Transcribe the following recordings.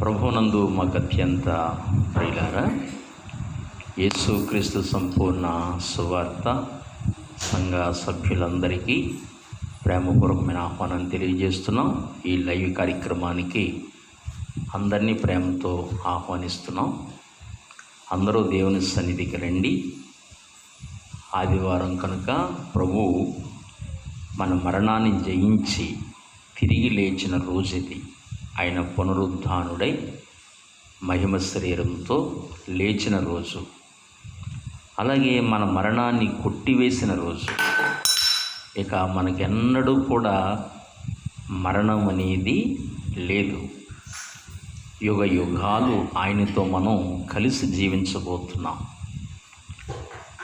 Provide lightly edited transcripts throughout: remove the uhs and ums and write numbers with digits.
ప్రభునందు మాకు అత్యంత ప్రియులారా, యేసుక్రీస్తు సంపూర్ణ సువార్త సంఘ సభ్యులందరికీ ప్రేమపూర్వకమైన ఆహ్వానం తెలియజేస్తున్నాం. ఈ లైవ్ కార్యక్రమానికి అందరినీ ప్రేమతో ఆహ్వానిస్తున్నాం. అందరూ దేవుని సన్నిధికి రండి. ఆదివారం కనుక ప్రభువు మన మరణాన్ని జయించి తిరిగి లేచిన రోజు ఇది. ఆయన పునరుద్ధానుడై మహిమ శరీరంతో లేచిన రోజు, అలాగే మన మరణాన్ని కొట్టివేసిన రోజు. ఇక మనకెన్నడూ కూడా మరణం అనేది లేదు. యుగ యుగాలు ఆయనతో మనం కలిసి జీవించబోతున్నాం.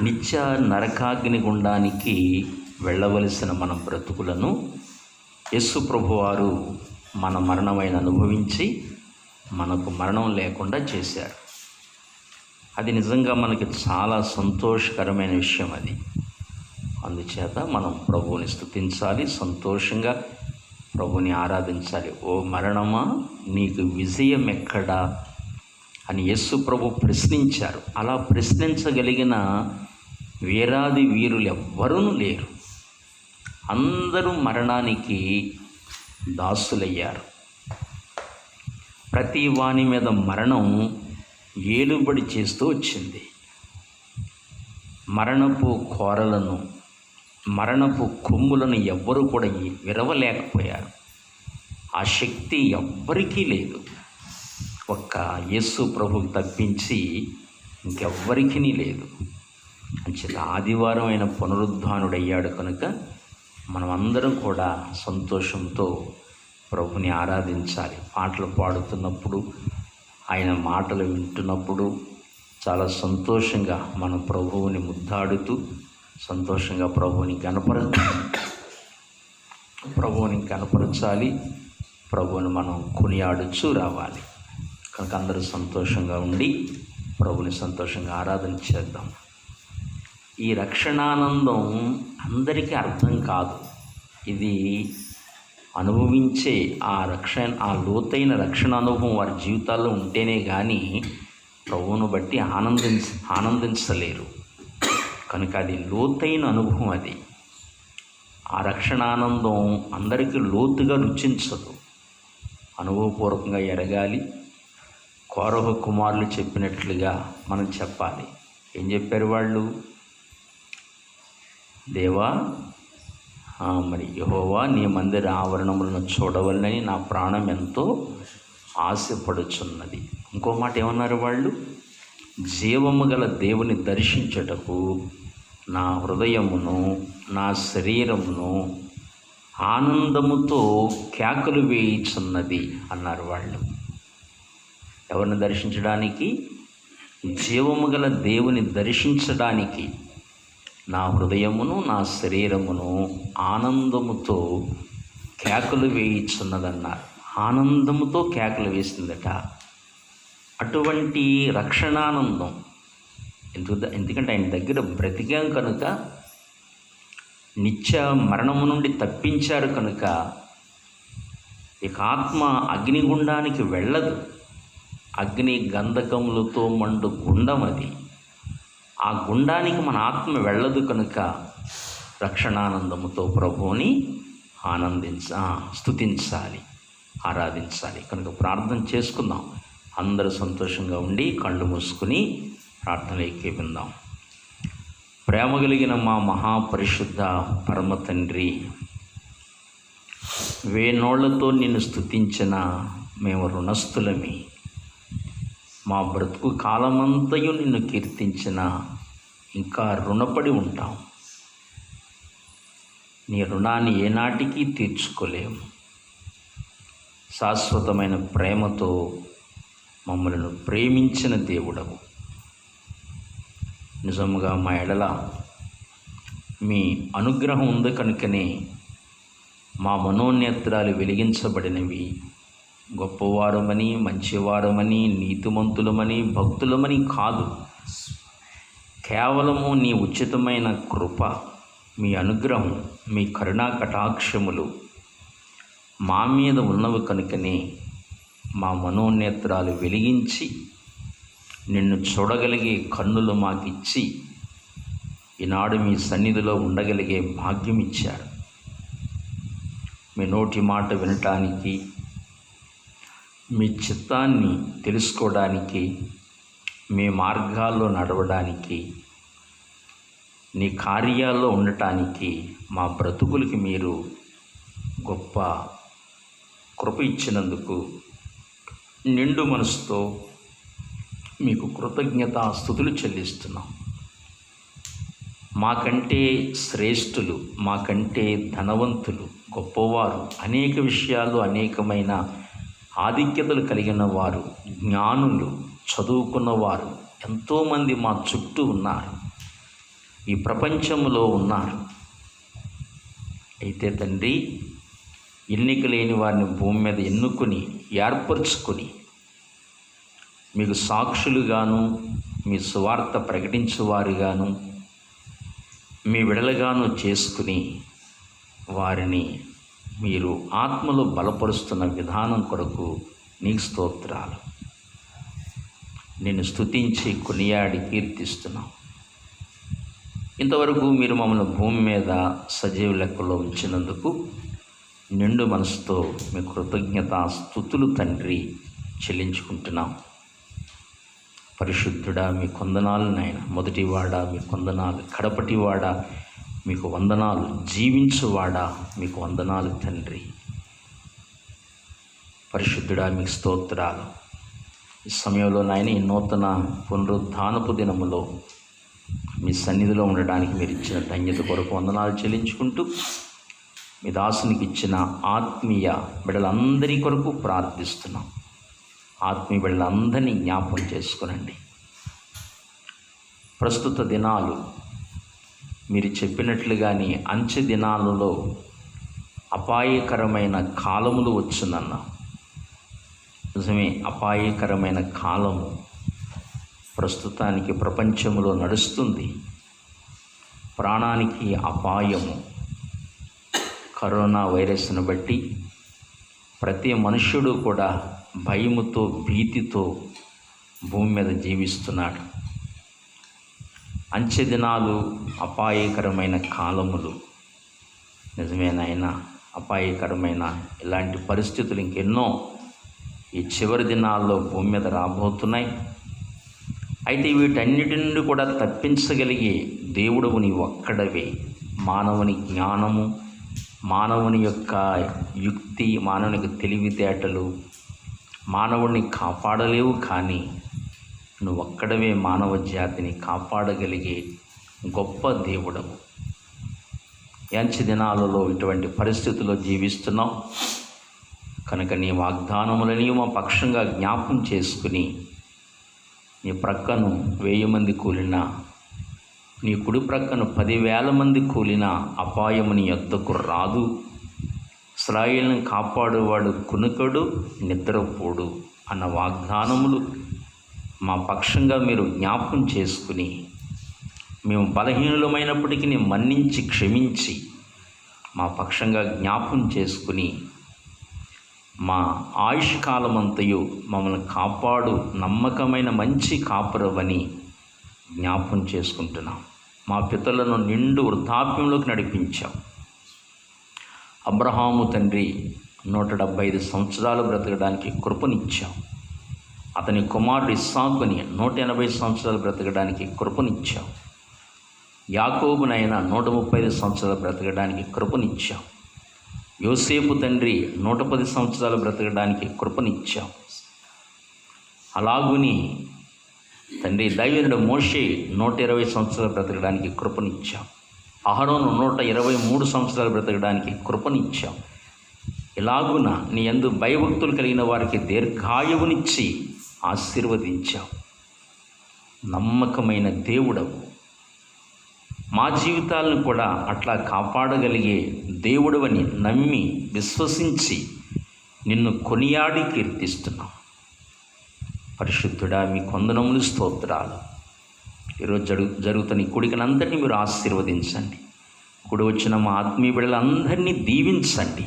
నిత్య నరకాగ్ని గుండానికి వెళ్ళవలసిన మన బ్రతుకులను యేసు ప్రభువారు మన మరణమైన అనుభవించి మనకు మరణం లేకుండా చేశారు. అది నిజంగా మనకి చాలా సంతోషకరమైన విషయం. అది అందుచేత మనం ప్రభువుని స్తుతించాలి, సంతోషంగా ప్రభువుని ఆరాధించాలి. ఓ మరణమా, నీకు విజయం ఎక్కడా అని యేసు ప్రభు ప్రశ్నించారు. అలా ప్రశ్నించగలిగిన వీరాది వీరులు ఎవ్వరూ లేరు. అందరూ మరణానికి దాసులయ్యారు. ప్రతి వాని మీద మరణం ఏలుబడి చేస్తూ వచ్చింది. మరణపు కోరలను, మరణపు కొమ్ములను ఎవ్వరూ కూడా విరవలేకపోయారు. ఆ శక్తి ఎవ్వరికీ లేదు. ఒక్క యేసు ప్రభువు తప్పించి ఇంకెవ్వరికీ లేదు. అంచేత ఆదివారం ఆయన పునరుద్ధానుడయ్యాడు కనుక మనం అందరం కూడా సంతోషంతో ప్రభుని ఆరాధించాలి. పాటలు పాడుతున్నప్పుడు, ఆయన మాటలు వింటున్నప్పుడు చాలా సంతోషంగా మన ప్రభువుని ముద్దాడుతూ సంతోషంగా ప్రభువుని కనపరచాలి. ప్రభువుని మనం కొనియాడుచూ రావాలి. కనుక అందరూ సంతోషంగా ఉండి ప్రభుని సంతోషంగా ఆరాధన చేద్దాం. ఈ రక్షణానందం అందరికీ అర్థం కాదు. ఇది అనుభవించే ఆ లోతైన రక్షణ అనుభవం వారి జీవితాల్లో ఉంటేనే కానీ ప్రభువును బట్టి ఆనందించలేరు. కనుక అది లోతైన అనుభవం. అది ఆ రక్షణానందం అందరికీ లోతుగా రుచించదు. అనుభవపూర్వకంగా ఎరగాలి. కోరహ కుమారులు చెప్పినట్లుగా మనం చెప్పాలి. ఏం చెప్పారు వాళ్ళు? దేవా, మరి యెహోవా, నీ మందిర ఆవరణములను చూడవలనని నా ప్రాణం ఎంతో ఆశపడుచున్నది. ఇంకో మాట ఏమన్నారు వాళ్ళు? జీవము గల దేవుని దర్శించుటకు నా హృదయమును నా శరీరమును ఆనందముతో కేకలు వేయుచున్నది అన్నారు వాళ్ళు. ఎవరిని దర్శించడానికి? జీవము గల దేవుని దర్శించడానికి నా హృదయమును నా శరీరమును ఆనందముతో కేకలు వేయుచున్నదన్నారు. ఆనందముతో కేకలు వేసిందట. అటువంటి రక్షణానందం ఎందుకంటే ఆయన దగ్గర బ్రతికాం కనుక, నిత్య మరణము నుండి తప్పించారు కనుక ఇక ఆత్మ అగ్నిగుండానికి వెళ్ళదు. అగ్ని గంధకములతో మండు గుండం అది. ఆ గుండానికి మన ఆత్మ వెళ్ళదు కనుక రక్షణానందముతో ప్రభువుని స్తుతించాలి, ఆరాధించాలి. కనుక ప్రార్థన చేసుకుందాం. అందరూ సంతోషంగా ఉండి కళ్ళు మూసుకుని ప్రార్థనలో ఏకీవిందాం. ప్రేమ కలిగిన మా మహాపరిశుద్ధ పరమ తండ్రి, వేనోళ్లతో నిన్ను స్తుతించిన మేము రుణస్థులమి. మా బ్రతుకు కాలమంతయు నిన్ను కీర్తించిన ఇంకా రుణపడి ఉంటాం. నీ రుణాన్ని ఏనాటికి తీర్చుకోలేము. శాశ్వతమైన ప్రేమతో మమ్మల్ని ప్రేమించిన దేవుడవు. నిజముగా మా ఎడల మీ అనుగ్రహం ఉంది కనుకనే మా మనోనేత్రాలు వెలిగించబడినవి. గొప్పవారమని, మంచివారమని, నీతిమంతులమని, భక్తులమని కాదు. కేవలము నీ ఉచితమైన కృప, మీ అనుగ్రహం, మీ కరుణా కటాక్షములు మా మీద ఉన్నవి కనుకనే మా మనోనేత్రాలు వెలిగించి నిన్ను చూడగలిగే కన్నులు మాకిచ్చి ఈనాడు మీ సన్నిధిలో ఉండగలిగే భాగ్యం ఇచ్చారు. మీ నోటి మాట వినటానికి, మీ చిత్తాన్ని తెలుసుకోవడానికి, మీ మార్గాల్లో నడవడానికి, నీ కార్యాల్లో ఉండటానికి మా బ్రతుకులకి మీరు గొప్ప కృప ఇచ్చినందుకు నిండు మనసుతో మీకు కృతజ్ఞతాస్తుతులు చెల్లిస్తున్నాం. మాకంటే శ్రేష్ఠులు, మాకంటే ధనవంతులు, గొప్పవారు, అనేక విషయాలు, అనేకమైన ఆధిక్యతలు కలిగిన వారు, జ్ఞానులు, చదువుకున్నవారు ఎంతోమంది మా చుట్టూ ఉన్నారు, ఈ ప్రపంచంలో ఉన్నారు. అయితే తండ్రి, ఎన్నిక లేని వారిని భూమి మీద ఎన్నుకొని ఏర్పరచుకొని మీకు సాక్షులుగాను, మీ సువార్త ప్రకటించువారుగాను, మీ విడలగాను చేసుకుని వారిని మీరు ఆత్మలో బలపరుస్తున్న విధానం కొరకు నీకు స్తోత్రాలు. నిన్ను స్తుతించి కొనియాడి కీర్తిస్తున్నాం. ఇంతవరకు మీరు మమ్మల్ని భూమి మీద సజీవ లెక్కలో ఉంచినందుకు నిండు మనసుతో మీ కృతజ్ఞతాస్తుతులు తండ్రి చెల్లించుకుంటున్నాం. పరిశుద్ధుడా మీ కొందనాలు నాయన, మొదటివాడా మీ కొందనాలు, కడపటివాడా మీకు వందనాలు, జీవించువాడా మీకు వందనాలు తండ్రి. పరిశుద్ధుడా మీకు స్తోత్రాలు. ఈ సమయంలో నాయన, ఈ నూతన పునరుద్ధానపు దినములో మీ సన్నిధిలో ఉండడానికి మీరు ఇచ్చిన ధన్యత కొరకు వందనాలు చెల్లించుకుంటూ మీ దాసునికి ఇచ్చిన ఆత్మీయ బిడ్డలందరి కొరకు ప్రార్థిస్తున్నాం. ఆత్మీయ బిడ్డలందరినీ జ్ఞాపకం చేసుకునండి. ప్రస్తుత దినాలు మీరు చెప్పినట్లుగానే అంచె దినాలలో అపాయకరమైన కాలములు వచ్చునన్నా. నిజమే, అపాయకరమైన కాలము ప్రస్తుతానికి ప్రపంచంలో నడుస్తుంది. ప్రాణానికి అపాయము. కరోనా వైరస్ను బట్టి ప్రతి మనుష్యుడు కూడా భయముతో, భీతితో భూమి మీద జీవిస్తున్నాడు. అంచె దినాలు అపాయకరమైన కాలములు. నిజమేనాయన, అపాయకరమైన ఇలాంటి పరిస్థితులు ఇంకెన్నో ఈ చివరి దినాల్లో భూమి మీద రాబోతున్నాయి. అయితే వీటన్నిటి నుండి కూడా తప్పించగలిగే దేవుడవు నీ ఒక్కడవే. మానవుని జ్ఞానము, మానవుని యొక్క యుక్తి, మానవుని యొక్క తెలివితేటలు మానవుడిని కాపాడలేవు. కానీ నువ్వు ఒక్కడవే మానవ జాతిని కాపాడగలిగే గొప్ప దేవుడవు. యాంచి దినాలలో ఇటువంటి పరిస్థితుల్లో జీవిస్తున్నాం కనుక నీ వాగ్దానములని మా పక్షంగా జ్ఞాపకం చేసుకుని, నీ ప్రక్కను 1000 మంది కూలినా, నీ కుడి ప్రక్కను 10,000 మంది కూలినా అపాయము నీ యొద్దకు రాదు. ఇశ్రాయేలును కాపాడువాడు కునుకడు, నిద్రపోడు అన్న వాగ్దానములు మా పక్షంగా మీరు జ్ఞాపకం చేసుకుని, మేము బలహీనులమైనప్పటికీ మన్నించి క్షమించి మా పక్షంగా జ్ఞాపకం చేసుకుని, మా ఆయుష్ కాలమంతయు మమ్మల్ని కాపాడు నమ్మకమైన మంచి కాపురవని జ్ఞాపకం చేసుకుంటున్నాం. మా పితరులను నిండు వృద్ధాప్యంలోకి నడిపించాం. అబ్రహాము తండ్రి 175 సంవత్సరాలు బ్రతకడానికి కృపనిచ్చాం. అతని కుమారుడు ఇస్సాకుని 180 సంవత్సరాలు బ్రతకడానికి కృపనిచ్చాం. యాకోబునైనా 135 సంవత్సరాలు బ్రతకడానికి కృపనిచ్చాం. యోసేపు తండ్రి 110 సంవత్సరాలు బ్రతకడానికి కృపనిచ్చాం. అలాగుని తండ్రి దైవజనుడు మోషే 120 సంవత్సరాలు బ్రతకడానికి కృపనిచ్చాం. అహరోను 123 సంవత్సరాలు బ్రతకడానికి కృపనిచ్చాం. ఇలాగున నీ యందు భయభక్తులు కలిగిన వారికి దీర్ఘాయువునిచ్చి ఆశీర్వదించాం. నమ్మకమైన దేవుడవు. మా జీవితాలను కూడా అట్లా కాపాడగలిగే దేవుడవని నమ్మి విశ్వసించి నిన్ను కొనియాడి కీర్తిస్తున్నాం. పరిశుద్ధుడా మీ కొందనములు స్తోత్రాలు. ఈరోజు జరుగుతున్న ఈ కూడికనంతటినీ మీరు ఆశీర్వదించండి. కూడి వచ్చిన మా ఆత్మీయ బిడ్డలందరినీ దీవించండి,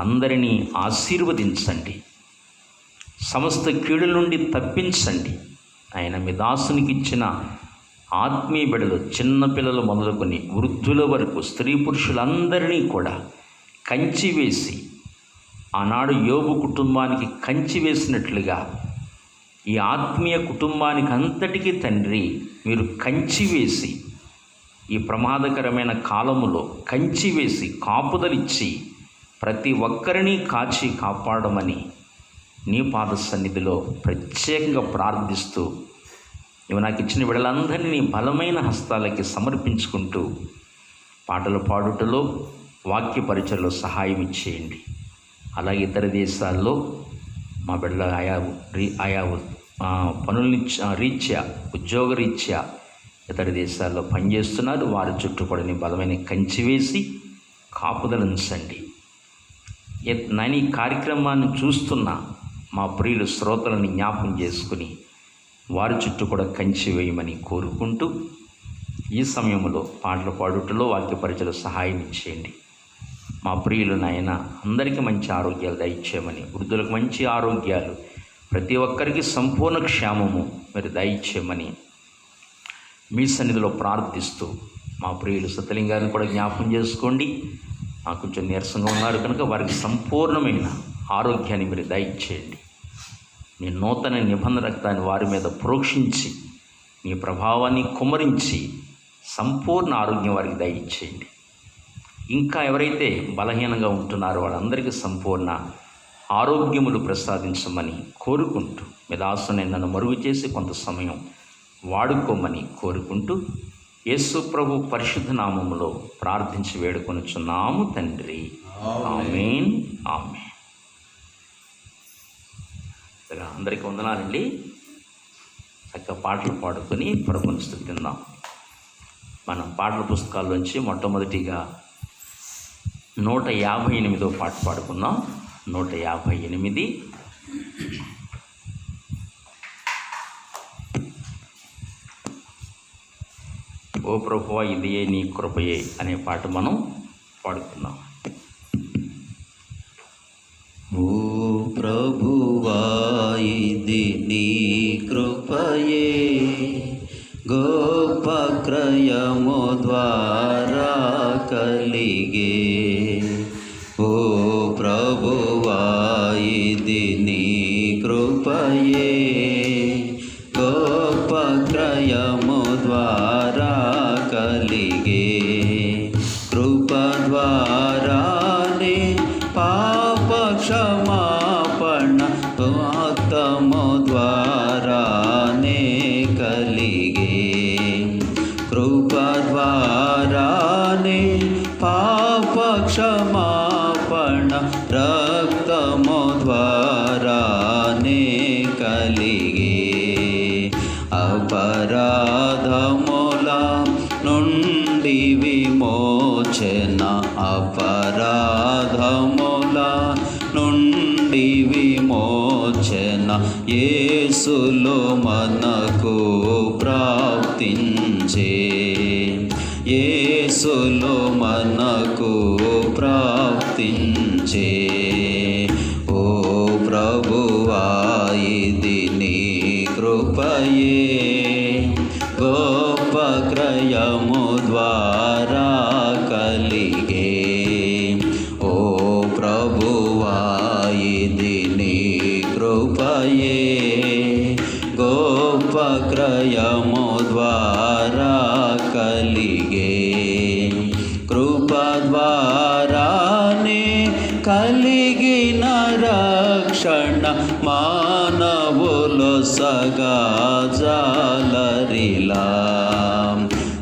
అందరినీ ఆశీర్వదించండి. సమస్త కీడుల నుండి తప్పించండి. ఆయన మీ దాసునికి ఇచ్చిన ఆత్మీయ బిడ్డలు, చిన్నపిల్లలు మొదలుకొని వృద్ధుల వరకు, స్త్రీ పురుషులందరినీ కూడా కంచి వేసి, ఆనాడు యోబు కుటుంబానికి కంచి వేసినట్లుగా ఈ ఆత్మీయ కుటుంబానికి అంతటికీ తండ్రి మీరు కంచి వేసి, ఈ ప్రమాదకరమైన కాలములో కంచి వేసి కాపుదలిచ్చి ప్రతి ఒక్కరిని కాచి కాపాడమని నీ పాద సన్నిధిలో ప్రత్యేకంగా ప్రార్థిస్తూ, ఇవి నాకు ఇచ్చిన బిడ్డలందరినీ నీ బలమైన హస్తాలకి సమర్పించుకుంటూ పాటలు పాడుటలో, వాక్య పరిచయలో సహాయం ఇచ్చేయండి. అలాగే ఇతర దేశాల్లో మా బిడ్డల ఆయా పనుల రీత్యా, ఉద్యోగ రీత్యా ఇతర దేశాల్లో పనిచేస్తున్నారు. వారి చుట్టూ కూడా నీ బలమైన కంచి వేసి కాపుదలించండి. నేను ఈ కార్యక్రమాన్ని చూస్తున్న మా ప్రియుల శ్రోతలను జ్ఞాపకం చేసుకుని వారి చుట్టూ కూడా కంచి వేయమని కోరుకుంటూ, ఈ సమయంలో పాటలు పాడుటలో, వాక్య పరిచయలో సహాయం ఇచ్చేయండి. మా ప్రియులు నాయన అందరికీ మంచి ఆరోగ్యాలు దయచేయమని, వృద్ధులకు మంచి ఆరోగ్యాలు, ప్రతి ఒక్కరికి సంపూర్ణ క్షేమము మీరు దయచేయమని మీ సన్నిధిలో ప్రార్థిస్తూ, మా ప్రియులు సతలింగాన్ని కూడా జ్ఞాపకం చేసుకోండి. కొంచెం నీరసంగా ఉన్నారు కనుక వారికి సంపూర్ణమైన ఆరోగ్యాన్ని మీరు దయచేయండి. మీ నూతన నిబంధన రక్తాన్ని వారి మీద ప్రోక్షించి, మీ ప్రభావాన్ని కుమ్మరించి సంపూర్ణ ఆరోగ్యం వారికి దయచేయండి. ఇంకా ఎవరైతే బలహీనంగా ఉంటున్నారో వాళ్ళందరికీ సంపూర్ణ ఆరోగ్యములు ప్రసాదించమని కోరుకుంటూ, మీ దాసుని నన్ను మరుగు చేసి కొంత సమయం వాడుకోమని కోరుకుంటూ, యేసు ప్రభు పరిశుద్ధ నామములో ప్రార్థించి వేడుకొనుచున్నాము తండ్రి. ఆమేన్, ఆమేన్. అందరికీ వందనాలండి. చక్కగా పాటలు పాడుకొని ప్రభువుని స్తుతిద్దాం. మనం పాటల పుస్తకాల్లోంచి మొట్టమొదటిగా 158వ పాట పాడుకుందాం. 158. ఓ ప్రభువా ఇదియే నీ కృపయే అనే పాట మనం పాడుకుందాం. ఓ ప్రభువా ఇది నీ కృపయే, గొప్ప క్రయము ద్వారా కలిగే. ఓ ప్రభువా ఇది నీ కృపయే, గొప్ప క్రయము ద్వారా కలిగే. కృప ద్వారానే పాప క్షమాపణ రక్తము ద్వారానే కలిగే. కృప ద్వారానే పాప క్షమాపణ రక్తము ద్వారానే కలిగే. అపరాధముల నుండి విమోచన, అపరాధముల నుండి విమోచన యేసులో మనకు ప్రాప్తించే. యేసులో మనకు ప్రాప్తించే. ఓ ప్రభువా ఇది నీ కృపయే, గొప్ప క్రయము ద్వారా కలిగే. ఓ ప్రభువా ఇది నీ కృపయే, గొప్ప క్రయము ద్వారా కలిగే. కృప ద్వారానే కలిగిన రక్షణ మానవులు సగాజాలరిలా.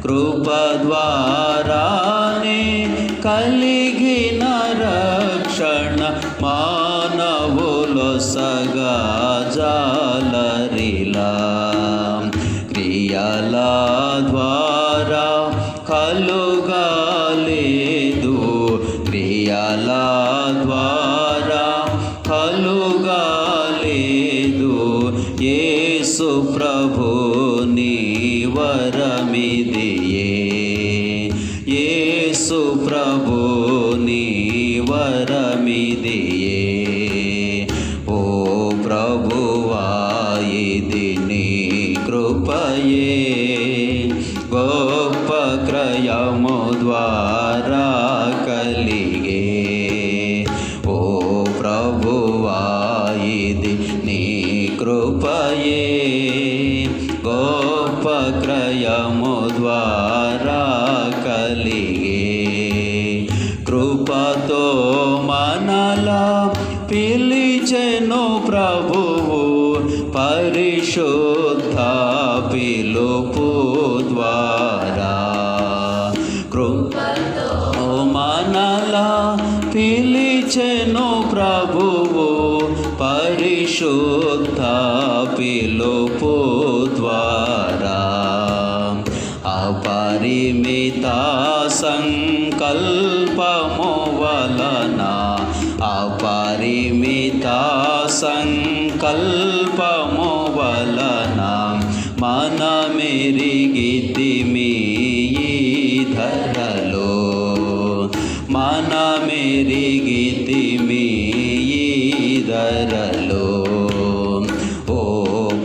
కృప ద్వారానే కలిగిన రక్షణ మానవులు సగాజాలరిలా. క్రియల ద్వారా కలుగలేదు, క్రియల ద్వారా కలుగలేదు. యేసు ప్రభు నీ వరమిదియే, యేసు ప్రభు నీ వరమిదియే. ఓ ప్రభు కృపయే గొప్ప క్రయము ద్వారా కలిగే. ఓ ప్రభువా ఇది నీ కృపయే గొప్ప క్రయము ద్వారా కలిగే. కృపతో మనలా పిలిచెను ప్రభువు పరిశుద్ధ పిలుపు ద్వారా. కృపతో మనలా పిలిచెను ప్రభువు పరిశుద్ధ పిలుపు ద్వారా. అపరిమిత సంకల్పము వలన అపరిమిత సంకల్పము వలన మనమెరిగితిమి ఈ ధరలో మనమెరిగితిమి ఈ ధరలో. ఓ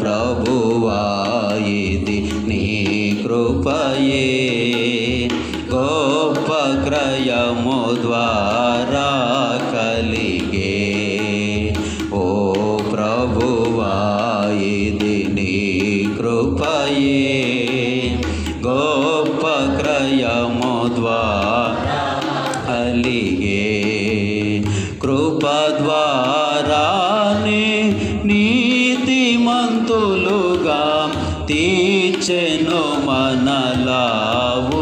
ప్రభువా ఇది నీ కృపయే గొప్ప క్రయము ద్వారా కలిగే. ఓ ప్రభువా ఇది నీ కృపయే గొప్ప క్రయము ద్వారా కలిగే. కృప ద్వారానే నీతిమంతులుగా తీర్చెను మనలా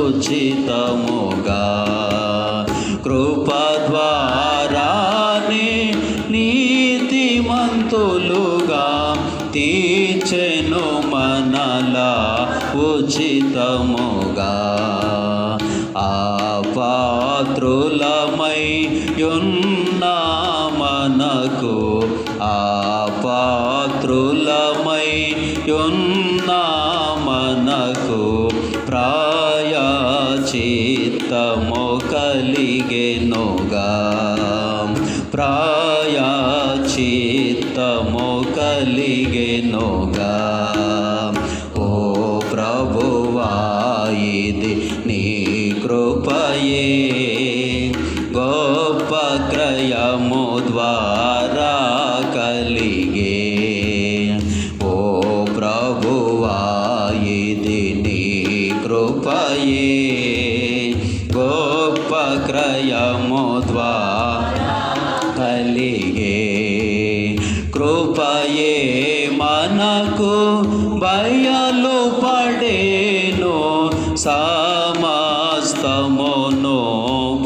ఉచితముగా. కృప ద్వారానే నీతిమంతులుగా తీర్చెను మనలా ఉచితముగా. ఆపాత్రులమై యున్న మనకు ఆపాత్రులమై యున్న మనకు ప్రాయచిత్తము కలిగెనుగా. ప్రాయచిత్తము కలిగెనుగా. ఓ ప్రభువా ఇది నీ కృపయే గొప్ప క్రయము ద్వారా కలిగే. ఓ ప్రభువా ఇది నీ కృపయే గొప్ప క్రయము ద్వారా కలిగే. కృపయే మనకు బయలు పడేను సమస్తమును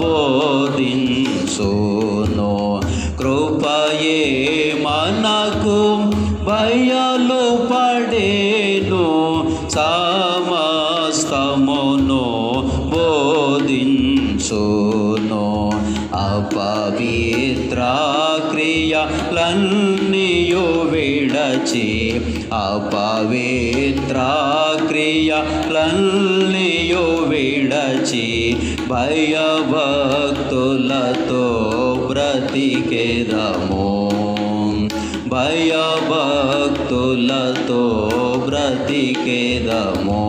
బోధించును. కృపయే మనకు బయలు పడేను సమస్తమును బోధించును. అపవిత్ర క్రియలన్నీయు విడచి అపవిత్ర క్రియలన్నీయు విడచి భయభక్తులతో బ్రతికెదము. భయభక్తులతో బ్రతికెదము.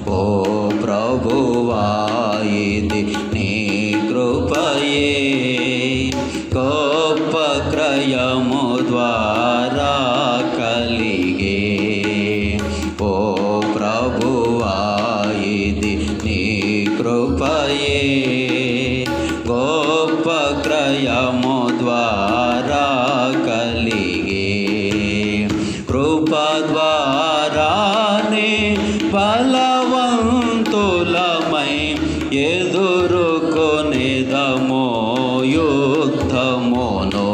ఓ ప్రభువా ఇది నీ కృపయే గొప్ప క్రయము ద్వారా కలిగే. ఓ ప్రభువా ఇది నీ కృపయే గొప్ప క్రయము ద్వారా కలిగే. కృప ద్వారానే బలవంతులమై ఎదుర్కొనేదము యుద్ధమును.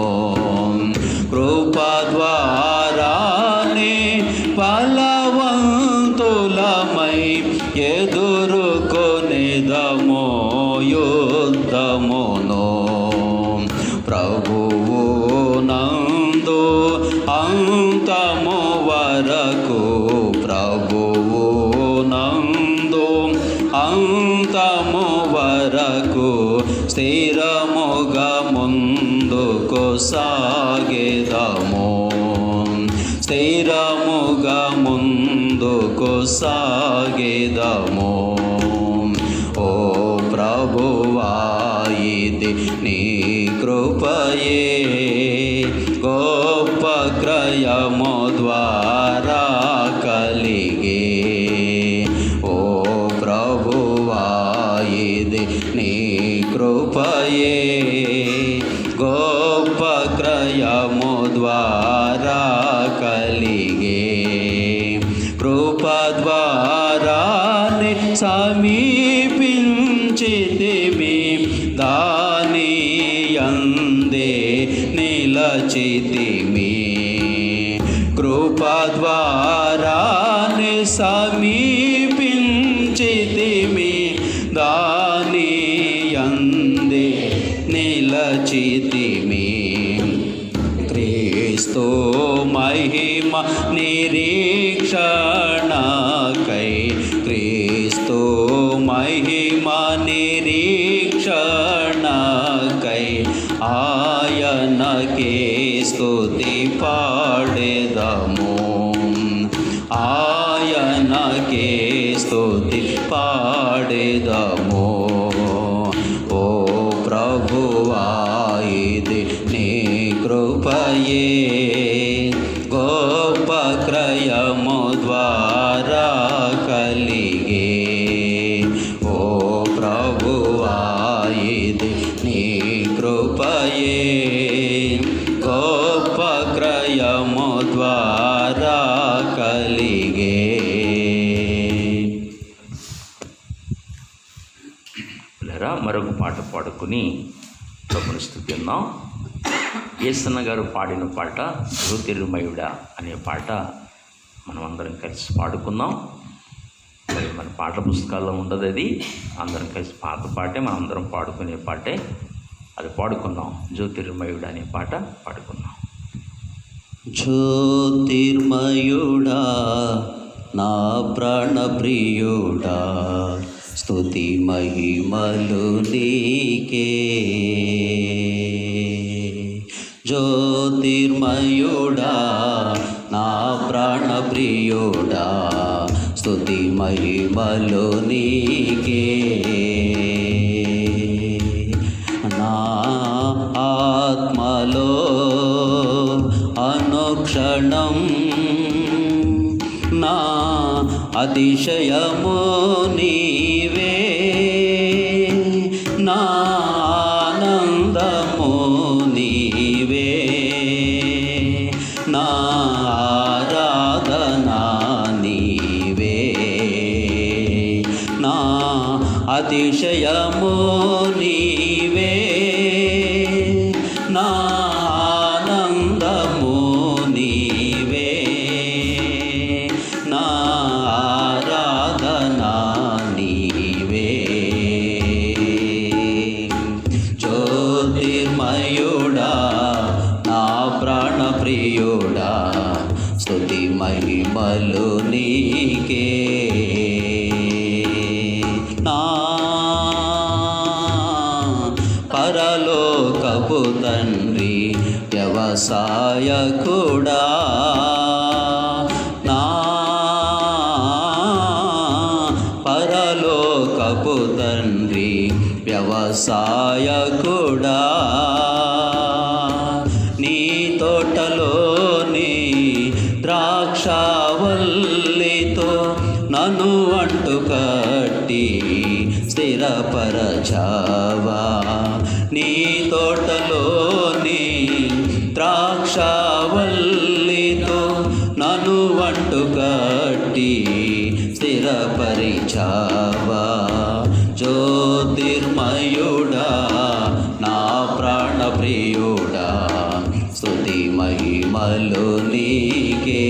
కృప ద్వారానే బలవంతులమై ఎదుర్కొనేదము యుద్ధమును. ప్రభువు నందు అంతము వరకు ప్రభువు నందు అంతము వరకు స్థిరముగా ముందుకు సాగెదము. స్థిరముగా ముందుకు సాగెదము. ఓ ప్రభువా ఇది నీ కృపయే, గొప్ప క్రయము ద్వారా కలిగే. ఓ ప్రభువా ఇది నీ కృపయే, గొప్ప క్రయము ద్వారా కలిగే. కృప ద్వారానే సమీపించితిమి, దాని యందే నిలచితిమి. కృప ద్వారానే సమీపించితిమి, దాని యందే నిలచితిమి. క్రీస్తు మహిమ నిరీక్షణకై, క్రీస్తు మహిమ నిరీక్షణకై ఆయనకే స్తుతి పాడెదము. ఆయనకే స్తుతి పాడెదము. ఓ ప్రభువా ఇది నీ కృపయే, గొప్ప క్రయము ద్వారా కలిగే. ఓ ప్రభువా ఇది నీ కృపయే, గొప్ప క్రయము ద్వారా కలిగే. మరొక పాట పాడుకుని ప్రభుని స్తుతిద్దాం. యేసన్న గారు పాడిన పాట జ్యోతిర్మయుడా అనే పాట మనం అందరం కలిసి పాడుకుందాం. మరి మన పాట పుస్తకాల్లో ఉండదు, అది అందరం కలిసి పాత పాటే, మనం అందరం పాడుకునే పాటే. అది పాడుకుందాం. జ్యోతిర్మయుడా అనే పాట పాడుకుందాం. జ్యోతిర్మయుడా నా ప్రాణప్రియుడా, స్తుతి మహిమలు నీకే. జ్యోతిర్మయుడా నా ప్రాణప్రియుడా, స్తుతి మహిమలు నీకే. నా ఆత్మలో అనుక్షణం నా అతిశయము నీవే, నా ఆనందము నీవే, నా ఆరాధనా నీవే, నా అతిశయము నీవే, నా ఆనందము నీవే, నా ఆరాధనా నీవే. జ్యోతిర్మయుడా నా ప్రాణప్రియుడా, స్తుతి మహిమలు నీకే. నా పరలోకపు తండ్రి వ్యవసాయకుడా, నా పరలోకపు తండ్రి వ్యవసాయకుడా, నీ తోటలోని ద్రాక్షావల్లితో నన్ను అంటుకట్టి స్థిరపరచావా. నీ తోటలోని ద్రాక్షావల్లితో నన్ను అంటుకట్టి స్థిరపరిచావా. జ్యోతిర్మయుడా నా ప్రాణప్రియుడా, స్తుతి మహిమలు నీకే.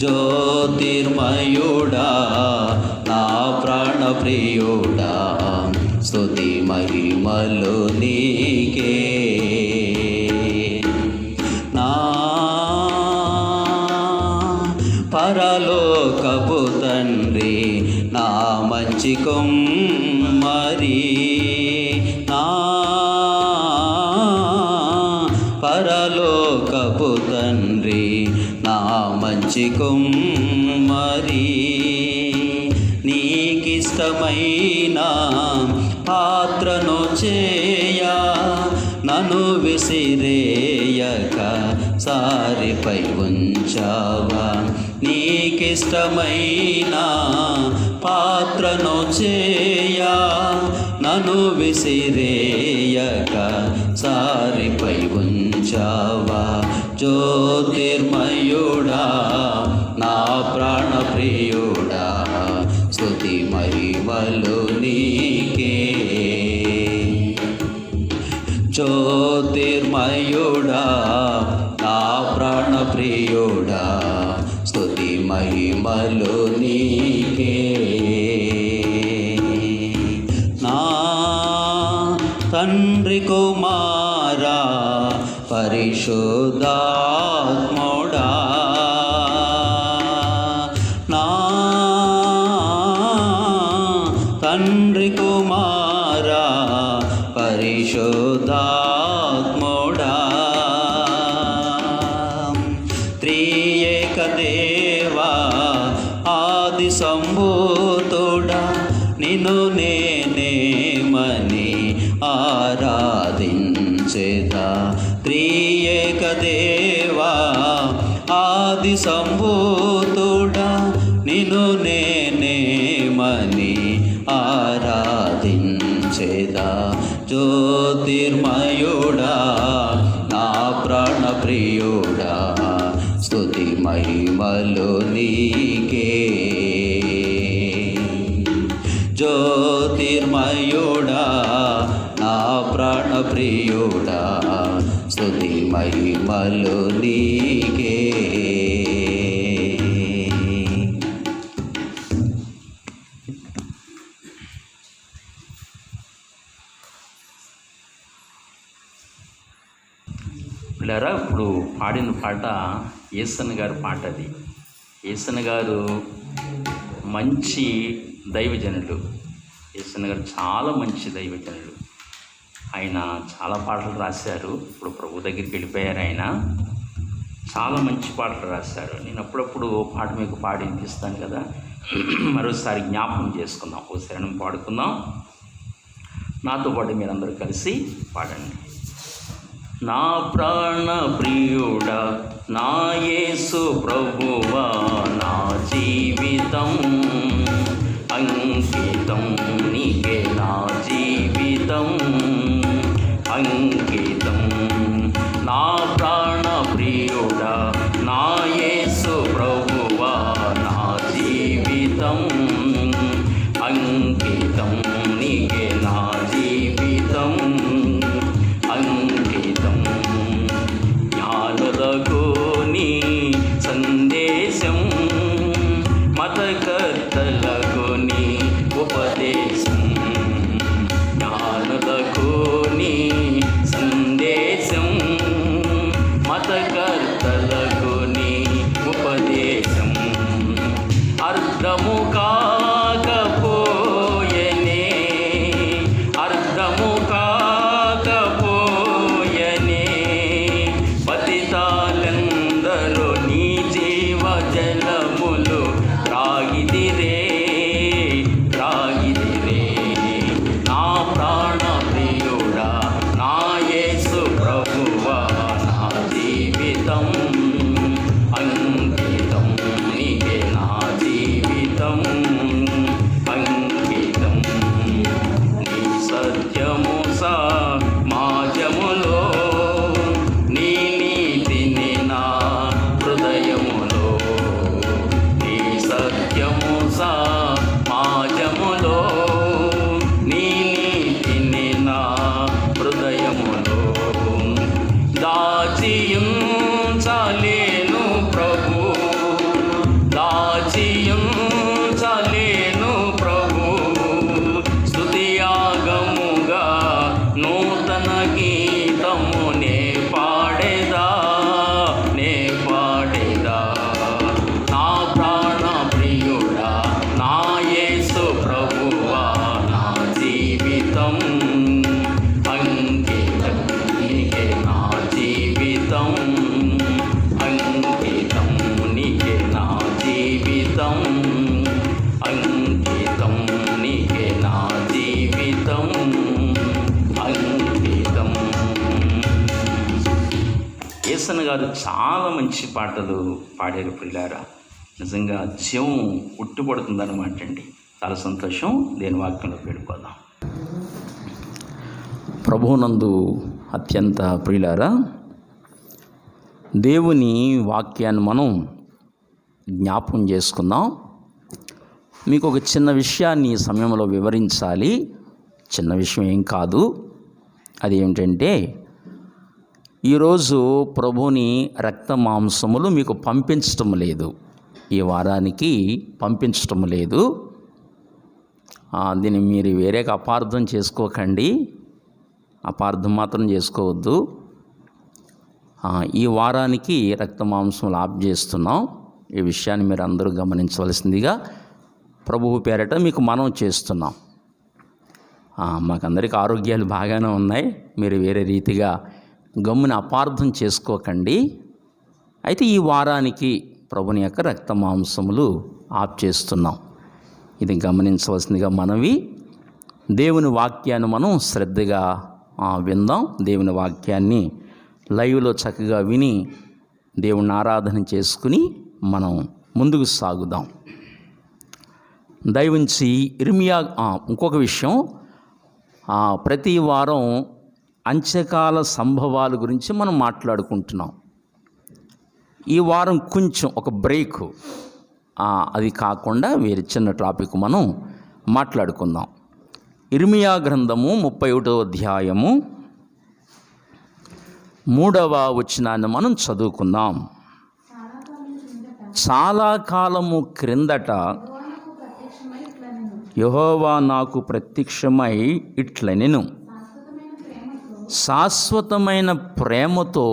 జ్యోతిర్మయుడా నా ప్రాణప్రియుడా, స్తుతి మహిమలు నీకే. నా పరలోకపు తండ్రి నా మంచి కుమ్మరి, నా పరలో పరలోకపు తండ్రి నా మంచి కుమ్మరి, నీకిష్టమైన పాత్రను చేయా నన్ను విసిరేయక సారిపై ఉంచావా. నీకిష్టమైన పాత్రను చేయా నన్ను విసిరేయక సారిపై ఉంచావా. జ్యోతిర్మయుడా నా ప్రాణప్రియుడా, స్తుతి మహిమలు నీకే. జ్యోతిర్మయుడా నా ప్రాణప్రియుడా, స్తుతి మహిమలు నీకే. నా తండ్రి కుమారా పరిశుద్ధాత్ముడా, నా తండ్రి కుమారా పరిశుద్ధాత్ముడా, త్రియేక దేవా ఆది సంభూతుడా, నిన్ను నేనేమని ఆరాధించెదా. త్రియేక దేవా ఆది సంభూతుడా, నిన్ను నేనేమని ఆరాధించెదా. జ్యోతిర్మయుడా నా ప్రాణప్రియుడా, స్తుతి మహిమలు నీకే. జ్యోతిర్మయుడా నా ప్రాణప్రియుడా, స్తుతి మహిమలు నీకే. పిల్లరా, ఇప్పుడు పాడిన పాట యేసన్న గారి పాట. అది యేసన్న గారు మంచి దైవజనులు. యేసన్న గారు చాలా మంచి దైవజనులు. ఆయన చాలా పాటలు రాశారు. ఇప్పుడు ప్రభు దగ్గరికి వెళ్ళిపోయారు. ఆయన చాలా మంచి పాటలు రాశారు. నేను అప్పుడప్పుడు పాట మీకు పాడి వినిపిస్తాను కదా, మరోసారి జ్ఞాపకం చేసుకుందాం. ఓ శరణం పాడుకుందాం. నాతో పాటు మీరందరూ కలిసి పాడండి. నా ప్రాణ ప్రియుడా నా యేసు ప్రభువా, నా జీవితం అంకితం నీకే, నా జీవితం అంకితం. నా ప్రాణ ప్రియుడా నా యేసు ప్రభువా, నా జీవితం అంకితం నీకే, నా జీవితం అంకితం. జ్ఞానులకు నీ సందేశం, మతకర్తలకు నీ ఉపదేశం. జ్ఞానులకు నీ సందేశం, మతకర్తలకు నీ ఉపదేశం. అర్థము కాకపోయనే, అర్థము కాకపోయనే, పతితాలందరూ నీ జీవ జలములు రాగిదిరే రాగిదిరే. నా ప్రాణ ప్రియుడా నా యేసు ప్రభువా, నా జీవితం అంకితం నీకే, నా జీవితం అంకితం. నీ సత్యము సమాజములో, నీ నీతిని నా హృదయములో. నీ సత్యము సమాజములో, నీ నీతిని నా హృదయములో. దాచియుంచలేను ప్రభు, దాచియుంచలేను ప్రభు. స్తుతియాగముగా నూతన గీతము నే పాడేదా, నే పాడేదా. నా ప్రాణ ప్రియుడా నా యేసు ప్రభువా, నా జీవితం అంకితం నీకే, నా జీవితం యేసన్న గారు చాలా మంచి పాటలు పాడారు ప్రియులారా. నిజంగా జీవం ఉట్టిపడుతుందన్నమాట అండి. చాలా సంతోషం. దేని వాక్యంలో పెట్టుకోదాం. ప్రభువునందు అత్యంత ప్రియులారా, దేవుని వాక్యాన్ని మనం జ్ఞాపకం చేసుకుందాం. మీకు ఒక చిన్న విషయాన్ని ఈ సమయంలో వివరించాలి. చిన్న విషయం ఏం కాదు. అది ఏమిటంటే, ఈరోజు ప్రభుని రక్త మాంసములు మీకు పంపించటం లేదు, ఈ వారానికి పంపించటం లేదు. దీన్ని మీరు వేరేగా అపార్థం చేసుకోకండి, అపార్థం మాత్రం చేసుకోవద్దు. ఈ వారానికి రక్త మాంసములు ఆఫ్ చేస్తున్నాం. ఈ విషయాన్ని మీరు అందరూ గమనించవలసిందిగా ప్రభువు పేరట మీకు మనం చేస్తున్నాం. మాకందరికి ఆరోగ్యాలు బాగానే ఉన్నాయి, మీరు వేరే రీతిగా గమ్ముని అపార్థం చేసుకోకండి. అయితే ఈ వారానికి ప్రభుని యొక్క రక్త మాంసములు ఆఫ్ చేస్తున్నాం. ఇది గమనించవలసిందిగా మనవి. దేవుని వాక్యాన్ని మనం శ్రద్ధగా విందాం. దేవుని వాక్యాన్ని లైవ్లో చక్కగా విని దేవుని ఆరాధన చేసుకుని మనం ముందుకు సాగుదాం. దయవుంచి ఇర్మియా ఇంకొక విషయం, ప్రతి వారం అంత్యకాల సంభవాల గురించి మనం మాట్లాడుకుంటున్నాం. ఈ వారం కొంచెం ఒక బ్రేక్, అది కాకుండా వేరే చిన్న టాపిక్ మనం మాట్లాడుకుందాం. ఇర్మియా గ్రంథము 31వ అధ్యాయము 3వ వచనాన్ని మనం చదువుకుందాం. చాలా కాలము క్రిందట యెహోవా నాకు ప్రత్యక్షమై ఇట్లనెను, శాశ్వతమైన ప్రేమతో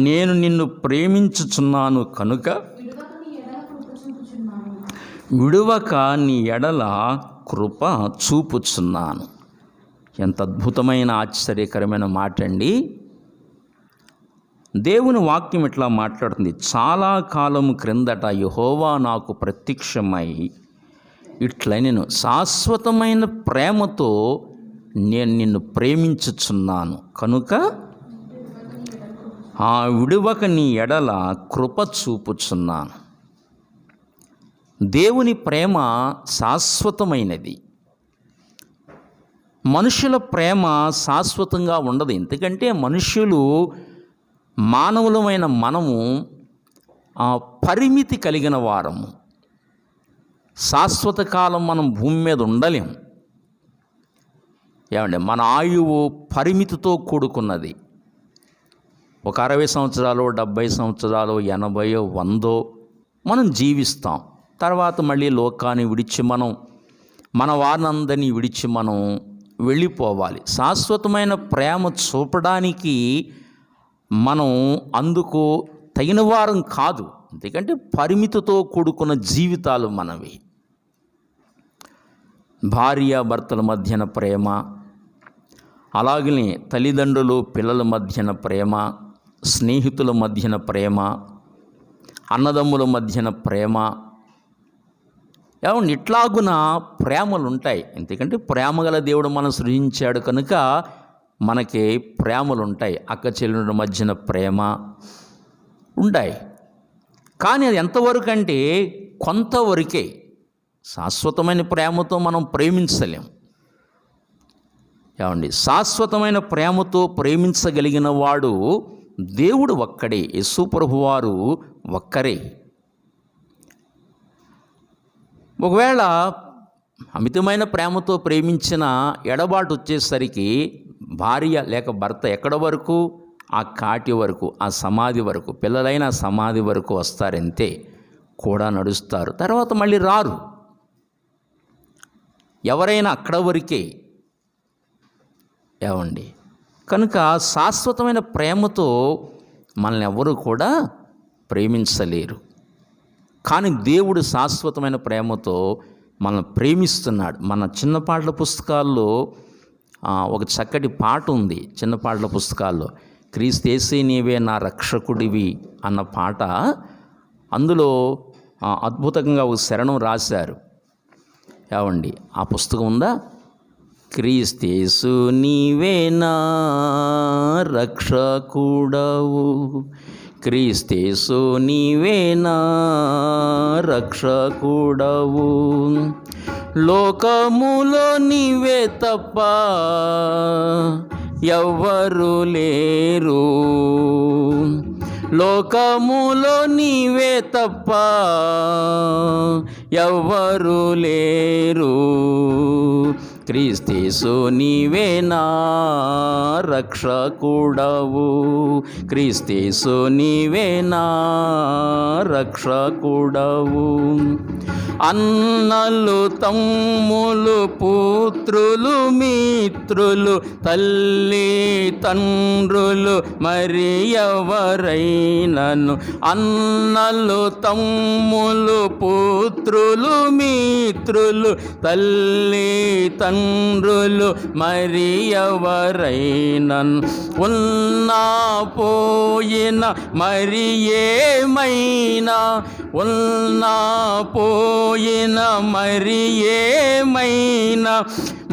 నేను నిన్ను ప్రేమించుచున్నాను కనుక విడువక నీ ఎడల కృప చూపుచున్నాను. ఎంత అద్భుతమైన ఆశ్చర్యకరమైన మాట అండి. దేవుని వాక్యం ఇట్లా మాట్లాడుతుంది. చాలా కాలం క్రిందట యెహోవా నాకు ప్రత్యక్షమై ఇట్లనెను, శాశ్వతమైన ప్రేమతో నేను నిన్ను ప్రేమించుచున్నాను కనుక విడువక నీ ఎడల కృప చూపుచున్నాను. దేవుని ప్రేమ శాశ్వతమైనది. మనుషుల ప్రేమ శాశ్వతంగా ఉండదు. ఎందుకంటే మనుషులు, మానవులమైన మనము పరిమితి కలిగిన వారము. శాశ్వత కాలం మనం భూమి మీద ఉండలేం. ఏమండి, మన ఆయువు పరిమితితో కూడుకున్నది. ఒక 60 సంవత్సరాలు, 70 సంవత్సరాలు, 80, 100 మనం జీవిస్తాం. తర్వాత మళ్ళీ లోకాన్ని విడిచి మన వారినందరినీ విడిచి మనం వెళ్ళిపోవాలి. శాశ్వతమైన ప్రేమ చూపడానికి మనం అందుకు తగిన వారం కాదు. ఎందుకంటే పరిమితితో కూడుకున్న జీవితాలు మనవి. భార్యాభర్తల మధ్యన ప్రేమ, అలాగనే తల్లిదండ్రులు పిల్లల మధ్యన ప్రేమ, స్నేహితుల మధ్యన ప్రేమ, అన్నదమ్ముల మధ్యన ప్రేమ, ఏమండి ఇట్లాగున ప్రేమలు ఉంటాయి. ఎందుకంటే ప్రేమ గల దేవుడు మనం సృజించాడు కనుక మనకి ప్రేమలు ఉంటాయి. అక్క చెల్లెళ్ళ మధ్యన ప్రేమ ఉంటాయి. కానీ అది ఎంతవరకు అంటే కొంతవరకే. శాశ్వతమైన ప్రేమతో మనం ప్రేమించలేం. ఏమండి, శాశ్వతమైన ప్రేమతో ప్రేమించగలిగిన వాడు దేవుడు ఒక్కడే, యేసు ప్రభువారు ఒక్కరే. ఒకవేళ అమితమైన ప్రేమతో ప్రేమించిన ఎడబాటు వచ్చేసరికి భార్య లేక భర్త ఎక్కడ వరకు? ఆ కాటి వరకు, ఆ సమాధి వరకు. పిల్లలైన సమాధి వరకు వస్తారంతే, కూడా నడుస్తారు, తర్వాత మళ్ళీ రారు. ఎవరైనా అక్కడ వరకే. ఏమండి, కనుక శాశ్వతమైన ప్రేమతో మనల్ని ఎవరు కూడా ప్రేమించలేరు. కానీ దేవుడు శాశ్వతమైన ప్రేమతో మనల్ని ప్రేమిస్తున్నాడు. మన చిన్న పాటల పుస్తకాల్లో ఒక చక్కటి పాట ఉంది. చిన్న పాటల పుస్తకాల్లో క్రీస్తు యేసే నీవే నా రక్షకుడివి అన్న పాట. అందులో అద్భుతంగా ఒక శరణం రాశారు. ఏమండి, ఆ పుస్తకం ఉందా? క్రీస్తేసు నీవేనా రక్షకుడవు, క్రీస్తేసు నీవేనా రక్షకుడవు. లోకములో నీవే తప్ప ఎవ్వరు లేరు, లోకములో నీవే తప్ప ఎవ్వరు లేరు. క్రీస్తేసు నీవేనా రక్షకుడవు, క్రీస్తేసు నీవేనా రక్షకుడవు. అన్నలు తమ్ములు పుత్రులు మిత్రులు తల్లి తండ్రులు మరి ఎవరైనను, అన్నలు తమ్ములు పుత్రులు మిత్రులు తల్లి తండ్రులు మరి ఎవరైనను, ఉన్నా పోయిన మరి ఏమైనా, ఉన్నా పోయిన మరి ఏమైనా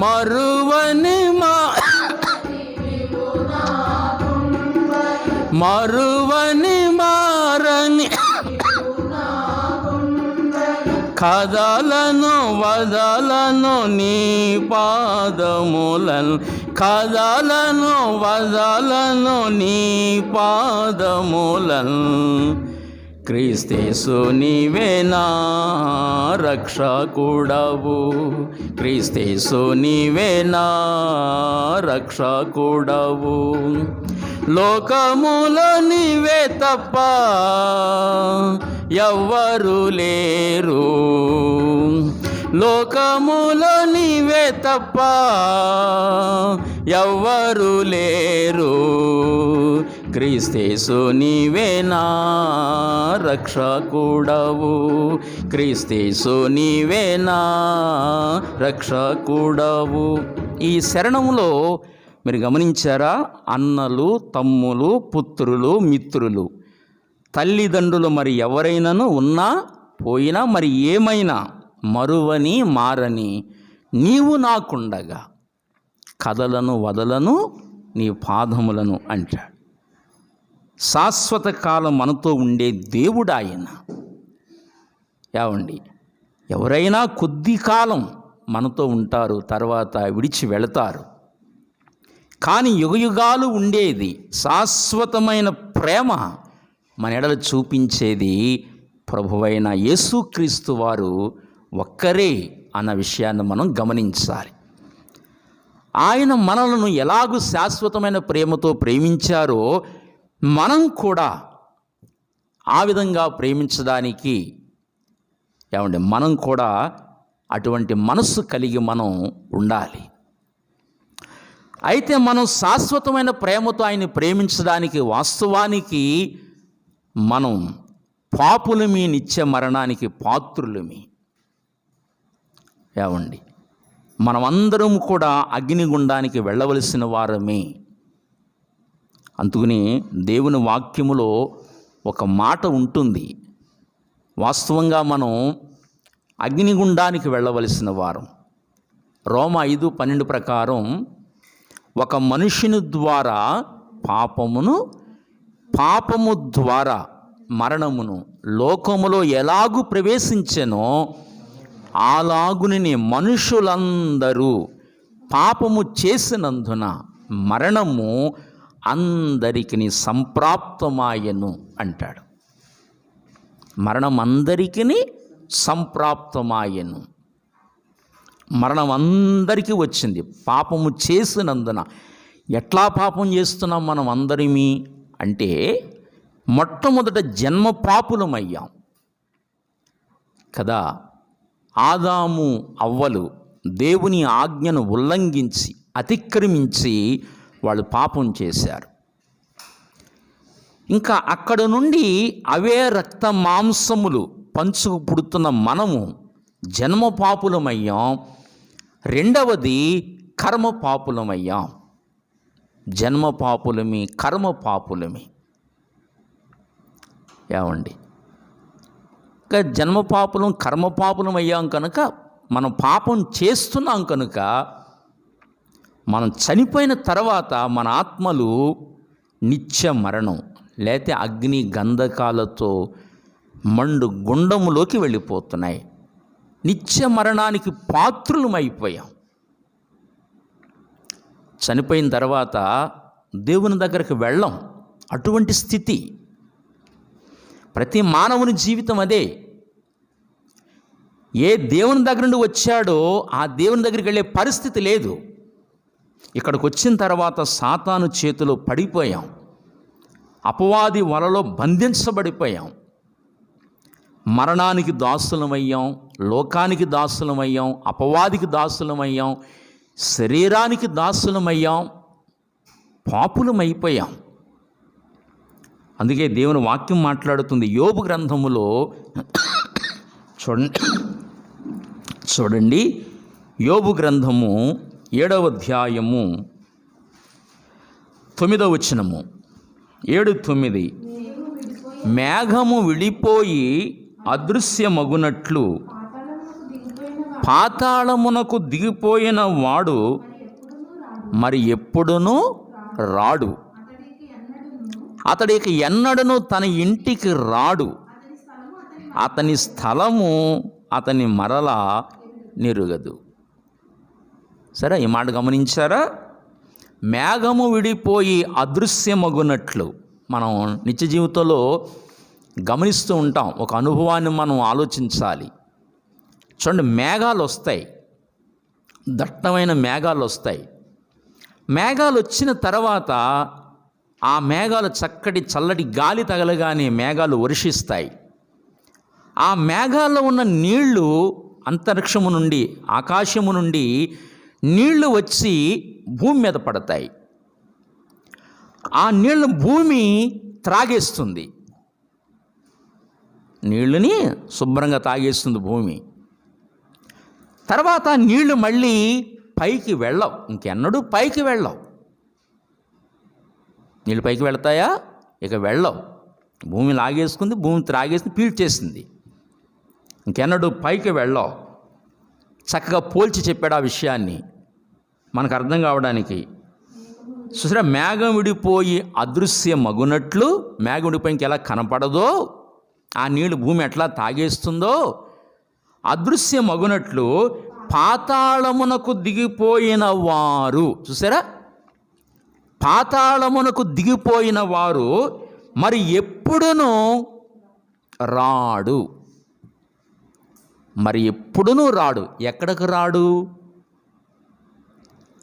మరువని మరువని మారని కదలను వదలను నీ పాదములను, కదలను వదలను నీ పాదములను. క్రీస్తేసు నీవేనా రక్షకుడవు, క్రీస్తేసు నీవేనా రక్షకుడవు. లోకములో నీవే తప్ప ఎవ్వరు లేరు, లోకములో నీవే తప్ప ఎవ్వరు లేరు. క్రీస్తేసు నీవేనా రక్షకుడవు, క్రీస్తేసు నీవేనా రక్షకుడవు. ఈ శరణంలో మీరు గమనించారా? అన్నలు తమ్ములు పుత్రులు మిత్రులు తల్లిదండ్రులు మరి ఎవరైనాను ఉన్నా పోయినా మరి ఏమైనా మరువని మారని నీవు నాకుండగా కదలను వదలను నీ పాదములను అంటాడు. శాశ్వత కాలం మనతో ఉండే దేవుడు ఆయన. ఏమండి, ఎవరైనా కొద్ది కాలం మనతో ఉంటారు, తర్వాత విడిచి వెళతారు. కానీ యుగయుగాలు ఉండేది శాశ్వతమైన ప్రేమ మన ఎడల చూపించేది ప్రభువైన యేసుక్రీస్తు వారు ఒక్కరే అన్న విషయాన్ని మనం గమనించాలి. ఆయన మనలను ఎలాగూ శాశ్వతమైన ప్రేమతో ప్రేమించారో మనం కూడా ఆ విధంగా ప్రేమించడానికి మనం కూడా అటువంటి మనస్సు కలిగి మనం ఉండాలి. అయితే మనం శాశ్వతమైన ప్రేమతో ఆయన్ని ప్రేమించడానికి వాస్తవానికి మనం పాపులమి, నిత్య మరణానికి పాత్రులమి. మనమందరం కూడా అగ్నిగుండానికి వెళ్ళవలసిన వారమే. అందుకని దేవుని వాక్యములో ఒక మాట ఉంటుంది, వాస్తవంగా మనం అగ్నిగుండానికి వెళ్ళవలసిన వారం. రోమా 5:12 ప్రకారం ఒక మనుషుని ద్వారా పాపము ద్వారా మరణమును లోకములో ఎలాగూ ప్రవేశించెనో అలాగుని మనుషులందరూ పాపము చేసినందున మరణము అందరికీ సంప్రాప్తమాయెను అంటాడు. మరణం అందరికీ సంప్రాప్తమాయెను. మరణం అందరికీ వచ్చింది పాపము చేసినందున. ఎట్లా పాపం చేస్తున్నాం మనం అందరిమీ అంటే, మొట్టమొదట జన్మ పాపులమయ్యాం కదా. ఆదాము అవ్వలు దేవుని ఆజ్ఞను ఉల్లంఘించి అతిక్రమించి వాళ్ళు పాపం చేశారు. ఇంకా అక్కడ నుండి అవే రక్త మాంసములు పంచుకు పుడుతున్న మనము జన్మ పాపులమయ్యాం. రెండవది కర్మ పాపులమయ్యాం. జన్మ పాపులమి, కర్మ పాపులమి. ఇంకా జన్మ పాపులం కర్మ పాపులం అయ్యాం కనుక మనం పాపం చేస్తున్నాం కనుక మనం చనిపోయిన తర్వాత మన ఆత్మలు నిత్య మరణం లేతే అగ్ని గంధకాలతో మండు గుండములోకి వెళ్ళిపోతున్నాయి. నిత్య మరణానికి పాత్రులమైపోయాం. చనిపోయిన తర్వాత దేవుని దగ్గరికి వెళ్ళం. అటువంటి స్థితి ప్రతి మానవుని జీవితం అదే. ఏ దేవుని దగ్గర నుండి వచ్చాడో ఆ దేవుని దగ్గరికి వెళ్ళే పరిస్థితి లేదు. ఇక్కడికి వచ్చిన తర్వాత సాతాను చేతిలో పడిపోయాం, అపవాది వలలో బంధించబడిపోయాం, మరణానికి దాసులమయ్యాం, లోకానికి దాసులమయ్యాం, అపవాదికి దాసులమయ్యాం, శరీరానికి దాసులమయ్యాం, పాపులమైపోయాం. అందుకే దేవుని వాక్యం మాట్లాడుతుంది యోబు గ్రంథములో. చూడండి యోబు గ్రంథము 7వ అధ్యాయము 9వ వచనము, 7-9. మేఘము విడిపోయి అదృశ్యమగునట్లు పాతాళమునకు దిగిపోయిన వాడు మరి ఎప్పుడునూ రాడు. అతడికి ఎన్నడను తన ఇంటికి రాడు. అతని స్థలము అతని మరలా నెరుగదు. సరే, ఈ మాట గమనించారా? మేఘము విడిపోయి అదృశ్యమగునట్లు. మనం నిత్య జీవితంలో గమనిస్తూ ఉంటాం. ఒక అనుభవాన్ని మనం ఆలోచించాలి. చూడండి, మేఘాలు వస్తాయి, దట్టమైన మేఘాలు వస్తాయి. మేఘాలు వచ్చిన తర్వాత ఆ మేఘాలు చక్కటి చల్లటి గాలి తగలగానే మేఘాలు వర్షిస్తాయి. ఆ మేఘాల్లో ఉన్న నీళ్లు అంతరిక్షము నుండి, ఆకాశము నుండి నీళ్లు వచ్చి భూమి మీద పడతాయి. ఆ నీళ్లు భూమి త్రాగేస్తుంది, నీళ్ళని శుభ్రంగా తాగేస్తుంది భూమి. తర్వాత నీళ్లు మళ్ళీ పైకి వెళ్ళవు, ఇంకెన్నడూ పైకి వెళ్ళవు. నీళ్ళు పైకి వెళ్తాయా? ఇక వెళ్ళవు. భూమి లాగేసుకుంది, భూమి త్రాగేసింది, పీల్చేసింది, ఇంకెన్నడూ పైకి వెళ్ళవు. చక్కగా పోల్చి చెప్పాడు ఆ విషయాన్ని మనకు అర్థం కావడానికి. చూసారా, మేఘం విడిపోయి అదృశ్యమగునట్లు, మేఘం విడిపోయి ఇంకెలా కనపడదో, ఆ నీళ్లు భూమి ఎట్లా తాగేస్తుందో, అదృశ్యమగునట్లు పాతాళమునకు దిగిపోయిన వారు, చూసారా, పాతాళమునకు దిగిపోయిన వారు మరి ఎప్పుడునూ రాడు. మరి ఎప్పుడునూ రాడు. ఎక్కడికి రాడు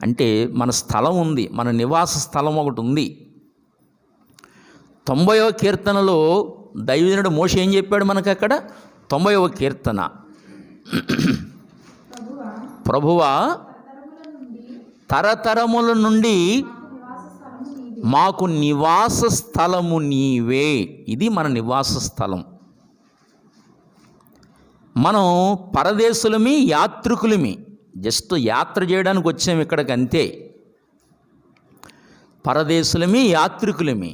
అంటే మన స్థలం ఉంది, మన నివాస స్థలం ఒకటి ఉంది. 90వ కీర్తనలో దైవజనుడు మోషే ఏం చెప్పాడు మనకు అక్కడ? 90వ కీర్తన, ప్రభువా తరతరముల నుండి మాకు నివాస స్థలము నీవే. ఇది మన నివాస స్థలం. మనం పరదేశులమి, యాత్రికులమి, జస్ట్ యాత్ర చేయడానికి వచ్చాము ఇక్కడికి, అంతే. పరదేశులమి, యాత్రికులమి.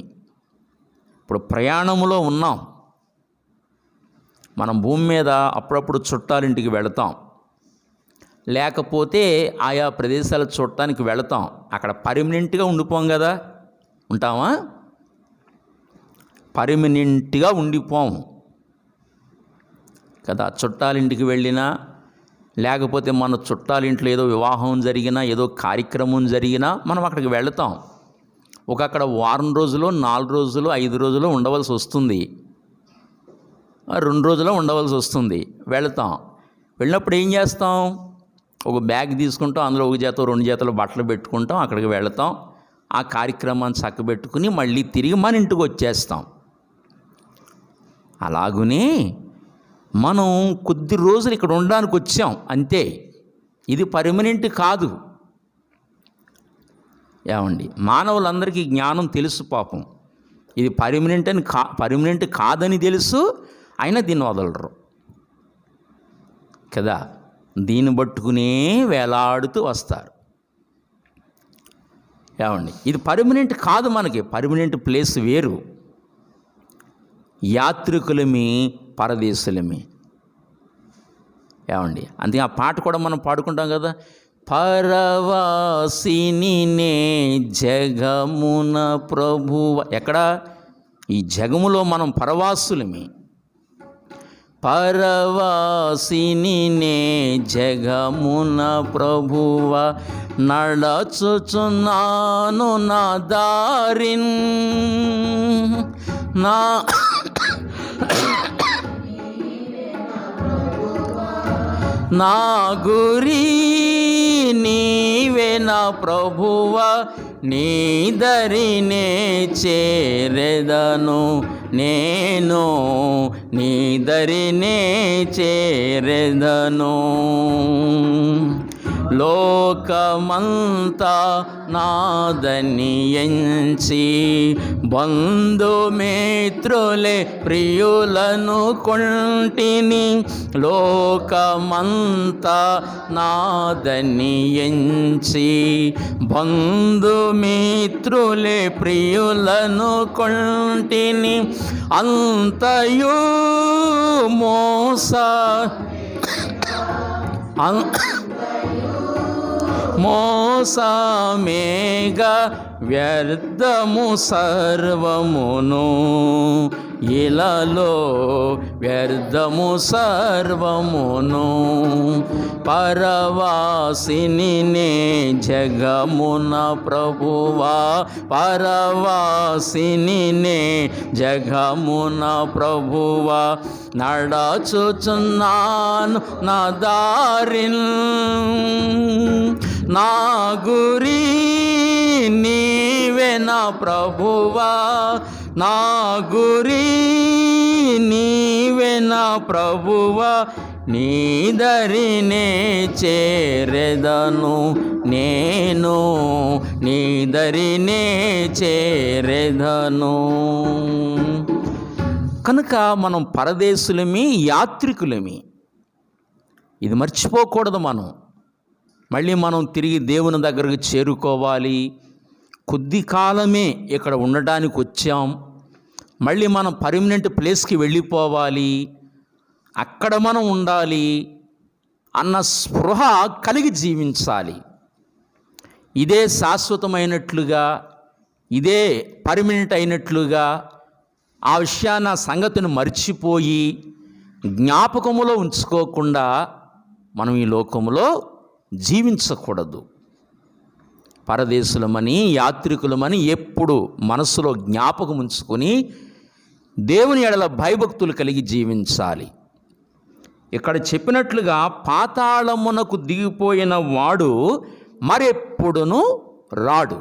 ఇప్పుడు ప్రయాణంలో ఉన్నాం. మనం భూమి మీద అప్పుడప్పుడు చుట్టాలింటికి వెళతాం, లేకపోతే ఆయా ప్రదేశాలు చూడటానికి వెళతాం. అక్కడ పర్మనెంట్గా ఉండిపోం కదా, ఉంటామా? పర్మనెంట్గా ఉండిపోం కదా. చుట్టాలింటికి వెళ్ళినా, లేకపోతే మన చుట్టాలింట్లో ఏదో వివాహం జరిగినా, ఏదో కార్యక్రమం జరిగినా మనం అక్కడికి వెళతాం. అక్కడ వారం రోజులు, 4 రోజులు, 5 రోజులు ఉండవలసి వస్తుంది, 2 రోజులు ఉండవలసి వస్తుంది. వెళతాం. వెళ్ళినప్పుడు ఏం చేస్తాం? ఒక బ్యాగ్ తీసుకుంటాం, అందులో 1 జత 2 జతలు బట్టలు పెట్టుకుంటాం, అక్కడికి వెళతాం. ఆ కార్యక్రమాన్ని చక్కబెట్టుకుని మళ్ళీ తిరిగి మన ఇంటికి వచ్చేస్తాం. అలాగునే మనం కొద్ది రోజులు ఇక్కడ ఉండడానికి వచ్చాం, అంతే. ఇది పర్మనెంట్ కాదు. ఏమండి, మానవులందరికీ జ్ఞానం తెలుసు పాపం. ఇది పర్మనెంట్ కాదని తెలుసు, అయినా దీన్ని వదలరు కదా. దీన్ని పట్టుకునే వేలాడుతూ వస్తారు. ఏమండి, ఇది పర్మనెంట్ కాదు. మనకి పర్మనెంట్ ప్లేస్ వేరు. యాత్రికులమి, పరదేశులమి. ఏమండి, అందుకే ఆ పాట కూడా మనం పాడుకుంటాం కదా, పరవాసిని నే జగమున ప్రభువ. ఎక్కడ? ఈ జగములో మనం పరవాసులమే. పరవాసిని నే జగమున ప్రభువ, నడచుచున్నాను నా దారిన్, నా నా గురి నీవే నా ప్రభువా, నీ దరినే చేరెదను నేను, నీ దరినే చేరెదను. లోకమంతా నాదని ఎంచి, బంధుమిత్రులే ప్రియులను కొంటిని. లోకమంతా నాదని ఎంచి, బంధుమిత్రులే ప్రియులను కొంటిని. అంతయు మోసమేగా వ్యర్థము సర్వమును, ఇలలో వ్యర్థము సర్వమును. పరవాసిని నే జగమున ప్రభువా, పరవాసిని నే జగమున ప్రభువా, నడచుచున్నాను నా దారిన్, నా గురి నీవే నా ప్రభువా, నా గురి నీవే నా ప్రభువా, నీ దరినే చేరెదను నేను, నీ దరినే చేరెదను. కనుక మనం పరదేశులమి, యాత్రికులమి. ఇది మర్చిపోకూడదు. మళ్ళీ మనం తిరిగి దేవుని దగ్గరకు చేరుకోవాలి. కొద్ది కాలమే ఇక్కడ ఉండడానికి వచ్చాం, మళ్ళీ మనం పర్మనెంట్ ప్లేస్కి వెళ్ళిపోవాలి, అక్కడ మనం ఉండాలి అన్న స్పృహ కలిగి జీవించాలి. ఇదే శాశ్వతమైనట్లుగా, ఇదే పర్మనెంట్ అయినట్లుగా ఆ విషయాన్ని, ఆ సంగతిని మర్చిపోయి జ్ఞాపకములో ఉంచుకోకుండా మనం ఈ లోకములో జీవించకూడదు. పరదేశులమని, యాత్రికులమని ఎప్పుడు మనసులో జ్ఞాపకం ఉంచుకొని దేవుని ఎడల భయభక్తులు కలిగి జీవించాలి. ఇక్కడ చెప్పినట్లుగా పాతాళమునకు దిగిపోయిన వాడు మరెప్పుడును రాడు.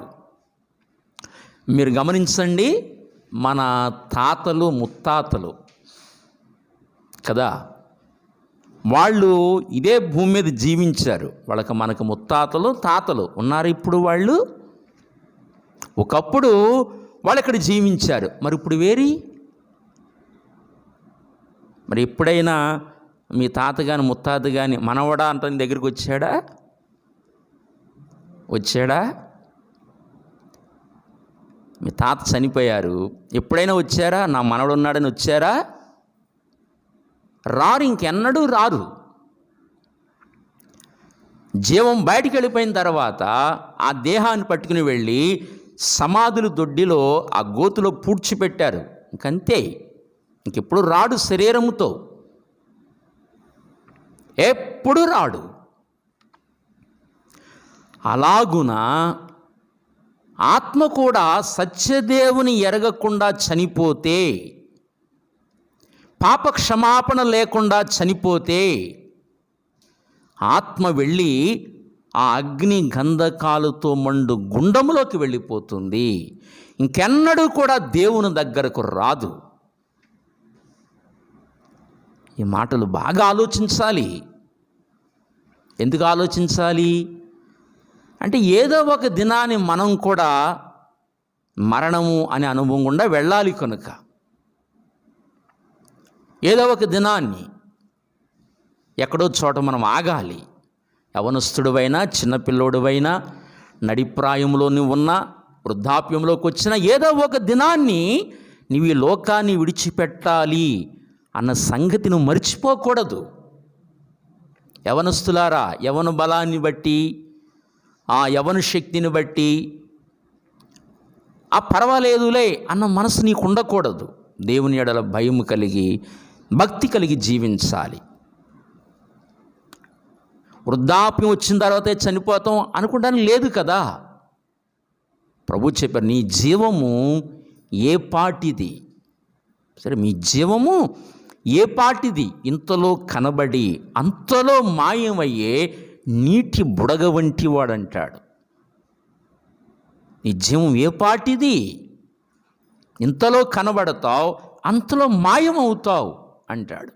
మీరు గమనించండి, మన తాతలు ముత్తాతలు కదా, వాళ్ళు ఇదే భూమి మీద జీవించారు. మనకు ముత్తాతలు తాతలు ఉన్నారు. ఇప్పుడు వాళ్ళు ఒకప్పుడు వాళ్ళు ఇక్కడ జీవించారు. మరి ఇప్పుడు వేరి. మరి ఎప్పుడైనా మీ తాత కానీ ముత్తాత కానీ మనవడా అంత దగ్గరికి వచ్చాడా? మీ తాత చనిపోయారు, ఎప్పుడైనా వచ్చారా? నా మనవడు ఉన్నాడని వచ్చారా? రారు, ఇంకెన్నడూ రారు. జీవం బయటికి వెళ్ళిపోయిన తర్వాత ఆ దేహాన్ని పట్టుకుని వెళ్ళి సమాధుల దొడ్డిలో ఆ గోతులో పూడ్చిపెట్టారు. ఇంకంతే, ఇంకెప్పుడు రాడు. శరీరముతో ఎప్పుడు రాడు. అలాగున ఆత్మ కూడా సత్యదేవుని ఎరగకుండా చనిపోతే, పాప క్షమాపణ లేకుండా చనిపోతే, ఆత్మ వెళ్ళి ఆ అగ్ని గంధకాలతో మండు గుండములోకి వెళ్ళిపోతుంది. ఇంకెన్నడూ కూడా దేవుని దగ్గరకు రాదు. ఈ మాటలు బాగా ఆలోచించాలి. ఎందుకు ఆలోచించాలి అంటే, ఏదో ఒక దినాన్ని మనం కూడా మరణము అనే అనుభవం గుండా వెళ్ళాలి. కనుక ఏదో ఒక దినాన్ని ఎక్కడో చోట మనం ఆగాలి. యవనస్తుడివైనా, చిన్నపిల్లోడివైనా, నడిప్రాయంలో నువ్వు ఉన్నా, వృద్ధాప్యంలోకి వచ్చిన ఏదో ఒక దినాన్ని నీవు ఈ లోకాన్ని విడిచిపెట్టాలి అన్న సంగతి నువ్వు మర్చిపోకూడదు. యవనస్తులారా, యవన బలాన్ని బట్టి, ఆ యవన శక్తిని బట్టి ఆ పర్వాలేదులే అన్న మనసు నీకు ఉండకూడదు. దేవుని ఎడల భయం కలిగి, భక్తి కలిగి జీవించాలి. వృద్ధాప్యం వచ్చిన తర్వాతే చనిపోతాం అనుకోవడానికి లేదు కదా. ప్రభు చెప్పారు, నీ జీవము ఏ పాటిది, సరే మీ జీవము ఏ పాటిది, ఇంతలో కనబడి అంతలో మాయమయ్యే నీటి బుడగ వంటి వాడంటాడు. నీ జీవం ఏ పాటిది, ఇంతలో కనబడతావు అంతలో మాయమవుతావు అంటాడు.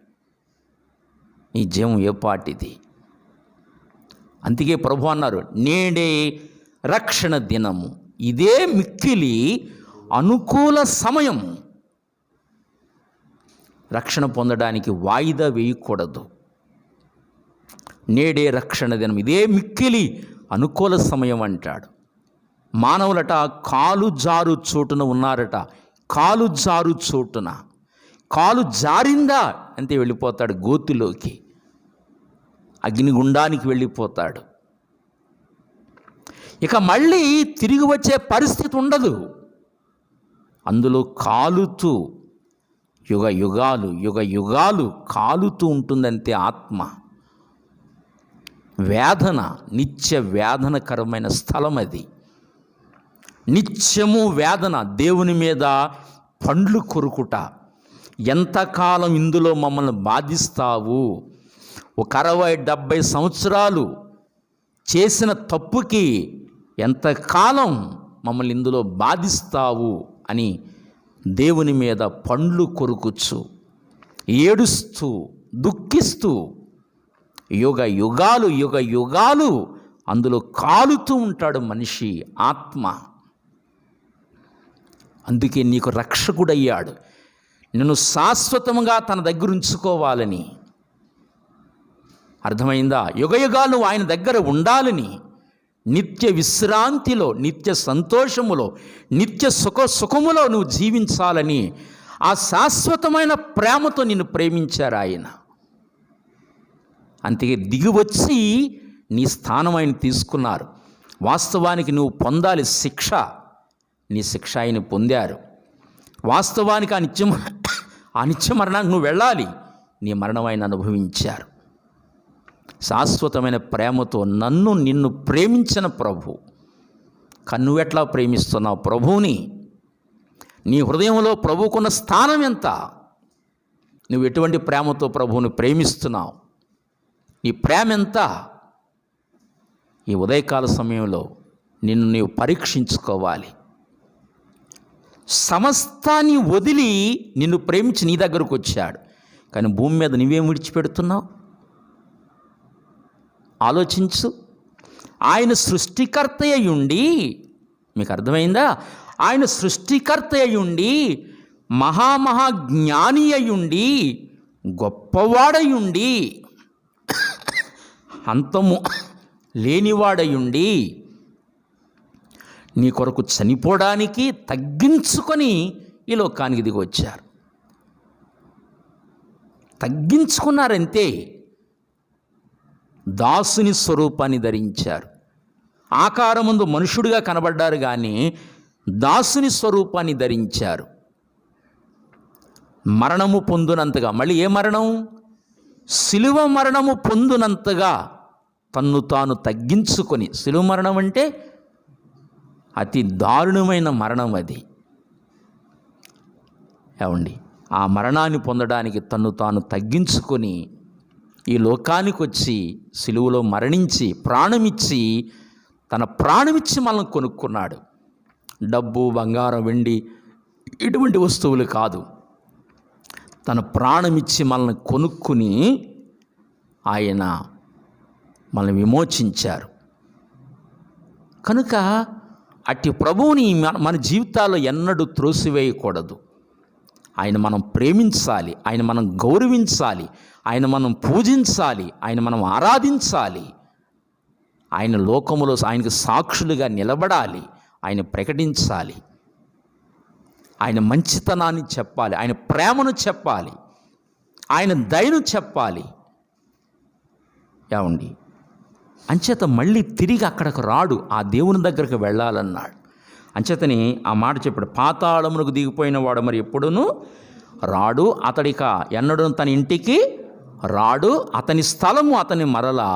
నీ జీవం ఏ పాటిది. అందుకే ప్రభు అన్నారు, నేడే రక్షణ దినము, ఇదే మిక్కిలి అనుకూల సమయం. రక్షణ పొందడానికి వాయిదా వేయకూడదు. నేడే రక్షణ దినం, ఇదే మిక్కిలి అనుకూల సమయం అంటాడు. మానవులట కాలు జారు చోటున ఉన్నారట. కాలు జారు చోటున, కాలు జారిందా అంతే వెళ్ళిపోతాడు గోతిలోకి, అగ్నిగుండానికి వెళ్ళిపోతాడు. ఇక మళ్ళీ తిరిగి వచ్చే పరిస్థితి ఉండదు. అందులో కాలుతూ యుగ యుగాలు కాలుతూ ఉంటుందంతే ఆత్మ. వేదన, నిత్య వేదనకరమైన స్థలం అది. నిత్యము వేదన, దేవుని మీద పండ్లు కొరుకుట. ఎంతకాలం ఇందులో మమ్మల్ని బాధిస్తావు, ఒక 60-70 సంవత్సరాలు చేసిన తప్పుకి ఎంతకాలం మమ్మల్ని ఇందులో బాధిస్తావు అని దేవుని మీద పండ్లు కొరుకుచ్చు, ఏడుస్తూ దుఃఖిస్తూ యుగ యుగాలు అందులో కాలుతూ ఉంటాడు మనిషి ఆత్మ. అందుకే నీకు రక్షకుడయ్యాడు, నిన్ను శాశ్వతంగా తన దగ్గర ఉంచుకోవాలని. అర్థమైందా? యుగయుగాలు ఆయన దగ్గర ఉండాలని, నిత్య విశ్రాంతిలో, నిత్య సంతోషములో, నిత్య సుఖములో నువ్వు జీవించాలని ఆ శాశ్వతమైన ప్రేమతో నిన్ను ప్రేమించారు ఆయన. అందుకే దిగివచ్చి నీ స్థానం ఆయన తీసుకున్నారు. వాస్తవానికి నువ్వు పొందాలి శిక్ష, నీ శిక్ష ఆయన పొందారు. వాస్తవానికి ఆ నిత్య మరణానికి నువ్వు వెళ్ళాలి, నీ మరణం ఆయన అనుభవించారు. శాశ్వతమైన ప్రేమతో నిన్ను ప్రేమించిన ప్రభు. నువ్వెట్లా ప్రేమిస్తున్నావు ప్రభువుని? నీ హృదయంలో ప్రభువుకున్న స్థానం ఎంత? నువ్వు ఎటువంటి ప్రేమతో ప్రభువుని ప్రేమిస్తున్నావు? నీ ప్రేమ ఎంత? ఈ ఉదయకాల సమయంలో నిన్ను నీవు పరీక్షించుకోవాలి. సమస్తాన్ని వదిలి నిన్ను ప్రేమించి నీ దగ్గరకు వచ్చాడు, కానీ భూమి మీద నువ్వేం విడిచిపెడుతున్నావు? ఆలోచించు. ఆయన సృష్టికర్త అయ్యుండి, మీకు అర్థమైందా? ఆయన సృష్టికర్త అయ్యుండి, మహాజ్ఞాని అయ్యుండి, గొప్పవాడయుండి, అంతము లేనివాడయుండి, నీ కొరకు చనిపోవడానికి తగ్గించుకొని ఈ లోకానికి దిగి వచ్చారు. తగ్గించుకున్నారంతే. దాసుని స్వరూపాన్ని ధరించారు. ఆకారమందు మనుషుడిగా కనబడ్డారు, కానీ దాసుని స్వరూపాన్ని ధరించారు. మరణము పొందునంతగా, మళ్ళీ ఏ మరణం? శిలువ మరణము పొందునంతగా తన్ను తాను తగ్గించుకొని. శిలువ మరణం అంటే అతి దారుణమైన మరణం అది. ఏమండి, ఆ మరణాన్ని పొందడానికి తన్ను తాను తగ్గించుకొని ఈ లోకానికి వచ్చి సిలువలో మరణించి ప్రాణమిచ్చి, తన ప్రాణమిచ్చి మనల్ని కొనుక్కున్నాడు. డబ్బు, బంగారం, వెండి ఇటువంటి వస్తువులు కాదు, తన ప్రాణమిచ్చి మనల్ని కొనుక్కుని ఆయన మనల్ని విమోచించారు. కనుక అట్టి ప్రభువుని మన జీవితాల్లో ఎన్నడూ త్రోసివేయకూడదు. ఆయన మనం ప్రేమించాలి, ఆయన మనం గౌరవించాలి, ఆయన మనం పూజించాలి, ఆయన మనం ఆరాధించాలి. ఆయన లోకములో ఆయనకు సాక్షులుగా నిలబడాలి, ఆయన ప్రకటించాలి, ఆయన మంచితనాన్ని చెప్పాలి, ఆయన ప్రేమను చెప్పాలి, ఆయన దయను చెప్పాలి. ఏమండి, అంచేత మళ్ళీ తిరిగి అక్కడికి రాడు, ఆ దేవుని దగ్గరకు వెళ్ళాలన్నాడు. అంచేతని ఆ మాట చెప్పాడు, పాతాళమునకు దిగిపోయిన వాడు మరి ఎప్పుడునూ రాడు, అతడిక ఎన్నడూ తన ఇంటికి రాడు, అతని స్థలము అతని మరలా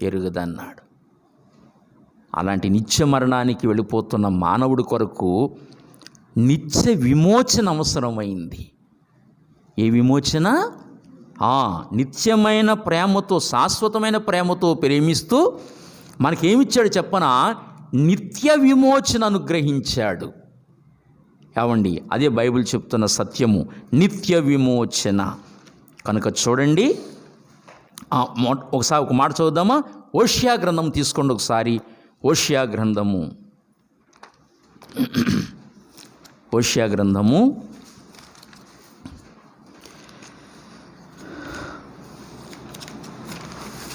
ఎరుగదన్నాడు. అలాంటి నిత్య మరణానికి వెళ్ళిపోతున్న మానవుడి కొరకు నిత్య విమోచన అవసరమైంది. ఏ విమోచన? నిత్యమైన ప్రేమతో, శాశ్వతమైన ప్రేమతో ప్రేమిస్తూ మనకేమిచ్చాడు చెప్పనా? నిత్య విమోచన అనుగ్రహించాడు. ఏమండి, అదే బైబిల్ చెప్తున్న సత్యము, నిత్య విమోచన. కనుక చూడండి, ఒకసారి ఒక మాట చదువుదామా? ఓషియా గ్రంథం తీసుకోండి ఒకసారి. ఓషియా గ్రంథము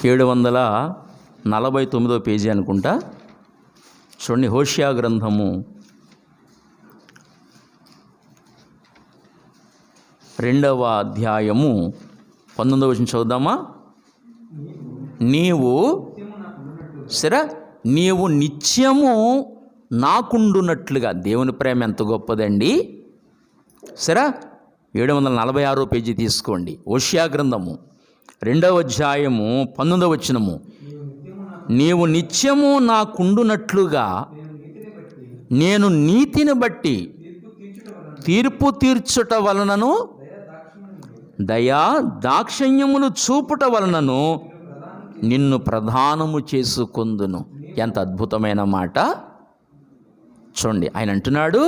749 పేజీ అనుకుంటా. చూడండి, హోషియా గ్రంథము 2వ అధ్యాయము 19వ వచనం చదువుదామా? నీవు నిత్యము నాకుండునట్లుగా. దేవుని ప్రేమ ఎంత గొప్పదండి! 746 పేజీ తీసుకోండి. హోషియా గ్రంథము 2వ అధ్యాయము 19వ వచనము, నీవు నిత్యము నాకుండునట్లుగా నేను నీతిని బట్టి తీర్పు తీర్చుట వలనను దయా దాక్షిణ్యములు చూపుట వలనను నిన్ను ప్రధానము చేసుకొందును. ఎంత అద్భుతమైన మాట చూడండి. ఆయన అంటున్నాడు,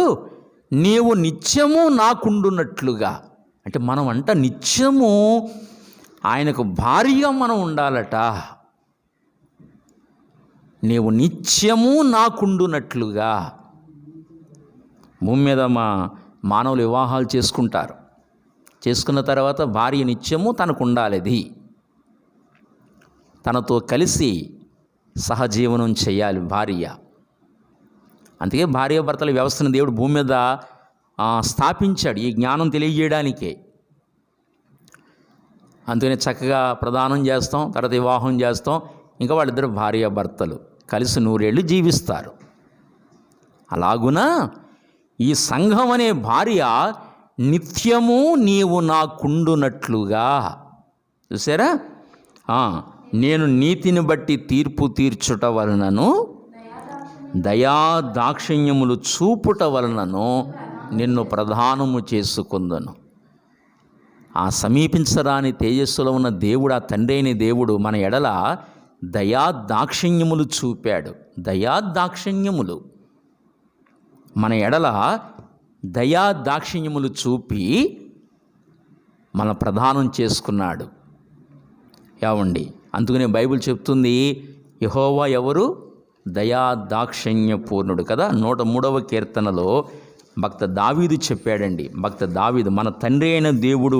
నీవు నిత్యము నాకుండునట్లుగా. అంటే మనం నిత్యము ఆయనకు భారీగా మనం ఉండాలట. నీవు నిత్యము నాకుండునట్లుగా. భూమి మీద మానవులు వివాహాలు చేసుకుంటారు. చేసుకున్న తర్వాత భార్య నిత్యము తనకు ఉండాలి, తనతో కలిసి సహజీవనం చేయాలి భార్య. అందుకే భార్యాభర్తల వ్యవస్థను దేవుడు భూమి మీద స్థాపించాడు, ఈ జ్ఞానం తెలియజేయడానికే. అందుకని చక్కగా ప్రదానం చేస్తాం, తర్వాత వివాహం చేస్తాం, ఇంకా వాళ్ళిద్దరు భార్యాభర్తలు కలిసి 100 ఏళ్ళు జీవిస్తారు. అలాగున ఈ సంఘం అనే భార్య నిత్యము నీవు నాకుండునట్లుగా. చూసారా? నేను నీతిని బట్టి తీర్పు తీర్చుట వలనను దయా దాక్షిణ్యములు చూపుట వలనను నిన్ను ప్రధానము చేసుకుందును. ఆ సమీపించరాని తేజస్సులో ఉన్న దేవుడు, ఆ తండ్రి అయిన దేవుడు మన ఎడల దయా దాక్షిణ్యములు చూపాడు. దయా దాక్షిణ్యములు మన ఎడల దయా దాక్షిణ్యములు చూపి మన ప్రధానం చేసుకున్నాడు. ఏమండి, అందుకనే బైబిల్ చెప్తుంది, యెహోవా ఎవరు? దయా దాక్షిణ్య పూర్ణుడు కదా. 103వ కీర్తనలో భక్త దావీదు చెప్పాడండి. భక్త దావీదు, మన తండ్రి అయిన దేవుడు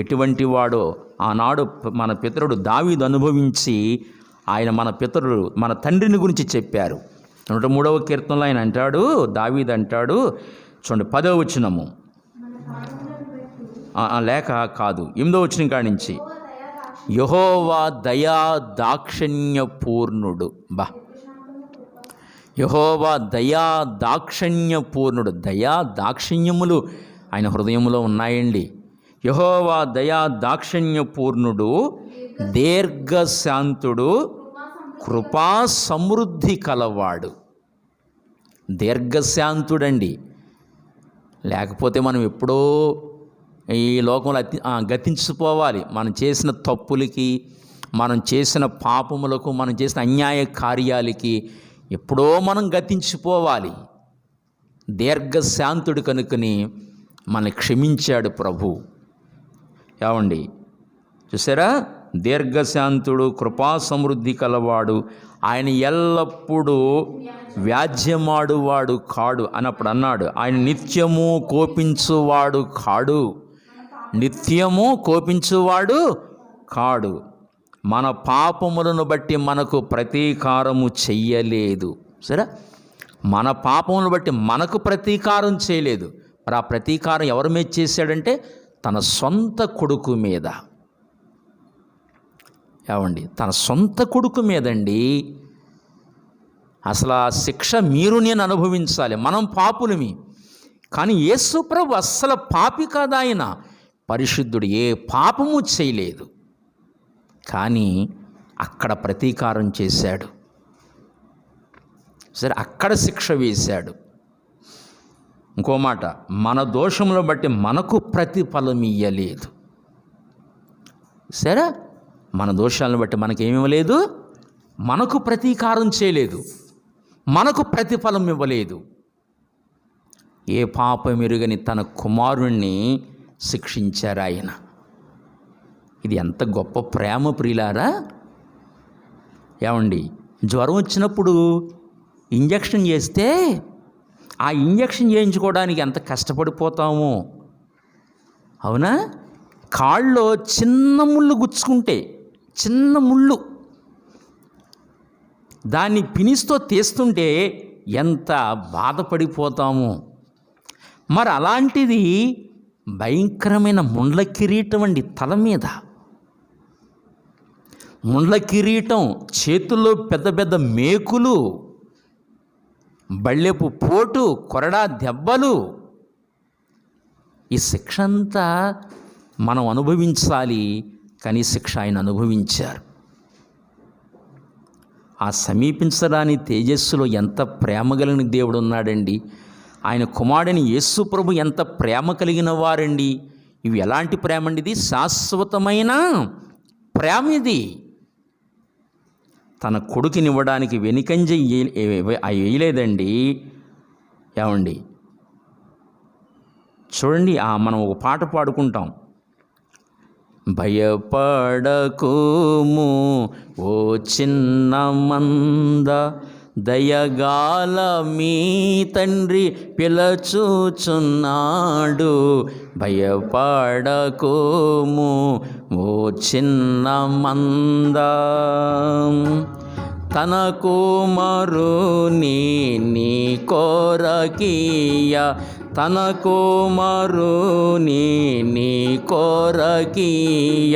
ఎటువంటి వాడో ఆనాడు మన పితరుడు దావీదు అనుభవించి ఆయన మన తండ్రిని గురించి చెప్పారు. 103వ కీర్తనలో ఆయన అంటాడు, దావీదు అంటాడు, చూడండి 10వ వచనము, లేక కాదు 8వ వచనం కాడి నుంచి, యెహోవా దయా దాక్షిణ్య పూర్ణుడు. యెహోవా దయా దాక్షిణ్య పూర్ణుడు. దయా దాక్షిణ్యములు ఆయన హృదయంలో ఉన్నాయండి. యెహోవా దయా దాక్షిణ్య పూర్ణుడు, దీర్ఘశాంతుడు, కృపా సమృద్ధి కలవాడు. దీర్ఘశాంతుడండి. లేకపోతే మనం ఎప్పుడో ఈ లోకంలో గతించిపోవాలి. మనం చేసిన తప్పులకి, మనం చేసిన పాపములకు, మనం చేసిన అన్యాయ కార్యాలకి ఎప్పుడో మనం గతించిపోవాలి. దీర్ఘశాంతుడు కనుకని మనల్ని క్షమించాడు ప్రభు. ఏమండి, చూసారా? దీర్ఘశాంతుడు, కృపా సమృద్ధి కలవాడు, ఆయన ఎల్లప్పుడూ వ్యాజ్యమాడువాడు కాడు అన్నప్పుడు అన్నాడు, ఆయన నిత్యము కోపించువాడు కాడు. నిత్యము కోపించువాడు కాడు. మన పాపములను బట్టి మనకు ప్రతీకారము చెయ్యలేదు. సరే, మన పాపములను బట్టి మనకు ప్రతీకారం చేయలేదు. మరి ఆ ప్రతీకారం ఎవరి మీద చేశాడంటే తన సొంత కొడుకు మీద. ఏమండి, తన సొంత కొడుకు మీదండి. అసలు ఆ శిక్ష మీరు నేను అనుభవించాలి, మనం పాపులమి. కానీ యేసు ప్రభు అస్సలు పాపి కాదు, ఆయన పరిశుద్ధుడు, ఏ పాపము చేయలేదు. కానీ అక్కడ ప్రతీకారం చేశాడు. సరే, అక్కడ శిక్ష వేశాడు. ఇంకో మాట, మన దోషములను బట్టి మనకు ప్రతిఫలం ఇయ్యలేదు. సరే, మన దోషాలను బట్టి మనకేమివ్వలేదు, మనకు ప్రతీకారం చేయలేదు, మనకు ప్రతిఫలం ఇవ్వలేదు. ఏ పాపం ఎరుగని తన కుమారుణ్ణి శిక్షించారు ఆయన. ఇది ఎంత గొప్ప ప్రేమ ప్రియులారా. ఏమండి, జ్వరం వచ్చినప్పుడు ఇంజక్షన్ చేస్తే ఆ ఇంజక్షన్ చేయించుకోవడానికి ఎంత కష్టపడిపోతామో, అవునా? కాళ్ళలో చిన్న ముళ్ళు గుచ్చుకుంటే, చిన్న ముళ్ళు, దాన్ని పినిస్తో తీస్తుంటే ఎంత బాధపడిపోతామో. మరి అలాంటిది భయంకరమైన ముండ్ల కిరీటం అండి, తల మీద ముండ్ల కిరీటం, చేతుల్లో పెద్ద పెద్ద మేకులు, బళ్ళెపు పోటు, కొరడా దెబ్బలు. ఈ శిక్ష అంతా మనం అనుభవించాలి, కానీ శిక్ష ఆయన అనుభవించారు. ఆ సమీపించరాని తేజస్సులో ఎంత ప్రేమ కలిగిన దేవుడు ఉన్నాడండి. ఆయన కుమారుని యేసు ప్రభు ఎంత ప్రేమ కలిగిన వారండి. ఇవి ఎలాంటి ప్రేమ అండి? ఇది శాశ్వతమైన ప్రేమ. ఇది తన కొడుకునివ్వడానికి వెనుకంజ వేయలేదండి. ఏమండి, చూడండి, మనం ఒక పాట పాడుకుంటాం, భయపడకుము ఓ చిన్న మంద, దయగాల మీ తండ్రి పిలచుచున్నాడు. భయపడకుము ఓ చిన్న మంద, తన కుమారుని నీ కోరకీయ, తన కుమారుని నీ కోరకీయ,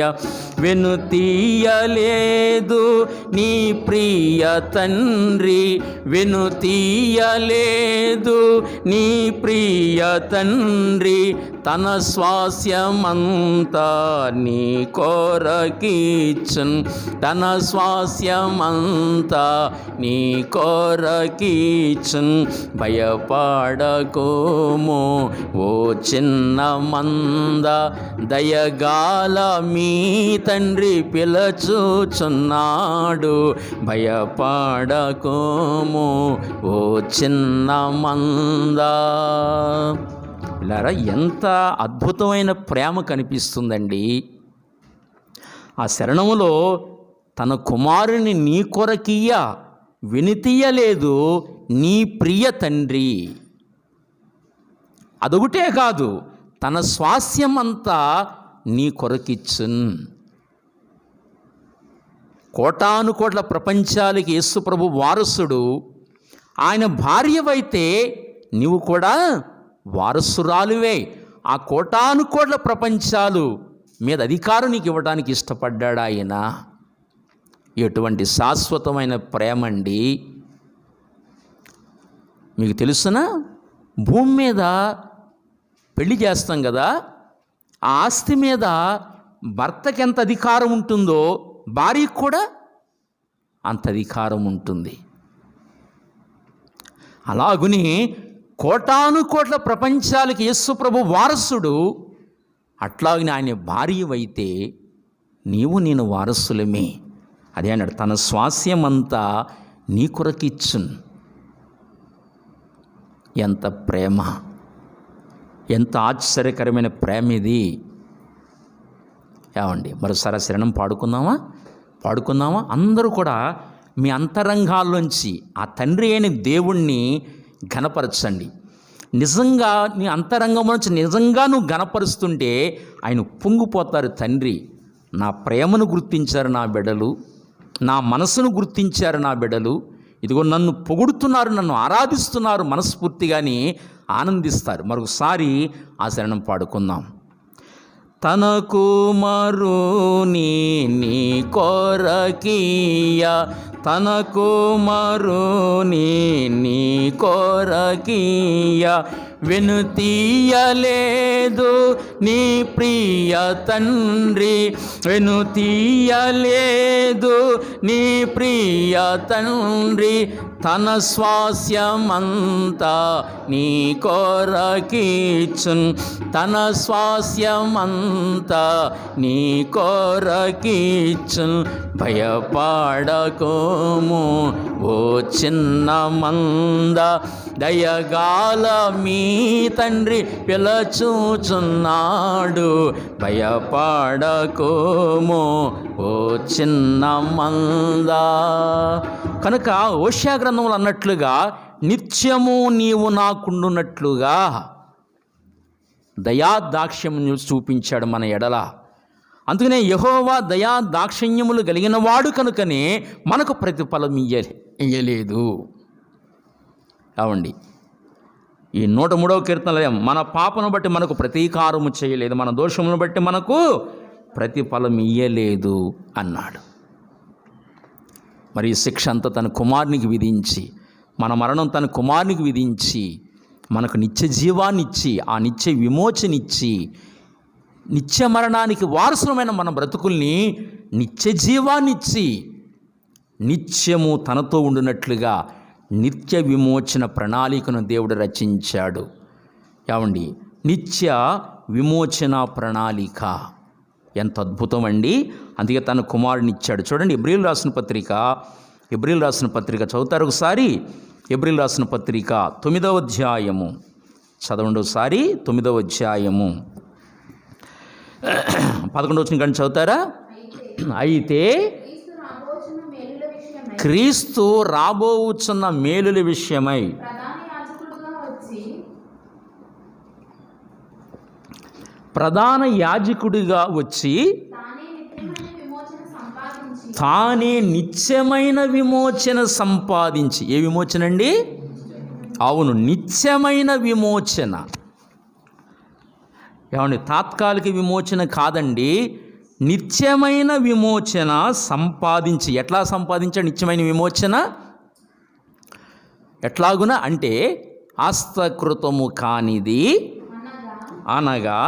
వెనుతీయలేదు నీ ప్రియ తండ్రి, వెనుతీయలేదు నీ ప్రియ తండ్రి, తన స్వాస్యమంతా నీ కోరకీచున్, తన స్వాస్యమంతా నీ కోరకీచున్. భయపడకుము ఓ చిన్న మంద, దయగాల మీ తండ్రి పిలచుచున్నాడు. భయపడకుము ఓ చిన్న మంద. ఇలారా, ఎంత అద్భుతమైన ప్రేమ కనిపిస్తుందండి. ఆ శరణములో తన కుమారుని నీ కొరకీయ, వినితీయలేదు నీ ప్రియ తండ్రి. అదొకటే కాదు, తన స్వాస్యం అంతా నీ కొరకిచ్చున్. కోటాను కోట్ల ప్రపంచాలకి యేసు ప్రభు వారసుడు. ఆయన భార్యవైతే నీవు కూడా వారసురాలువే. ఆ కోటాను కోట్ల ప్రపంచాలు మీద అధికారం నీకు ఇవ్వడానికి ఇష్టపడ్డాడు ఆయన. ఎటువంటి శాశ్వతమైన ప్రేమ అండి. మీకు తెలుసునా, భూమి మీద పెళ్లి చేస్తాం కదా, ఆ ఆస్తి మీద భర్తకి ఎంత అధికారం ఉంటుందో భార్యకు కూడా అంత అధికారం ఉంటుంది. అలాగుని కోటాను కోట్ల ప్రపంచాలకి యేసు ప్రభు వారసుడు. అట్లాగని ఆయన భార్యవైతే నీవు నేను వారసులమే. అదే అన్నాడు, తన స్వాస్యమంతా నీ కొరకిచ్చున్. ఎంత ప్రేమ, ఎంత ఆశ్చర్యకరమైన ప్రేమ ఇది. ఏమండి, మరోసారి శరణం పాడుకుందామా? అందరూ కూడా మీ అంతరంగాల్లోంచి ఆ తండ్రి అయిన దేవుణ్ణి ఘనపరచండి. నిజంగా నీ అంతరంగం నుంచి నిజంగా నువ్వు ఘనపరుస్తుంటే ఆయన పొంగిపోతారు. తండ్రి, నా ప్రేమను గుర్తించారు నా బిడ్డలు, నా మనసును గుర్తించారు నా బిడ్డలు, ఇదిగో నన్ను పొగుడుతున్నారు, నన్ను ఆరాధిస్తున్నారు మనస్ఫూర్తిగాని ఆనందిస్తారు. మరొకసారి ఆ శరణం పాడుకుందాం. తన కుమారుని నీ కొరకీయ, తన కుమారుని నీ కొరకీయ, వెనుతీయలేదు నీ ప్రియ తండ్రి, వెనుతీయలేదు నీ ప్రియ తండ్రి, తన స్వాస్యమంతా నీ కొరకీచున్, తన స్వాస్యమంతా నీ కొరకీచున్. భయపడకోము ఓ చిన్న మంద, దయగాల మీ తండ్రి పిలచూచున్నాడు. భయపడకోము ఓ చిన్న మంద. కనుక ఓషియా గ్రంథంలో అన్నట్లుగా నిత్యము నీవు నాకుండునట్లుగా దయాదాక్ష్యం చూపించాడు మన ఎడల. అందుకనే యెహోవా దయాదాక్షిణ్యములు కలిగిన వాడు కనుకనే మనకు ప్రతిఫలం ఇయ్యలేదు. అవండి ఈ 103వ కీర్తనలో మన పాపను బట్టి మనకు ప్రతీకారము చేయలేదు, మన దోషములను బట్టి మనకు ప్రతిఫలం ఇయ్యలేదు అన్నాడు. మరి ఈ శిక్ష అంతా తన కుమారునికి విధించి, మన మరణం తన కుమారునికి విధించి మనకు నిత్య జీవాన్నిచ్చి, ఆ నిత్య విమోచనిచ్చి, నిత్య మరణానికి వారసులమైన మన బ్రతుకుల్ని నిత్య జీవాన్నిచ్చి, నిత్యము తనతో ఉండునట్లుగా నిత్య విమోచన ప్రణాళికను దేవుడు రచించాడు. ఏమండి, నిత్య విమోచన ప్రణాళిక ఎంత అద్భుతం అండి. అందుకే తన కుమారుని ఇచ్చాడు. చూడండి, ఎబ్రీలు రాసిన పత్రిక చదువుతారు ఒకసారి. ఎబ్రీలు రాసిన పత్రిక 9వ అధ్యాయము చదవండి ఒకసారి. 9వ అధ్యాయము 11వ వచనం కానీ చదువుతారా? అయితే క్రీస్తు రాబోచున్న మేలుల విషయమై ప్రధాన యాజకుడిగా వచ్చి తానే నిత్యమైన విమోచన సంపాదించి. ఏ విమోచన అండి? అవును, నిత్యమైన విమోచన. ఏమండి, తాత్కాలిక విమోచన కాదండి, నిత్యమైన విమోచన సంపాదించి. ఎట్లా సంపాదించాడు నిత్యమైన విమోచన? ఎట్లాగున అంటే హస్తకృతము కానిది అనగా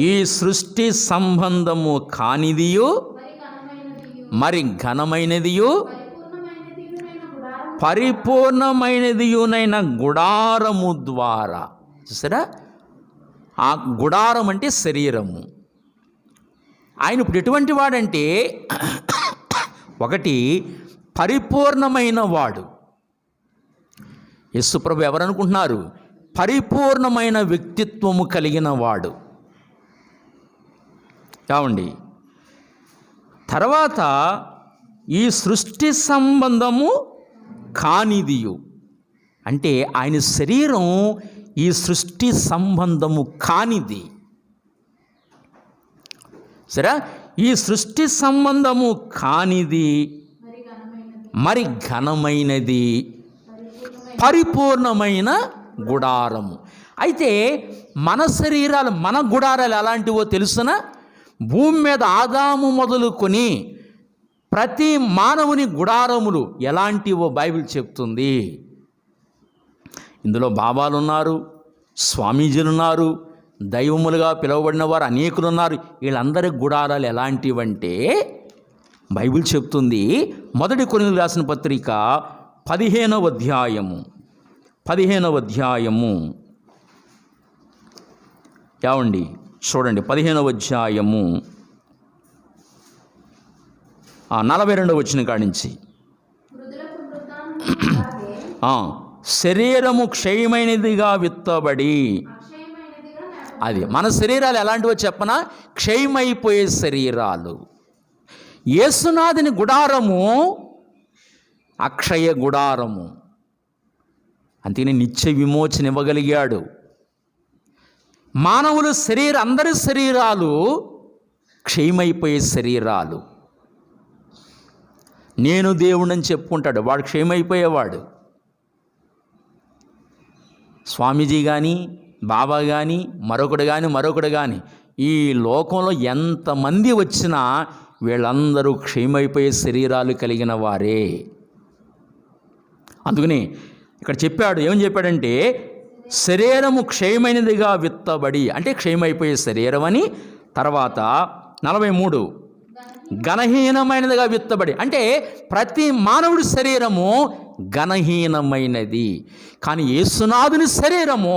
ఈ సృష్టి సంబంధము కానిదియు మరి ఘనమైనదియు పరిపూర్ణమైనదియునైన గుడారము ద్వారా. చూసారా, ఆ గుడారం అంటే శరీరము. ఆయన ఇప్పుడు ఎటువంటి వాడంటే, ఒకటి పరిపూర్ణమైన వాడు. యేసుప్రభు ఎవరనుకుంటున్నారు? పరిపూర్ణమైన వ్యక్తిత్వము కలిగిన వాడు. కావండి, తర్వాత ఈ సృష్టి సంబంధము కానిదియు అంటే ఆయన శరీరం ఈ సృష్టి సంబంధము కానిది. సరే, ఈ సృష్టి సంబంధము కానిది మరి ఘనమైనది పరిపూర్ణమైన గుడారము. అయితే మన శరీరాలు, మన గుడారాలు ఎలాంటివో తెలుసునా? భూమి మీద ఆదాము మొదలుకొని ప్రతి మానవుని గుడారములు ఎలాంటివో బైబిల్ చెప్తుంది. ఇందులో బాబాలు ఉన్నారు, స్వామీజీలు ఉన్నారు, దైవములుగా పిలువబడిన వారు అనేకులు ఉన్నారు. వీళ్ళందరి గుడారాలు ఎలాంటివంటే బైబిల్ చెప్తుంది. 1 కొరింథీయులకు రాసిన పత్రిక 15వ అధ్యాయము ఏమండి చూడండి, 15వ అధ్యాయము 42వ వచనం కాడించి, శరీరము క్షయమైనదిగా విత్తబడి. అది మన శరీరాలు ఎలాంటివో చెప్పనా? క్షయమైపోయే శరీరాలు. యేసునాథుని గుడారము అక్షయ గుడారము. అందుకని నిత్య విమోచన ఇవ్వగలిగాడు. మానవులు అందరి శరీరాలు క్షయమైపోయే శరీరాలు. నేను దేవుడని చెప్పుకుంటాడు, వాడు క్షయమైపోయేవాడు. స్వామీజీ కానీ, బాబా కానీ మరొకడు కానీ ఈ లోకంలో ఎంతమంది వచ్చినా వీళ్ళందరూ క్షయమైపోయే శరీరాలు కలిగిన వారే. అందుకని ఇక్కడ చెప్పాడు, ఏమని చెప్పాడంటే శరీరము క్షయమైనదిగా విత్తబడి, అంటే క్షయమైపోయే శరీరం అని. తర్వాత 43 ఘనహీనమైనదిగా విత్తబడి, అంటే ప్రతి మానవుడి శరీరము ఘనహీనమైనది, కానీ యేసునాథుని శరీరము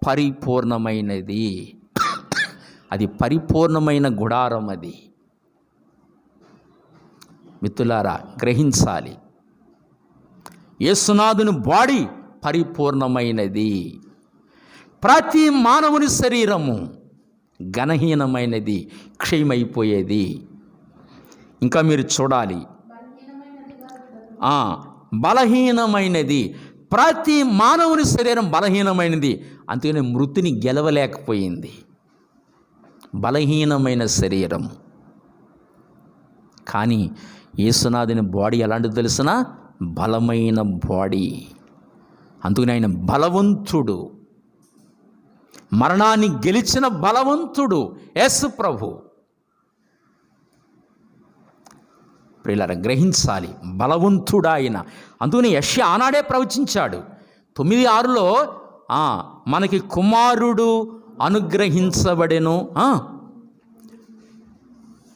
పరిపూర్ణమైనది. అది పరిపూర్ణమైన గుడారం. అది మిత్రులారా గ్రహించాలి, యేసునాథుని బాడీ పరిపూర్ణమైనది. ప్రతి మానవుని శరీరము ఘనహీనమైనది, క్షయమైపోయేది. ఇంకా మీరు చూడాలి, బలహీనమైనది. ప్రతి మానవుని శరీరం బలహీనమైనది, అందుకని మృతిని గెలవలేకపోయింది. బలహీనమైన శరీరం. కానీ యేసునాథుని బాడీ ఎలాంటిది తెలిసిన? బలమైన బాడీ. అందుకని ఆయన బలవంతుడు, మరణాన్ని గెలిచిన బలవంతుడు యేసు ప్రభు. ప్రియులారా గ్రహించాలి, బలవంతుడు ఆయన. అందుకని యెషయా ఆనాడే ప్రవచించాడు 9:6లో మనకి కుమారుడు అనుగ్రహించబడెను.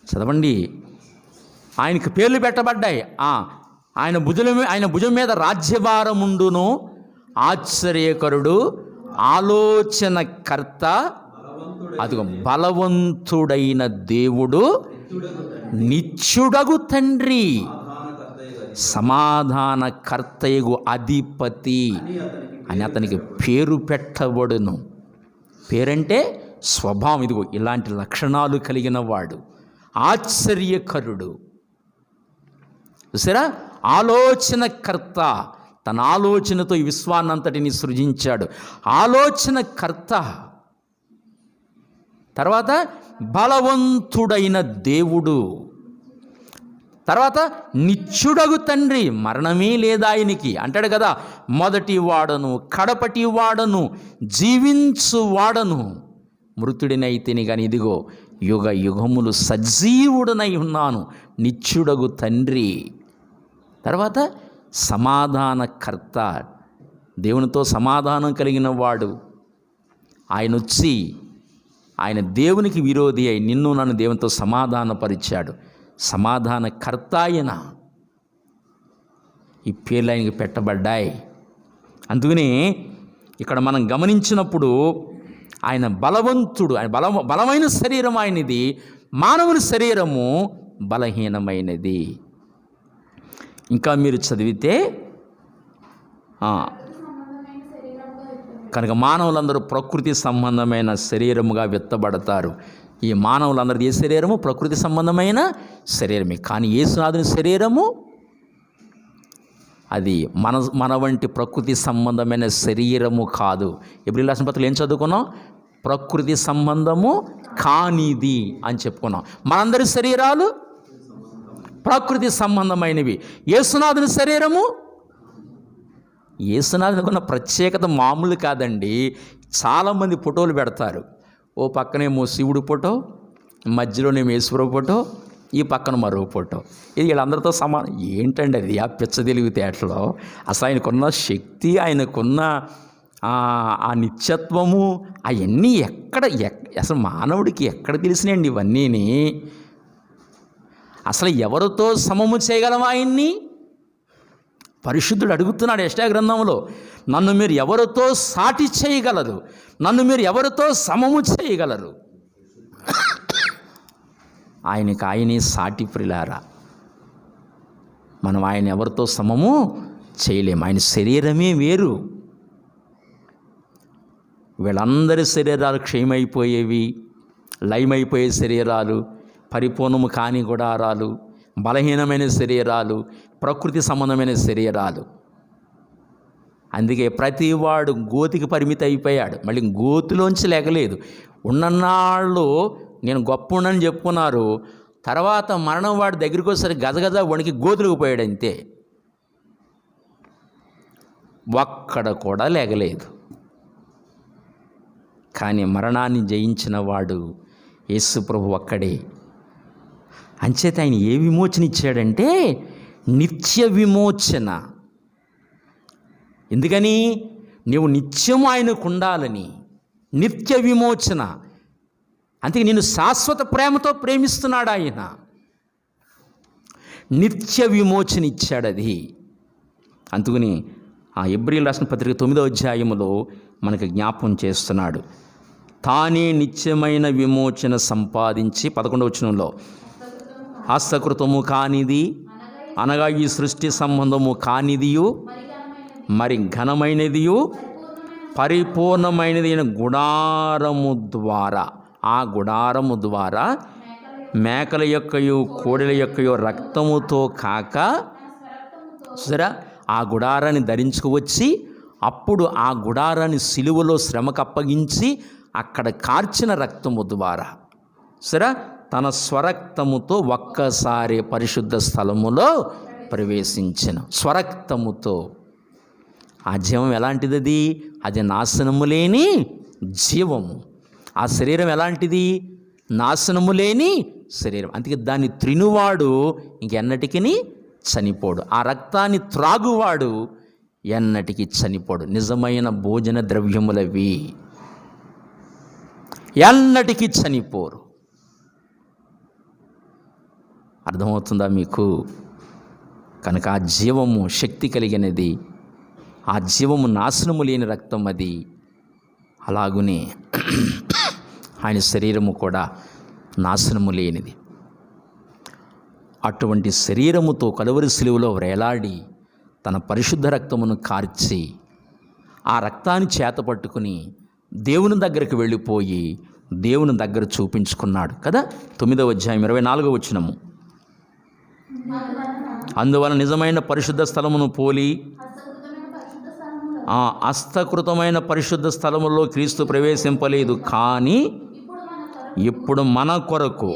చదవండి, ఆయనకి పేర్లు పెట్టబడ్డాయి. ఆయన భుజం మీద రాజ్యభారముండును, ఆశ్చర్యకరుడు, ఆలోచనకర్త, అదిగో బలవంతుడైన దేవుడు, నిత్యుడగు తండ్రి, సమాధానకర్తయగు అధిపతి అని అతనికి పేరు పెట్టబడును. పేరంటే స్వభావం. ఇదిగో ఇలాంటి లక్షణాలు కలిగిన వాడు. ఆశ్చర్యకరుడు, చూసారా? ఆలోచనకర్త, తన ఆలోచనతో ఈ విశ్వాన్నంతటిని సృజించాడు. ఆలోచనకర్త. తర్వాత బలవంతుడైన దేవుడు. తర్వాత నిత్యుడగు తండ్రి, మరణమే లేదా ఆయనకి అంటాడు కదా, మొదటి వాడను, కడపటి వాడను, జీవించు వాడను, మృతుడినైతిని కానీ ఇదిగో యుగ యుగములు సజీవుడనై ఉన్నాను, నిత్యుడగు తండ్రి. తర్వాత సమాధానకర్త, దేవునితో సమాధానం కలిగిన వాడు. ఆయన వచ్చి ఆయన దేవునికి విరోధి అయి నిన్ను నన్ను దేవునితో సమాధానపరిచాడు. సమాధానకర్త ఆయన. ఈ పేర్లు ఆయనకి పెట్టబడ్డాయి. అందుకని ఇక్కడ మనం గమనించినప్పుడు ఆయన బలవంతుడు, ఆయన బలమైన శరీరం ఆయనది, మానవుని శరీరము బలహీనమైనది. ఇంకా మీరు చదివితే కనుక మానవులందరూ ప్రకృతి సంబంధమైన శరీరముగా విత్తబడతారు. ఈ మానవులందరిది ఏ శరీరము? ప్రకృతి సంబంధమైన శరీరమే. కానీ యేసునాథుని శరీరము అది మన వంటి ప్రకృతి సంబంధమైన శరీరము కాదు. ఎబ్రిల్ రాసిన పత్రికలో ఏం చదువుకున్నాం? ప్రకృతి సంబంధము కానిది అని చెప్పుకున్నాం. మనందరి శరీరాలు ప్రకృతి సంబంధమైనవి. యేసునాథుని శరీరము, యేసునాథునికి ఉన్న ప్రత్యేకత మామూలు కాదండి. చాలామంది ఫోటోలు పెడతారు. ఓ పక్కనేమో శివుడు ఫోటో, మధ్యలోనేమో ఈశ్వరుడు ఫోటో, ఈ పక్కన మరో ఫోటో. ఇది వీళ్ళందరితో సమానం. ఏంటండి అది? ఆ పిచ్చ తెలివితేటలో అసలు ఆయనకున్న శక్తి, ఆయనకున్న ఆ నిత్యత్వము అవన్నీ అసలు మానవుడికి ఎక్కడ తెలిసినాయండి ఇవన్నీని? అసలు ఎవరితో సమము చేయగలం ఆయన్ని? పరిశుద్ధుడు అడుగుతున్నాడు యెషయా గ్రంథంలో, నన్ను మీరు ఎవరితో సాటి చేయగలరు? నన్ను మీరు ఎవరితో సమము చేయగలరు? ఆయనకి ఆయనే సాటి. ప్రియులారా, మనం ఆయన ఎవరితో సమము చేయలేము. ఆయన శరీరమే వేరు. వీళ్ళందరి శరీరాలు క్షయమైపోయేవి, లయమైపోయే శరీరాలు, పరిపూర్ణము కాని గుడారాలు, బలహీనమైన శరీరాలు, ప్రకృతి సంబంధమైన శరీరాలు. అందుకే ప్రతివాడు గోతికి పరిమితి అయిపోయాడు. మళ్ళీ గోతులోంచి లేకలేదు. ఉన్ననాళ్ళు నేను గొప్ప ఉండని చెప్పుకున్నారు. తర్వాత మరణం వాడి దగ్గరికి వచ్చేసరి గజగజ వణికి గోతులకు పోయాడు. అంతే, ఒక్కడ కూడా లేగలేదు. కానీ మరణాన్ని జయించిన వాడు యేసు ప్రభు ఒక్కడే. అంచేత ఆయన ఏ విమోచన ఇచ్చాడంటే నిత్య విమోచన. ఎందుకని? నీవు నిత్యం ఆయనకు ఉండాలని. నిత్య విమోచన. అందుకే నేను శాశ్వత ప్రేమతో ప్రేమిస్తున్నాడు ఆయన. నిత్య విమోచన ఇచ్చాడు అది. అందుకని ఆ హెబ్రీయులకు రాసిన పత్రిక 9వ అధ్యాయములో మనకు జ్ఞాపకం చేస్తున్నాడు. తానే నిత్యమైన విమోచన సంపాదించి 11వ వచనంలో హస్తకృతము కానిది అనగా ఈ సృష్టి సంబంధము కానిదియు మరి ఘనమైనదియు పరిపూర్ణమైనది అయిన గుడారము ద్వారా, ఆ గుడారము ద్వారా మేకల యొక్కయో కోడెల యొక్కయో రక్తముతో కాక సరే ఆ గుడారాన్ని ధరించుకువచ్చి అప్పుడు ఆ గుడారాన్ని సిలువలో శ్రమకు అప్పగించి అక్కడ కార్చిన రక్తము ద్వారా సరే తన స్వరక్తముతో ఒక్కసారి పరిశుద్ధ స్థలములో ప్రవేశించిన. స్వరక్తముతో. ఆ జీవం ఎలాంటిది? అది నాశనము లేని జీవము. ఆ శరీరం ఎలాంటిది? నాశనము లేని శరీరం. అందుకే దాన్ని త్రినువాడు ఇంకెన్నటికీ చనిపోడు. ఆ రక్తాన్ని త్రాగువాడు ఎన్నటికీ చనిపోడు. నిజమైన భోజన ద్రవ్యములవి ఎన్నటికీ చనిపోరు. అర్థమవుతుందా మీకు? కనుక ఆ జీవము శక్తి కలిగినది. ఆ జీవము నాశనము లేని రక్తం అది. అలాగునే ఆయన శరీరము కూడా నాశనము లేనిది. అటువంటి శరీరముతో కలువరి సిలువలో వేలాడి తన పరిశుద్ధ రక్తమును కార్చి ఆ రక్తాన్ని చేత పట్టుకుని దేవుని దగ్గరికి వెళ్ళిపోయి దేవుని దగ్గర చూపించుకున్నాడు కదా. 9వ అధ్యాయం 24వ వచనము. అందువలన నిజమైన పరిశుద్ధ స్థలమును పోలి ఆ హస్తకృతమైన పరిశుద్ధ స్థలములో క్రీస్తు ప్రవేశింపలేదు, కానీ ఇప్పుడు మన కొరకు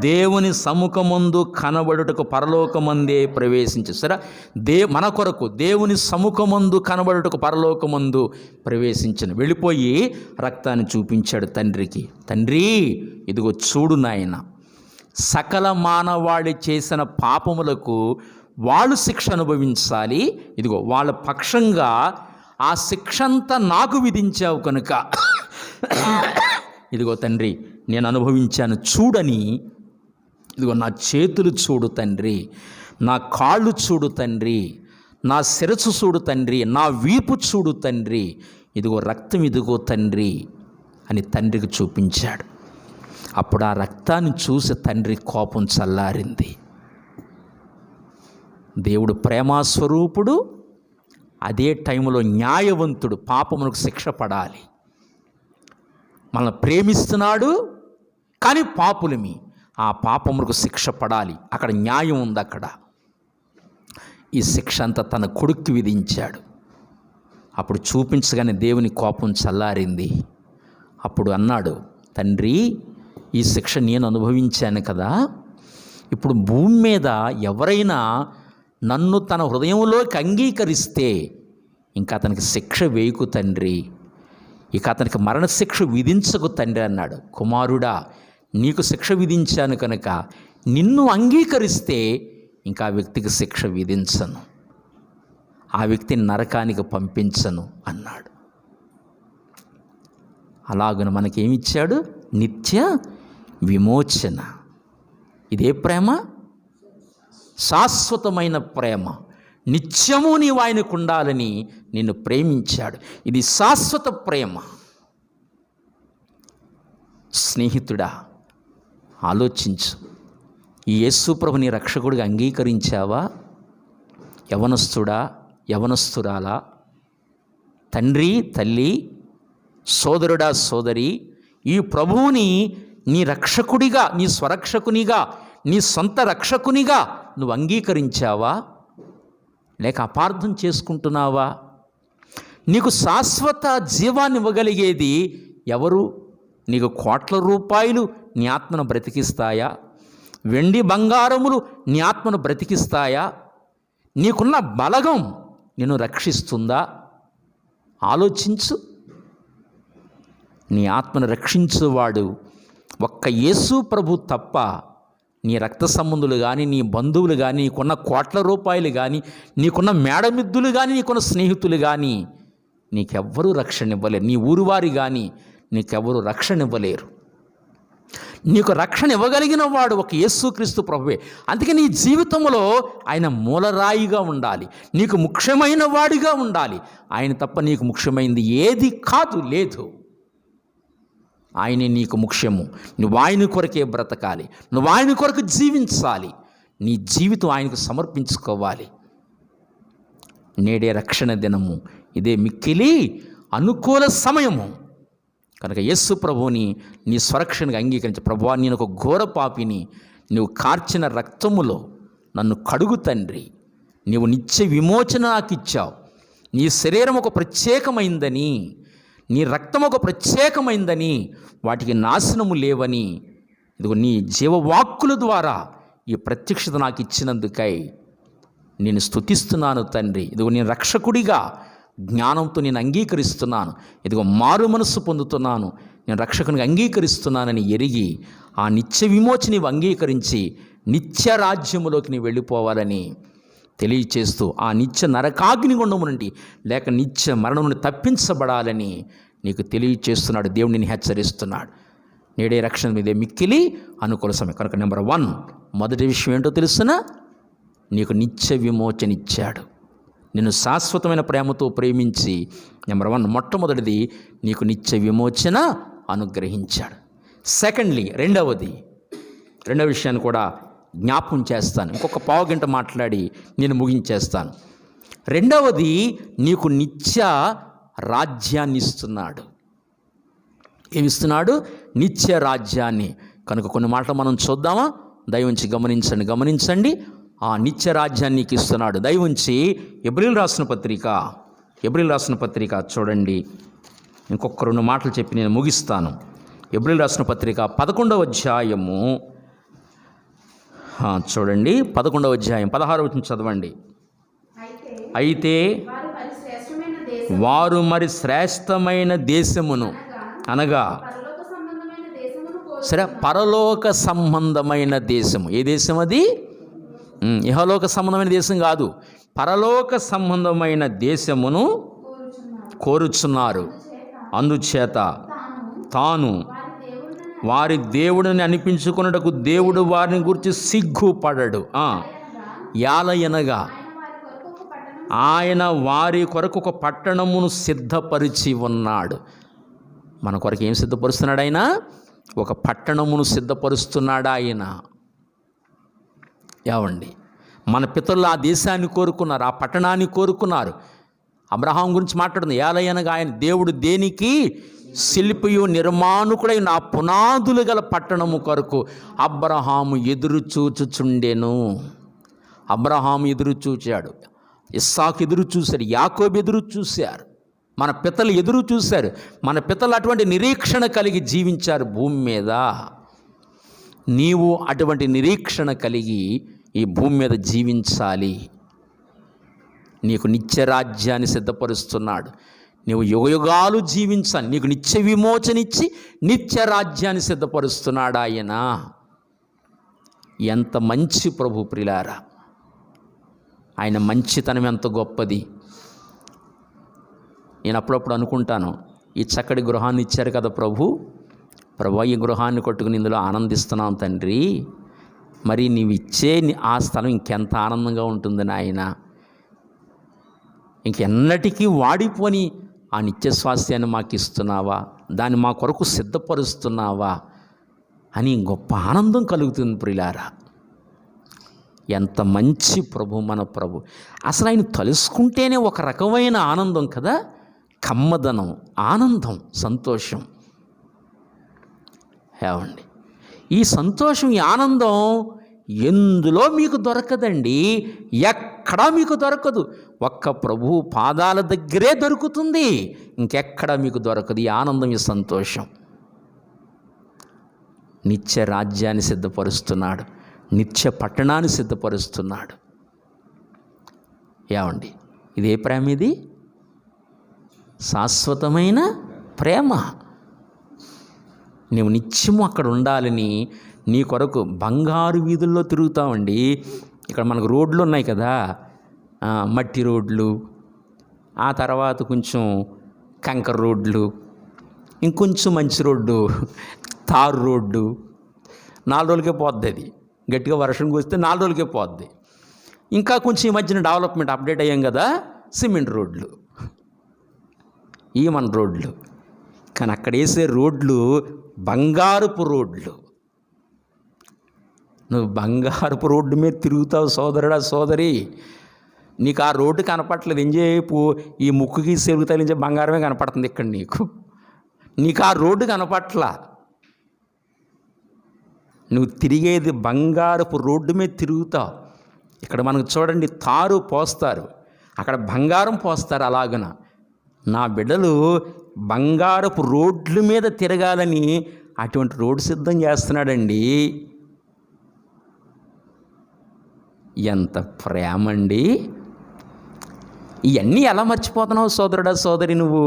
దేవుని సముఖమందు కనబడుటకు పరలోకమందే ప్రవేశించి సరే మన కొరకు దేవుని సముఖమందు కనబడుటకు పరలోకమందు ప్రవేశించిన. వెళ్ళిపోయి రక్తాన్ని చూపించాడు తండ్రికి. తండ్రి, ఇదిగో చూడు నాయన, సకల మానవాళి చేసిన పాపములకు వాళ్ళు శిక్ష అనుభవించాలి. ఇదిగో వాళ్ళ పక్షంగా ఆ శిక్ష అంతా నాకు విధించావు కనుక ఇదిగో తండ్రి నేను అనుభవించాను చూడని. ఇదిగో నా చేతులు చూడు తండ్రి, నా కాళ్ళు చూడు తండ్రి, నా శిరస్సు చూడు తండ్రి, నా వీపు చూడు తండ్రి, ఇదిగో రక్తం ఇదిగో తండ్రి అని తండ్రికి చూపించాడు. అప్పుడు ఆ రక్తాన్ని చూసి తండ్రి కోపం చల్లారింది. దేవుడు ప్రేమాస్వరూపుడు, అదే టైంలో న్యాయవంతుడు. పాపమునకు శిక్ష పడాలి. మనల్ని ప్రేమిస్తున్నాడు, కానీ పాపులమి. ఆ పాపమునకు శిక్ష పడాలి. అక్కడ న్యాయం ఉంది. అక్కడ ఈ శిక్ష అంతా తన కొడుక్కి విధించాడు. అప్పుడు చూపించగానే దేవుని కోపం చల్లారింది. అప్పుడు అన్నాడు, తండ్రి, ఈ శిక్ష నేను అనుభవించాను కదా, ఇప్పుడు భూమి మీద ఎవరైనా నన్ను తన హృదయంలోకి అంగీకరిస్తే ఇంకా అతనికి శిక్ష వేయకు తండ్రి, ఇక అతనికి మరణశిక్ష విధించకు తండ్రి అన్నాడు. కుమారుడా, నీకు శిక్ష విధించాను కనుక నిన్ను అంగీకరిస్తే ఇంకా ఆ వ్యక్తికి శిక్ష విధించను, ఆ వ్యక్తిని నరకానికి పంపించను అన్నాడు. అలాగున మనకేమిచ్చాడు? నిత్య విమోచన. ఇదే ప్రేమ, శాశ్వతమైన ప్రేమ. నిత్యము నీవు ఆయనకు ఉండాలని నిన్ను ప్రేమించాడు. ఇది శాశ్వత ప్రేమ. స్నేహితుడా, ఆలోచించు. ఈ యేసు ప్రభుని రక్షకుడిగా అంగీకరించావా? యవనస్తుడా, యవనస్తురాలా, తండ్రి, తల్లి, సోదరుడా, సోదరి, ఈ ప్రభువుని నీ రక్షకుడిగా, నీ స్వరక్షకునిగా, నీ సొంత రక్షకునిగా నువ్వు అంగీకరించావా? లేక అపార్థం చేసుకుంటున్నావా? నీకు శాశ్వత జీవాన్ని ఇవ్వగలిగేది ఎవరు? నీకు కోట్ల రూపాయలు నీ ఆత్మను బ్రతికిస్తాయా? వెండి బంగారములు నీ ఆత్మను బ్రతికిస్తాయా? నీకున్న బలగం నిన్ను రక్షిస్తుందా? ఆలోచించు. నీ ఆత్మను రక్షించువాడు ఒక్క యేసు ప్రభు తప్ప నీ రక్త సంబంధులు కానీ, నీ బంధువులు కానీ, నీకున్న కోట్ల రూపాయలు కానీ, నీకున్న మేడమిద్దులు కానీ, నీకున్న స్నేహితులు కానీ నీకెవ్వరూ రక్షణ ఇవ్వలేరు. నీ ఊరువారి కానీ నీకెవ్వరూ రక్షణ ఇవ్వలేరు. నీకు రక్షణ ఇవ్వగలిగిన వాడు ఒక యేసుక్రీస్తు ప్రభువే. అందుకే నీ జీవితంలో ఆయన మూలరాయిగా ఉండాలి, నీకు ముఖ్యమైన వాడిగా ఉండాలి. ఆయన తప్ప నీకు ముఖ్యమైనది ఏది కాదు, లేదు. ఆయనే నీకు ముఖ్యము. నువ్వు ఆయన కొరకే బ్రతకాలి, నువ్వు ఆయన కొరకు జీవించాలి, నీ జీవితం ఆయనకు సమర్పించుకోవాలి. నేడే రక్షణ దినము, ఇదే మిక్కిలి అనుకూల సమయము. కనుక యేసు ప్రభువుని నీ స్వరక్షణగా అంగీకరించి, ప్రభువా నేను ఒక ఘోర పాపిని, నువ్వు కార్చిన రక్తములో నన్ను కడుగు తండ్రి, నీవు నిత్య విమోచన నాకు ఇచ్చావు, నీ శరీరం ఒక ప్రత్యేకమైందని, నీ రక్తం ఒక ప్రత్యేకమైందని, వాటికి నాశనము లేవని, ఇదిగో నీ జీవవాక్కుల ద్వారా ఈ ప్రత్యక్షత నాకు ఇచ్చినందుకై నేను స్తుతిస్తున్నాను తండ్రి. ఇదిగో నేను రక్షకుడిగా జ్ఞానంతో నేను అంగీకరిస్తున్నాను, ఇదిగో మారు మనస్సు పొందుతున్నాను, నేను రక్షకునిగా అంగీకరిస్తున్నానని ఎరిగి ఆ నిత్య విమోచన నీవు అంగీకరించి నిత్య రాజ్యములోకి నీవు వెళ్ళిపోవాలని తెలియచేస్తూ, ఆ నిత్య నరకాగ్ని గుండము నుండి లేక నిత్య మరణం నుండి తప్పించబడాలని నీకు తెలియచేస్తున్నాడు. దేవుడు నిన్ను హెచ్చరిస్తున్నాడు. నేడే రక్షణ మీదే మిక్కిలి అనుకూల సమయం. కనుక నెంబర్ 1, మొదటి విషయం ఏంటో తెలుసునా? నీకు నిత్య విమోచన ఇచ్చాడు. నిన్ను శాశ్వతమైన ప్రేమతో ప్రేమించి నెంబర్ 1 మొట్టమొదటిది నీకు నిత్య విమోచన అనుగ్రహించాడు. సెకండ్లీ, రెండవ విషయాన్ని కూడా జ్ఞాపకం చేస్తాను. ఇంకొక పావుగంట మాట్లాడి నేను ముగించేస్తాను. రెండవది, నీకు నిత్య రాజ్యాన్ని ఇస్తున్నాడు. ఏమిస్తున్నాడు? నిత్య రాజ్యాన్ని. కనుక కొన్ని మాటలు మనం చూద్దామా? దయవుంచి గమనించండి. ఆ నిత్య రాజ్యాన్ని నీకు ఇస్తున్నాడు. దయవుంచి ఎబ్రిల్ రాసిన పత్రిక చూడండి. ఇంకొక 2 మాటలు చెప్పి నేను ముగిస్తాను. ఎబ్రిల్ రాసిన పత్రిక 11వ అధ్యాయము చూడండి. 11వ అధ్యాయం 16వ వచనం చదవండి. అయితే వారు మరి శ్రేష్టమైన దేశమును, అనగా సరే పరలోక సంబంధమైన దేశము. ఏ దేశం అది? ఇహలోక సంబంధమైన దేశం కాదు, పరలోక సంబంధమైన దేశమును కోరుచున్నారు. అందుచేత తాను వారి దేవుడిని అనిపించుకున్నటకు దేవుడు వారిని గురించి సిగ్గుపడడు. యాలయనగా ఆయన వారి కొరకు ఒక పట్టణమును సిద్ధపరిచి ఉన్నాడు. మన కొరకు ఏం సిద్ధపరుస్తున్నాడు ఆయన? ఒక పట్టణమును సిద్ధపరుస్తున్నాడు ఆయన. ఏవండి, మన పితరులు ఆ దేశాన్ని కోరుకున్నారు, ఆ పట్టణాన్ని కోరుకున్నారు. అబ్రహాం గురించి మాట్లాడుతుంది. యాలయనగా ఆయన దేవుడు దేనికి శిల్పియు నిర్మాణుకుడై నా పునాదులు గల పట్టణము కొరకు అబ్రహాము ఎదురు చూచుచుండెను. అబ్రహాము ఎదురు చూచాడు, ఇస్సాకు ఎదురు చూశాడు, యాకోబు ఎదురు చూశారు, మన పితలు ఎదురు చూశారు. మన పితలు అటువంటి నిరీక్షణ కలిగి జీవించారు భూమి మీద. నీవు అటువంటి నిరీక్షణ కలిగి ఈ భూమి మీద జీవించాలి. నీకు నిత్య రాజ్యాన్ని సిద్ధపరుస్తున్నాడు. నీవు యుగయుగాలు జీవించాలి. నీకు నిత్య విమోచనిచ్చి నిత్య రాజ్యాన్ని సిద్ధపరుస్తున్నాడు ఆయన. ఎంత మంచి ప్రభు ప్రిలారా! ఆయన మంచితనం ఎంత గొప్పది. నేను అప్పుడప్పుడు అనుకుంటాను, ఈ చక్కటి గృహాన్ని ఇచ్చారు కదా ప్రభు, ఈ గృహాన్ని కొట్టుకుని ఇందులో ఆనందిస్తున్నాం తండ్రి, మరి నీవు ఇచ్చే ఆ స్థలం ఇంకెంత ఆనందంగా ఉంటుంది నాయన. ఇంకెన్నటికీ వాడిపోని ఆ నిత్య స్వాస్థ్యాన్ని మాకు ఇస్తున్నావా, దాన్ని మా కొరకు సిద్ధపరుస్తున్నావా అని గొప్ప ఆనందం కలుగుతుంది ప్రియులారా. ఎంత మంచి ప్రభు మన ప్రభు. అసలు ఆయన తలుసుకుంటేనే ఒక రకమైన ఆనందం కదా, కమ్మదనం, ఆనందం, సంతోషం. ఏమండి, ఈ సంతోషం, ఈ ఆనందం ఎందులో మీకు దొరకదండి, ఎక్కడా మీకు దొరకదు. ఒక్క ప్రభు పాదాల దగ్గరే దొరుకుతుంది, ఇంకెక్కడా మీకు దొరకదు ఈ ఆనందం, ఈ సంతోషం. నిత్య రాజ్యాన్ని సిద్ధపరుస్తున్నాడు, నిత్య పట్టణాన్ని సిద్ధపరుస్తున్నాడు. ఏమండి, ఇదే ప్రేమ, ఇది శాశ్వతమైన ప్రేమ. నువ్వు నిత్యము అక్కడ ఉండాలని నీ కొరకు బంగారు వీధుల్లో తిరుగుతామండి. ఇక్కడ మనకు రోడ్లు ఉన్నాయి కదా, మట్టి రోడ్లు, ఆ తర్వాత కొంచెం కంకర రోడ్లు, ఇంకొంచెం మంచి రోడ్డు తారు రోడ్డు. 4 రోజులకే పోద్ది అది, గట్టిగా వర్షం కురిస్తే 4 రోజులకే పోద్ది. ఇంకా కొంచెం ఈ మధ్యన డెవలప్మెంట్ అప్డేట్ అయ్యాం కదా, సిమెంట్ రోడ్లు, ఈ మన రోడ్లు. కానీ అక్కడ వేసే రోడ్లు బంగారపు రోడ్లు. నువ్వు బంగారపు రోడ్డు మీద తిరుగుతావు సోదరుడా, సోదరి. నీకు ఆ రోడ్డు కనపట్లేదు, ఎంజేపు ఈ ముక్కుకి సెలుగు తగిలించే బంగారమే కనపడుతుంది ఇక్కడ నీకు ఆ రోడ్డు కనపట్లా. నువ్వు తిరిగేది బంగారపు రోడ్డు మీద తిరుగుతావు. ఇక్కడ మనకు చూడండి, తారు పోస్తారు, అక్కడ బంగారం పోస్తారు. అలాగన నా బిడ్డలు బంగారపు రోడ్ల మీద తిరగాలని అటువంటి రోడ్డు సిద్ధం చేస్తున్నాడండి. ఎంత ప్రేమ అండి! ఇవన్నీ ఎలా మర్చిపోతున్నావు సోదరుడా, సోదరి? నువ్వు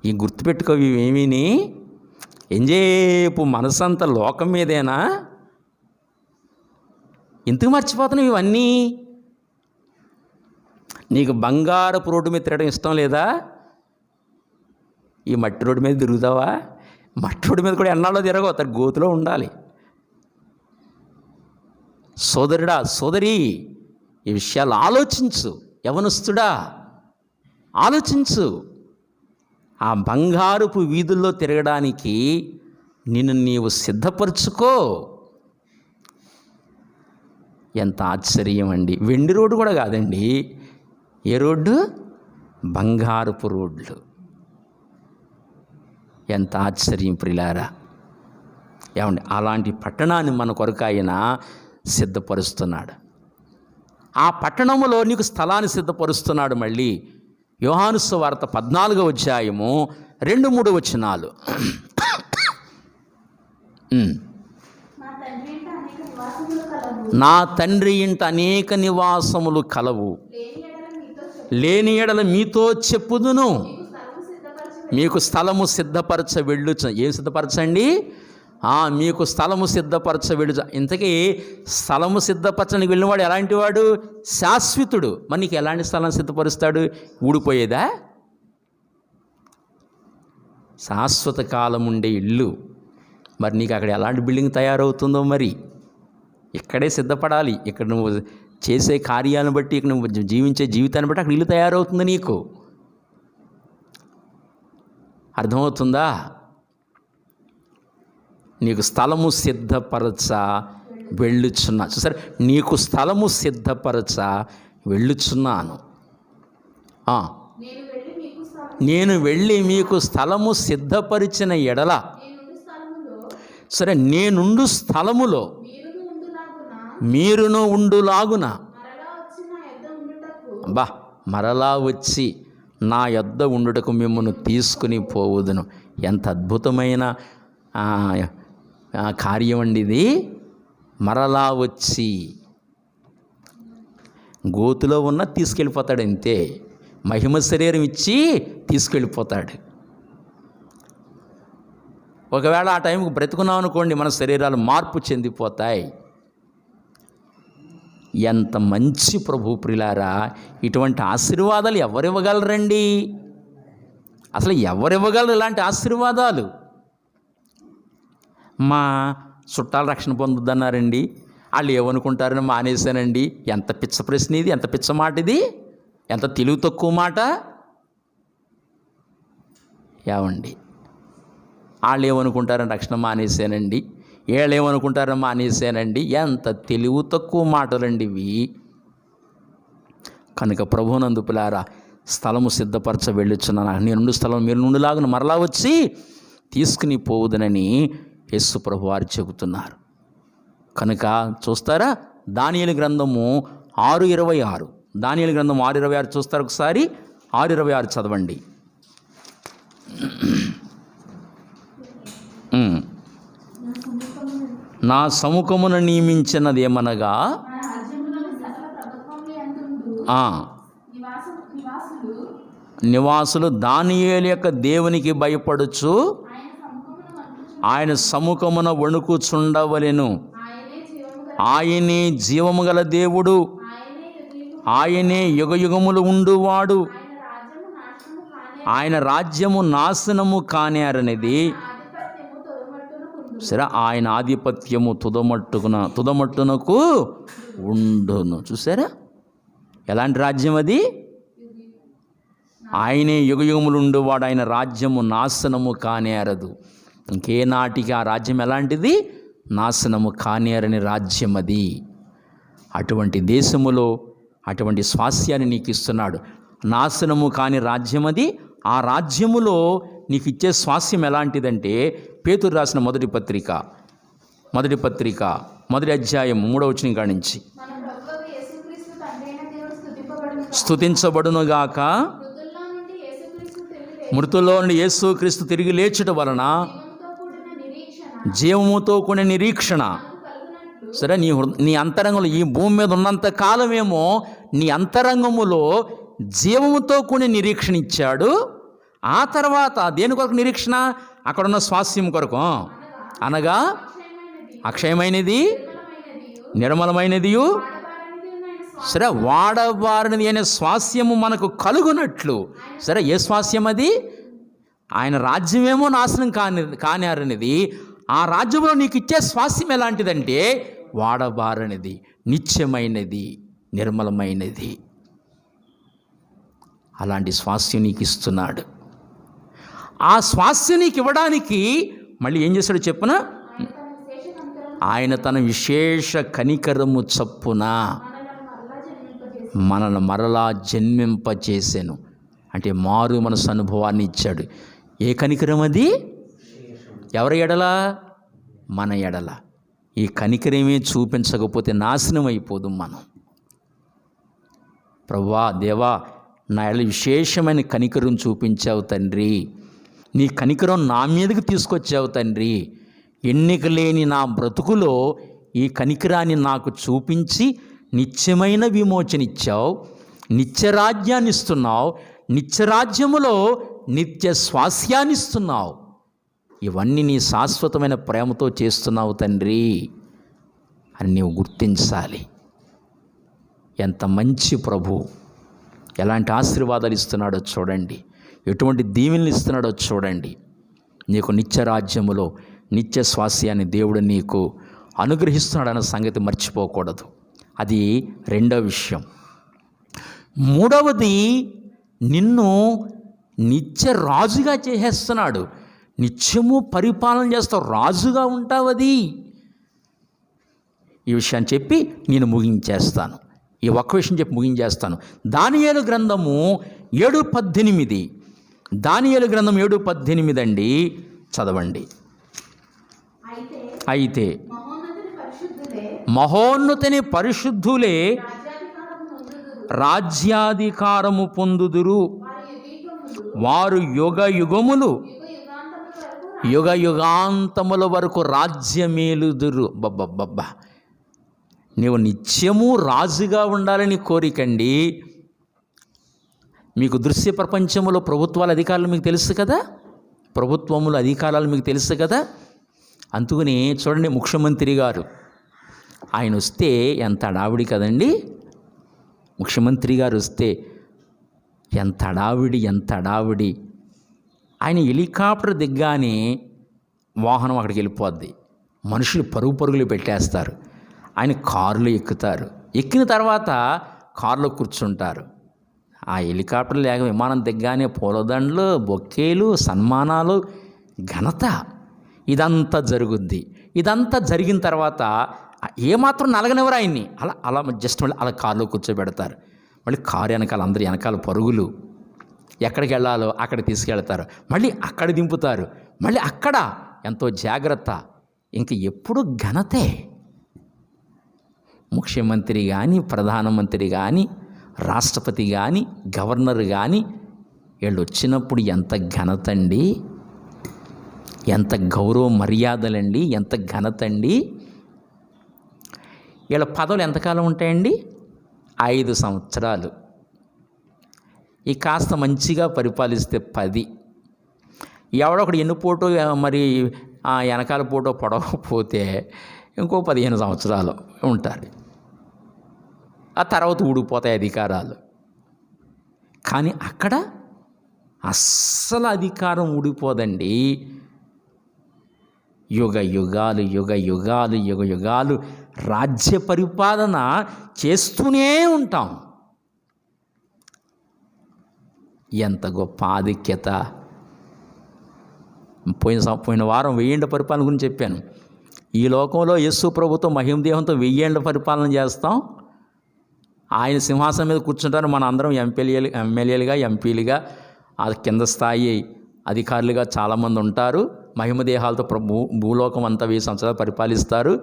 ఈ గుర్తుపెట్టుకోవి ఇవేమీని. ఎంజేపు మనసంతా లోకం మీదేనా? ఎందుకు మర్చిపోతున్నావు ఇవన్నీ? నీకు బంగారపు రోడ్డు మీద తిరగడం ఇష్టం లేదా? ఈ మట్టి రోడ్డు మీద తిరుగుతావా? మట్టి రోడ్డు మీద కూడా ఎన్నాళ్ళో తిరగవు, అతను గోతులో ఉండాలి. సోదరుడా, సోదరి, ఈ విషయాలు ఆలోచించు. యవనస్తుడా, ఆలోచించు. ఆ బంగారపు వీధుల్లో తిరగడానికి నిన్ను నీవు సిద్ధపరచుకో. ఎంత ఆశ్చర్యం అండి! వెండి రోడ్డు కూడా కాదండి. ఏ రోడ్డు? బంగారపు రోడ్లు. ఎంత ఆశ్చర్యం ప్రియులారా! ఏమండి, అలాంటి పట్టణాన్ని మన కొరకు ఆయన సిద్ధపరుస్తున్నాడు. ఆ పట్టణములో నీకు స్థలాన్ని సిద్ధపరుస్తున్నాడు. మళ్ళీ యోహాను సువార్త 14వ అధ్యాయము 2-3 వచనాలు. నా తండ్రి ఇంట అనేక నివాసములు కలవు, లేని ఎడల మీతో చెప్పుదును, మీకు స్థలము సిద్ధపరచ వెళ్ళుచు. ఏం సిద్ధపరచండి? మీకు స్థలము సిద్ధపరచ వెళ్ళుచు. ఇంతకీ స్థలము సిద్ధపరచడానికి వెళ్ళినవాడు ఎలాంటి వాడు? శాశ్వతుడు. మరి నీకు ఎలాంటి స్థలం సిద్ధపరుస్తాడు? ఊడిపోయేదా? శాశ్వత కాలం ఉండే ఇల్లు. మరి నీకు అక్కడ ఎలాంటి బిల్డింగ్ తయారవుతుందో మరి. ఇక్కడే సిద్ధపడాలి. ఇక్కడ నువ్వు చేసే కార్యాలను బట్టి, ఇక్కడ నువ్వు జీవించే జీవితాన్ని బట్టి అక్కడ ఇల్లు తయారవుతుంది నీకు. అర్థమవుతుందా? నీకు స్థలము సిద్ధపరచ వెళ్ళుచున్నా. సరే, నీకు స్థలము సిద్ధపరచ వెళ్ళుచున్నాను. నేను వెళ్ళి మీకు స్థలము సిద్ధపరిచిన ఎడల, సరే, నేనుండు స్థలములో మీరును ఉండులాగున, మరలా వచ్చి నా యొద్ద ఉండుటకు మిమ్మల్ని తీసుకుని పోవుదును. ఎంత అద్భుతమైన కార్యం అండి ఇది. మరలా వచ్చి గోతులో ఉన్న తీసుకెళ్ళిపోతాడు, అంతే. మహిమ శరీరం ఇచ్చి తీసుకెళ్ళిపోతాడు. ఒకవేళ ఆ టైంకి బ్రతుకున్నాం అనుకోండి, మన శరీరాలు మార్పు చెందిపోతాయి. ఎంత మంచి ప్రభు ప్రియులారా! ఇటువంటి ఆశీర్వాదాలు ఎవరివ్వగలరండి? అసలు ఎవరివ్వగలరు ఇలాంటి ఆశీర్వాదాలు? మా చుట్టాల రక్షణ పొందుద్దన్నారండి, వాళ్ళు ఏమనుకుంటారని మానేశానండి. ఎంత పిచ్చ ప్రశ్న ఇది! ఎంత పిచ్చ మాట ఇది! ఎంత తెలివి తక్కువ మాట! ఏమండి, వాళ్ళు ఏమనుకుంటారని రక్షణ మానేశానండి, వీళ్ళు ఏమనుకుంటారని మానేశానండి. ఎంత తెలివి తక్కువ మాటలండి ఇవి. కనుక ప్రభువునందు పిల్లారా, స్థలము సిద్ధపరచ వెళ్ళుచున్నాను, నేనుండు స్థలం మీరు నుండిలాగున మరలా వచ్చి తీసుకుని పోవుదనని యేసు ప్రభు వారు చెబుతున్నారు. కనుక చూస్తారా, దానియేలు గ్రంథము 6:26, దానియేలు గ్రంథం 6:26 చూస్తారు ఒకసారి. 6:26 చదవండి. నా సముఖమున నియమించినదేమనగా, నివాసులు దానియేలు యొక్క దేవునికి భయపడుచు ఆయన సముఖమున వణుకుచుండవలెను. ఆయనే జీవము గల దేవుడు, ఆయనే యుగయుగములు ఉండువాడు. ఆయన రాజ్యము నాశనము కానేరనిది. సరే, ఆయన ఆధిపత్యము తుదమట్టునకు ఉండును. చూసారా ఎలాంటి రాజ్యం అది? ఆయనే యుగయుగములు ఉండువాడు, ఆయన రాజ్యము నాశనము కానేరదు. ఇంకే నాటికి ఆ రాజ్యం ఎలాంటిది? నాశనము కానేరని రాజ్యం అది. అటువంటి దేశములో అటువంటి స్వాస్యాన్ని నీకు ఇస్తున్నాడు. నాశనము కాని రాజ్యం అది. ఆ రాజ్యములో నీకు ఇచ్చే స్వాస్యం ఎలాంటిదంటే, పేతురు రాసిన మొదటి పత్రిక 1 అధ్యాయం 3వ వచనం కాడి నుంచి, స్తుతించబడునుగాక, మృతుల్లో నుండి యేసుక్రీస్తు తిరిగి లేచుట వలన జీవముతో కూడిన నిరీక్షణ. సరే, నీ అంతరంగంలో ఈ భూమి మీద ఉన్నంత కాలమేమో నీ అంతరంగములో జీవముతో కూడిన నిరీక్షణ ఇచ్చాడు. ఆ తర్వాత దేని కొరకు నిరీక్షణ? అక్కడున్న స్వాస్యం కొరకు, అనగా అక్షయమైనది, నిర్మలమైనది, సరే వాడబారినది అనే స్వాస్యము మనకు కలుగునట్లు. సరే, ఏ స్వాస్యం అది? ఆయన రాజ్యమేమో నాశనం కానేరనిది. ఆ రాజ్యంలో నీకు ఇచ్చే స్వాస్యం ఎలాంటిదంటే వాడబారనిది, నిత్యమైనది, నిర్మలమైనది. అలాంటి స్వాస్యం నీకు ఇస్తున్నాడు. ఆ స్వాస్యం నీకు ఇవ్వడానికి మళ్ళీ ఏం చేశాడో చెప్పున, ఆయన తన విశేష కనికరము చప్పున మనల్ని మరలా జన్మింపచేసెను. అంటే మారు మనసు అనుభవాన్ని ఇచ్చాడు. ఏ కనికరం అది? ఎవరి ఎడల? మన ఎడల. ఈ కనికరమే చూపించకపోతే నాశనం అయిపోదు మనం. ప్రభువా, దేవా, నా ఎడల విశేషమైన కనికరం చూపించావు తండ్రి. నీ కనికరం నా మీదకి తీసుకొచ్చావు తండ్రి. ఎన్నిక లేని నా బ్రతుకులో ఈ కనికరాన్ని నాకు చూపించి నిత్యమైన విమోచన ఇచ్చావు. నిత్యరాజ్యాన్ని ఇస్తున్నావు. నిత్యరాజ్యములో నిత్య స్వాస్యాన్ని ఇస్తున్నావు. ఇవన్నీ నీ శాశ్వతమైన ప్రేమతో చేస్తున్నావు తండ్రి అని నీవు గుర్తించాలి. ఎంత మంచి ప్రభు, ఎలాంటి ఆశీర్వాదాలు ఇస్తున్నాడో చూడండి, ఎటువంటి దీవెనలు ఇస్తున్నాడో చూడండి. నీకు నిత్యరాజ్యములో నిత్య స్వాస్యాన్ని దేవుడు నీకు అనుగ్రహిస్తున్నాడన్న సంగతి మర్చిపోకూడదు. అది రెండవ విషయం. మూడవది, నిన్ను నిత్య రాజుగా చేసేస్తున్నాడు. నిత్యము పరిపాలన చేస్తావు, రాజుగా ఉంటావు. అది ఈ విషయాన్ని చెప్పి నేను ముగించేస్తాను. ఈ ఒక్క విషయం చెప్పి ముగించేస్తాను. దానియేలు గ్రంథము 7:18. దానియేలు గ్రంథం 7:18 అండి, చదవండి. అయితే మహోన్నతుని పరిశుద్ధులే రాజ్యాధికారము పొందుదురు. వారు యుగ యుగాంతముల వరకు రాజ్యమేలుదురు. బబ్బబ్బబ్బా, నీవు నిత్యము రాజుగా ఉండాలని కోరికండి. మీకు దృశ్య ప్రపంచంలో ప్రభుత్వాల అధికారులు మీకు తెలుసు కదా, ప్రభుత్వముల అధికారాలు మీకు తెలుసు కదా. అందుకని చూడండి, ముఖ్యమంత్రి గారు ఆయన వస్తే ఎంత హడావిడి కదండి. ముఖ్యమంత్రి గారు వస్తే ఎంత హడావిడి. ఆయన హెలికాప్టర్ దిగ్గానే వాహనం అక్కడికి వెళ్ళిపోద్ది. మనుషులు పరుగులు పెట్టేస్తారు. ఆయన కారులో ఎక్కుతారు. ఎక్కిన తర్వాత కారులో కూర్చుంటారు. ఆ హెలికాప్టర్ లేక విమానం దిగ్గానే పూలదండలు, బొక్కేలు, సన్మానాలు, ఘనత, ఇదంతా జరుగుద్ది. ఇదంతా జరిగిన తర్వాత ఏమాత్రం నలగనివ్వరు ఆయన్ని. అలా జస్ట్ మళ్ళీ అలా కారులో కూర్చోబెడతారు. మళ్ళీ కారు వెనకాల అందరు వెనకాల పరుగులు, ఎక్కడికి వెళ్ళాలో అక్కడ తీసుకెళ్తారు. మళ్ళీ అక్కడ దింపుతారు. మళ్ళీ అక్కడ ఎంతో జాగ్రత్త. ఇంక ఎప్పుడు ఘనతే. ముఖ్యమంత్రి కానీ, ప్రధానమంత్రి కానీ, రాష్ట్రపతి కానీ, గవర్నర్ కానీ వీళ్ళు వచ్చినప్పుడు ఎంత ఘనత అండి, ఎంత గౌరవ మర్యాదలండి, ఎంత ఘనత అండి. వీళ్ళ పదవులు ఎంతకాలం ఉంటాయండి? 5 సంవత్సరాలు. ఈ కాస్త మంచిగా పరిపాలిస్తే 10. ఎవడొకడు ఎన్నుపోటు మరి ఆ వెనకాల పూట పొడవకపోతే ఇంకో 15 సంవత్సరాలు ఉంటారు. ఆ తర్వాత ఊడిపోతాయి అధికారాలు. కానీ అక్కడ అస్సలు అధికారం ఊడిపోదండి. యుగ యుగాలు రాజ్య పరిపాలన చేస్తూనే ఉంటాం. ఎంత గొప్ప ఆధిక్యత! పోయిన వారం 1000 ఏళ్ల పరిపాలన గురించి చెప్పాను. ఈ లోకంలో యేసు ప్రభుతో మహిమదేహంతో 1000 ఏళ్ల పరిపాలన చేస్తాం. ఆయన సింహాసనం మీద కూర్చుంటారు. మన అందరం ఎమ్మెల్యేలుగా ఎంపీలుగా ఆ కింద స్థాయి అధికారులుగా చాలామంది ఉంటారు. మహిమదేహాలతో భూలోకం అంతా 1000 సంవత్సరాలు పరిపాలిస్తారు.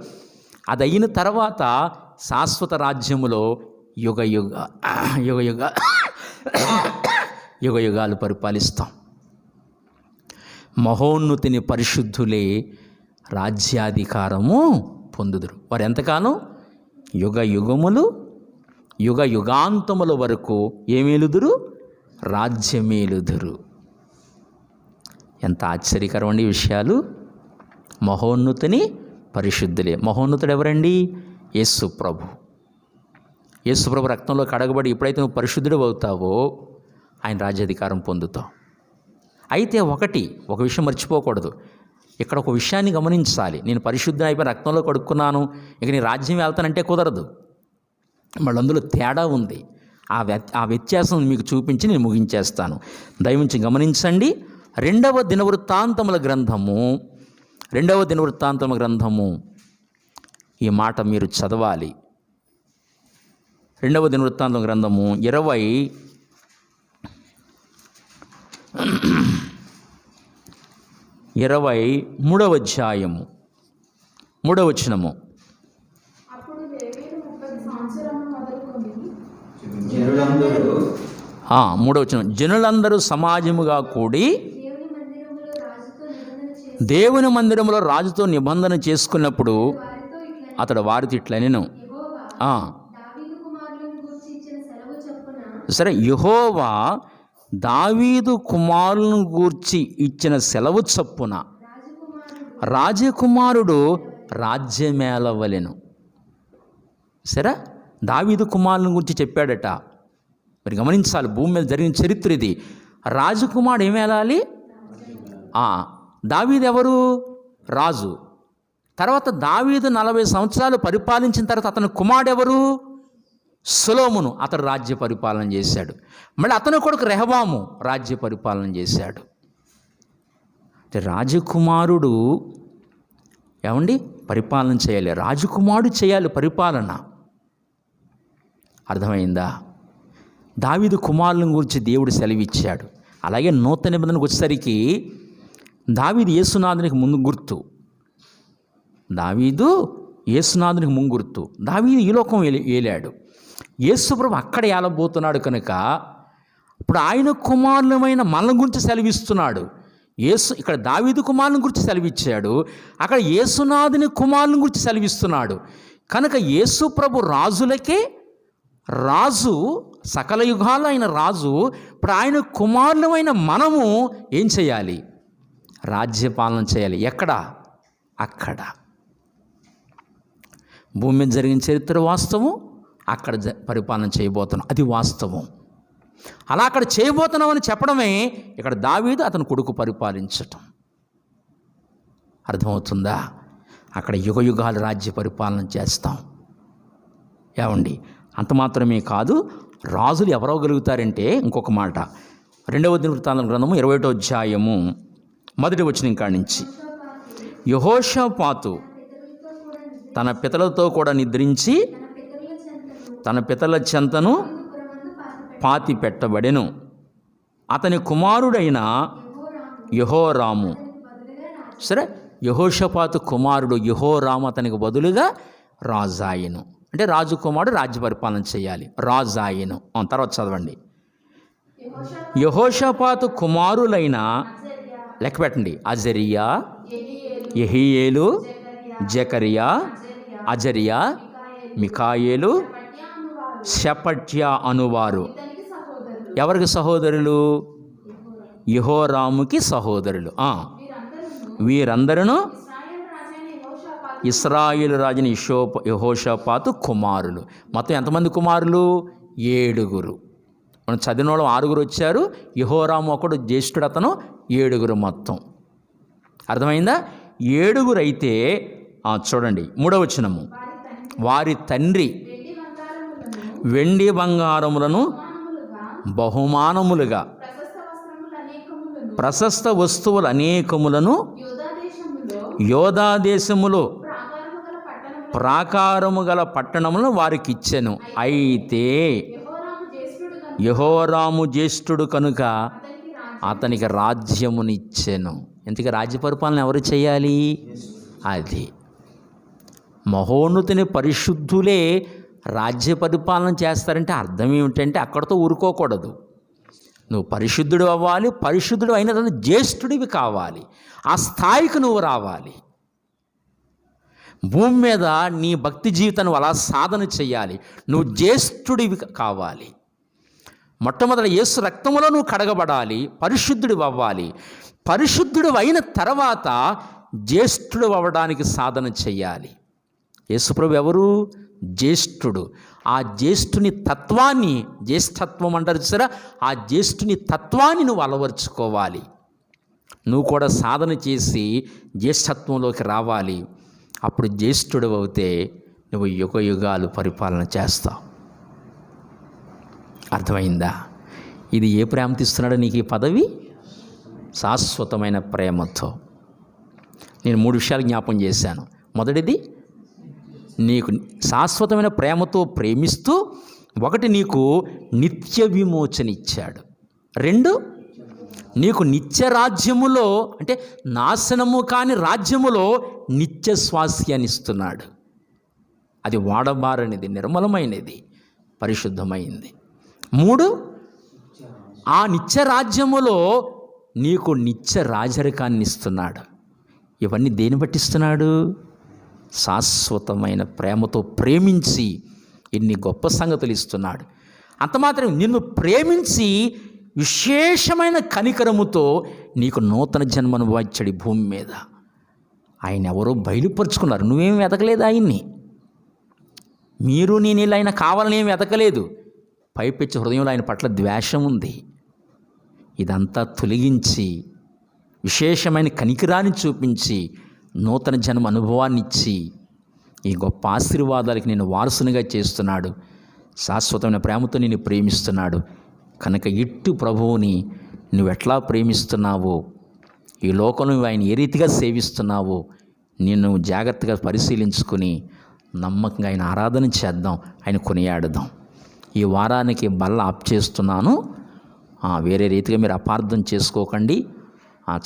అది అయిన తర్వాత శాశ్వత రాజ్యములో యుగాలు పరిపాలిస్తాం. మహోన్నతిని పరిశుద్ధులే రాజ్యాధికారము పొందుదురు. వారు ఎంతకాలం? యుగాంతముల వరకు ఏమేలుదురు? రాజ్యమేలుదురు. ఎంత ఆశ్చర్యకరమండి విషయాలు. మహోన్నతిని పరిశుద్ధులే. మహోన్నతుడు ఎవరండి? యేసు ప్రభు రక్తంలో కడగబడి ఎప్పుడైతే నువ్వు పరిశుద్ధుడు అవుతావో ఆయన రాజ్యాధికారం పొందుతావు. అయితే ఒక విషయం మర్చిపోకూడదు. ఇక్కడ ఒక విషయాన్ని గమనించాలి. నేను పరిశుద్ధం అయిపోయి రక్తంలో కడుక్కున్నాను, ఇక నీ రాజ్యం వెళ్తానంటే కుదరదు. మళ్ళీ అందులో తేడా ఉంది. ఆ వ్యత్యాసం మీకు చూపించి నేను ముగించేస్తాను. దయవుంచి గమనించండి. రెండవ దినవృత్తాంతముల గ్రంథము ఈ మాట మీరు చదవాలి. రెండవ దినవృత్తాంతం గ్రంథము 23వ అధ్యాయము 3వ వచనము. మూడవ వచనం. జనులందరూ సమాజముగా కూడి దేవుని మందిరములో రాజుతో నిబంధన చేసుకున్నప్పుడు అతడు వారితో ఇట్లనెను. సరే, యెహోవా దావీదు కుమారులను గూర్చి ఇచ్చిన సెలవు చొప్పున రాజకుమారుడు రాజ్యమేలవలెను. సరే, దావీదు కుమారులను గురించి చెప్పాడట. మరి గమనించాలి, భూమి మీద జరిగిన చరిత్ర ఇది. రాజకుమారుడు ఏమేలాలి? దావీదు ఎవరు? రాజు. తర్వాత దావీదు 40 సంవత్సరాలు పరిపాలించిన తర్వాత అతని కుమారుడు ఎవరు? సొలొమోను. అతడు రాజ్య పరిపాలన చేశాడు. మళ్ళీ అతని కొడుకు రెహబాము రాజ్య పరిపాలన చేశాడు. రాజకుమారుడు పరిపాలన చేయాలి. రాజకుమారుడు చేయాలి పరిపాలన. అర్థమైందా? దావీదు కుమారులను గురించి దేవుడు సెలవిచ్చాడు. అలాగే నూతన నిబంధనకు వచ్చేసరికి దావీదు యేసునాథునికి ముందు గుర్తు. దావీదు ఈ లోకం ఏలాడు. యేసుప్రభు అక్కడ ఏలబోతున్నాడు కనుక ఇప్పుడు ఆయన కుమారులమైన మన గురించి సెలవిస్తున్నాడు. ఇక్కడ దావీదు కుమారుని గురించి సెలవిచ్చాడు, అక్కడ యేసునాథుని కుమారుని గురించి సెలవిస్తున్నాడు. కనుక యేసుప్రభు రాజులకే రాజు, సకల యుగాలు ఆయన రాజు. ఇప్పుడు ఆయన కుమారులమైన మనము ఏం చేయాలి? రాజ్యపాలన చేయాలి. ఎక్కడ? అక్కడ. భూమి మీద జరిగిన చరిత్ర వాస్తవం, అక్కడ పరిపాలన చేయబోతున్నాం, అది వాస్తవం. అలా అక్కడ చేయబోతున్నామని చెప్పడమే ఇక్కడ దావీదు అతని కొడుకు పరిపాలించటం. అర్థమవుతుందా? అక్కడ యుగాలు రాజ్య పరిపాలన చేస్తాం. అంత మాత్రమే కాదు, రాజులు ఎవరవగలుగుతారంటే ఇంకొక మాట. 2వ దినవృత్తాంతం గ్రంథము 21వ అధ్యాయము 1వ వచనం కాడి నుంచి. యెహోషాపాతు తన పితరులతో కూడా నిద్రించి తన పితరుల చెంతను పాతి పెట్టబడెను. అతని కుమారుడైన యెహోరాము. సరే, యెహోషాపాతు కుమారుడు యెహోరాము అతనికి బదులుగా రాజాయెను. అంటే రాజకుమారుడు రాజ్య పరిపాలన చేయాలి, రాజాయెను. తర్వాత చదవండి. యెహోషాపాతు కుమారులైన లెక్క పెట్టండి. అజరియా, యెహీయేలు, జకరియా, అజరియా, మికాయేలు, షపట్యా అనువారు. ఎవరికి సహోదరులు? యెహోరాముకి సహోదరులు. వీరందరూ ఇశ్రాయేలు రాజుని యెహోషాపాతు కుమారులు. మొత్తం ఎంతమంది కుమారులు? 7. మనం చదివిన వాళ్ళు 6 వచ్చారు. యెహోరాము ఒకడు జ్యేష్ఠుడు, అతను 7 మొత్తం. అర్థమైందా? 7 అయితే చూడండి 3వ వచనము, వారి తండ్రి వెండి బంగారములను బహుమానములుగా ప్రశస్త వస్తువులు అనేకములను యోధా దేశములో ప్రాకారము గల పట్టణములను వారికి ఇచ్చెను. అయితే యెహోరాము జ్యేష్ఠుడు కనుక అతనికి రాజ్యమునిచ్చెను. ఇంతకీ రాజ్య పరిపాలన ఎవరు చేయాలి? అది మహోన్నతుని పరిశుద్ధులే రాజ్య పరిపాలన చేస్తారంటే అర్థం ఏమిటంటే అక్కడతో ఊరుకోకూడదు. నువ్వు పరిశుద్ధుడు అవ్వాలి, పరిశుద్ధుడు అయిన తర్వాత జ్యేష్ఠుడివి కావాలి. ఆ స్థాయికి నువ్వు రావాలి. భూమి మీద నీ భక్తి జీవితాన్ని అలా సాధన చేయాలి. నువ్వు జ్యేష్ఠుడివి కావాలి. మొట్టమొదటి యేసు రక్తములో నువ్వు కడగబడాలి, పరిశుద్ధుడు అవ్వాలి. పరిశుద్ధుడు అయిన తర్వాత జ్యేష్ఠుడు అవ్వడానికి సాధన చేయాలి. యేసుప్రభు ఎవరు? జ్యేష్ఠుడు. ఆ జ్యేష్ఠుని తత్వాన్ని, జ్యేష్ఠత్వం అంటారు చూసారా, ఆ జ్యేష్ఠుని తత్వాన్ని నువ్వు అలవర్చుకోవాలి. నువ్వు కూడా సాధన చేసి జ్యేష్ఠత్వంలోకి రావాలి. అప్పుడు జ్యేష్ఠుడు అవుతే నువ్వు యుగ యుగాలు పరిపాలన చేస్తావు. అర్థమైందా? ఇది ఏ ప్రేమతో ఇస్తున్నాడో నీకు ఈ పదవి? శాశ్వతమైన ప్రేమతో. నేను 3 విషయాలు జ్ఞాపం చేశాను. మొదటిది, నీకు శాశ్వతమైన ప్రేమతో ప్రేమిస్తూ 1 నీకు నిత్య విమోచన ఇచ్చాడు. 2 నీకు నిత్య రాజ్యములో, అంటే నాశనము కాని రాజ్యములో నిత్య స్వాస్యాన్ని ఇస్తున్నాడు. అది వాడబారనిది, నిర్మలమైనది, పరిశుద్ధమైంది. 3 ఆ నిత్య రాజ్యములో నీకు నిత్య రాజరికాన్ని ఇస్తున్నాడు. ఇవన్నీ దేని బట్టి ఇస్తున్నాడు? శాశ్వతమైన ప్రేమతో ప్రేమించి ఎన్ని గొప్ప సంగతులు ఇస్తున్నాడు. అంత మాత్రం నిన్ను ప్రేమించి విశేషమైన కనికరముతో నీకు నూతన జన్మను వచ్చాడు భూమి మీద. ఆయన ఎవరో బయలుపరుచుకున్నారు, నువ్వేం వెతకలేదు ఆయన్ని. మీరు నేను ఇలా ఆయన కావాలని ఏం వెతకలేదు. పైపెచ్చి హృదయంలో ఆయన పట్ల ద్వేషం ఉంది. ఇదంతా తొలగించి విశేషమైన కనికరాన్ని చూపించి నూతన జన్మ అనుభవాన్ని ఇచ్చి ఈ గొప్ప ఆశీర్వాదాలకి నేను వారసునిగా చేస్తున్నాడు. శాశ్వతమైన ప్రేమతో నేను ప్రేమిస్తున్నాడు. కనుక ఇట్టు ప్రభువుని నువ్వెట్లా ప్రేమిస్తున్నావో, ఈ లోకంలో ఆయన ఏ రీతిగా సేవిస్తున్నావో నిన్ను జాగ్రత్తగా పరిశీలించుకుని నమ్మకంగా ఆయన ఆరాధన చేద్దాం, ఆయన కొనియాడుదాం. ఈ వారానికి బల్ల ఆప్ చేస్తున్నాను. వేరే రీతిగా మీరు అపార్థం చేసుకోకండి.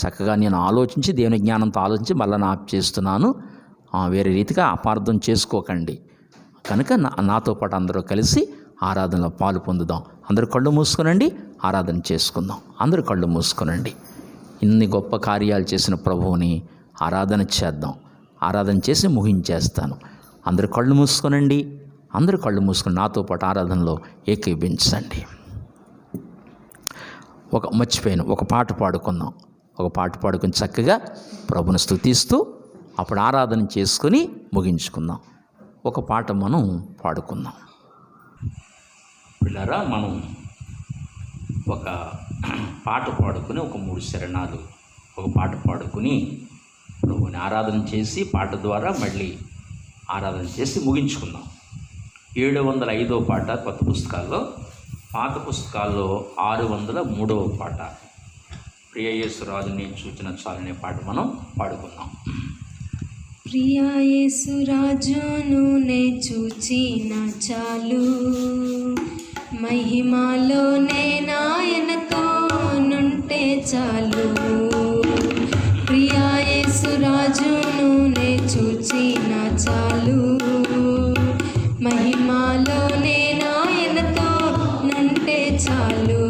చక్కగా నేను ఆలోచించి దేవుని జ్ఞానంతో ఆలోచించి బల్లను ఆప్ చేస్తున్నాను. వేరే రీతిగా అపార్థం చేసుకోకండి. కనుక నాతో పాటు అందరూ కలిసి ఆరాధనలో పాలు పొందుదాం. అందరూ కళ్ళు మూసుకునండి, ఆరాధన చేసుకుందాం. అందరూ కళ్ళు మూసుకునండి. ఇన్ని గొప్ప కార్యాలు చేసిన ప్రభువుని ఆరాధన చేద్దాం. ఆరాధన చేసి ముగించేస్తాను. అందరూ కళ్ళు మూసుకునండి. అందరూ కళ్ళు మూసుకుని నాతో పాటు ఆరాధనలో ఏకీభించండి. మర్చిపోయాను, ఒక పాట పాడుకుందాం. ఒక పాట పాడుకుని చక్కగా ప్రభుని స్తుతిస్తూ అప్పుడు ఆరాధన చేసుకుని ముగించుకుందాం. ఒక పాట మనం పాడుకుందాం. పిల్లరా, మనం ఒక పాట పాడుకుని ఒక 3 శరణాలు ఒక పాట పాడుకుని ప్రభుని ఆరాధన చేసి పాట ద్వారా మళ్ళీ ఆరాధన చేసి ముగించుకుందాం. 705వ పాట కొత్త పుస్తకాల్లో, పాత పుస్తకాల్లో 603వ పాట ప్రియ యేసు రాజుని చూచిన చాలనే పాట మనం పాడుకుందాం. ప్రియ యేసు రాజును నే చూచిన చాలు, మహిమలో నాయనతో నుంటే చాలు. ప్రియ యేసు రాజును నే చూచిన చాలు, మహిమలో నాయనతో నుంటే చాలు.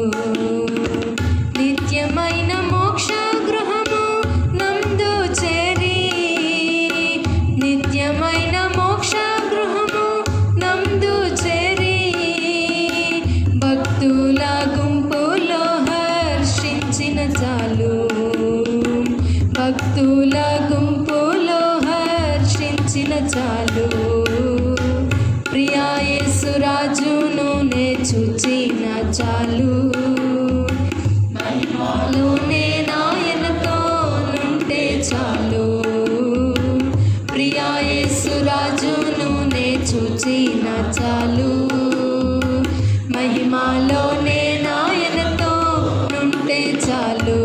నిత్యమైన మోక్ష గృహము నందు చేరి, నిత్యమైన మోక్ష గృహము నందు చేరి, భక్తుల గుంపులో హర్షించిన చాలు, భక్తుల చాలు ప్రియా యేసు రాజును నే చూచిన చాలు మహిమలోనే నాయనతో నుంటే చాలు ప్రియా యేసు రాజును నే చూచిన చాలు మహిమలోనే నాయనతో నుంటే చాలు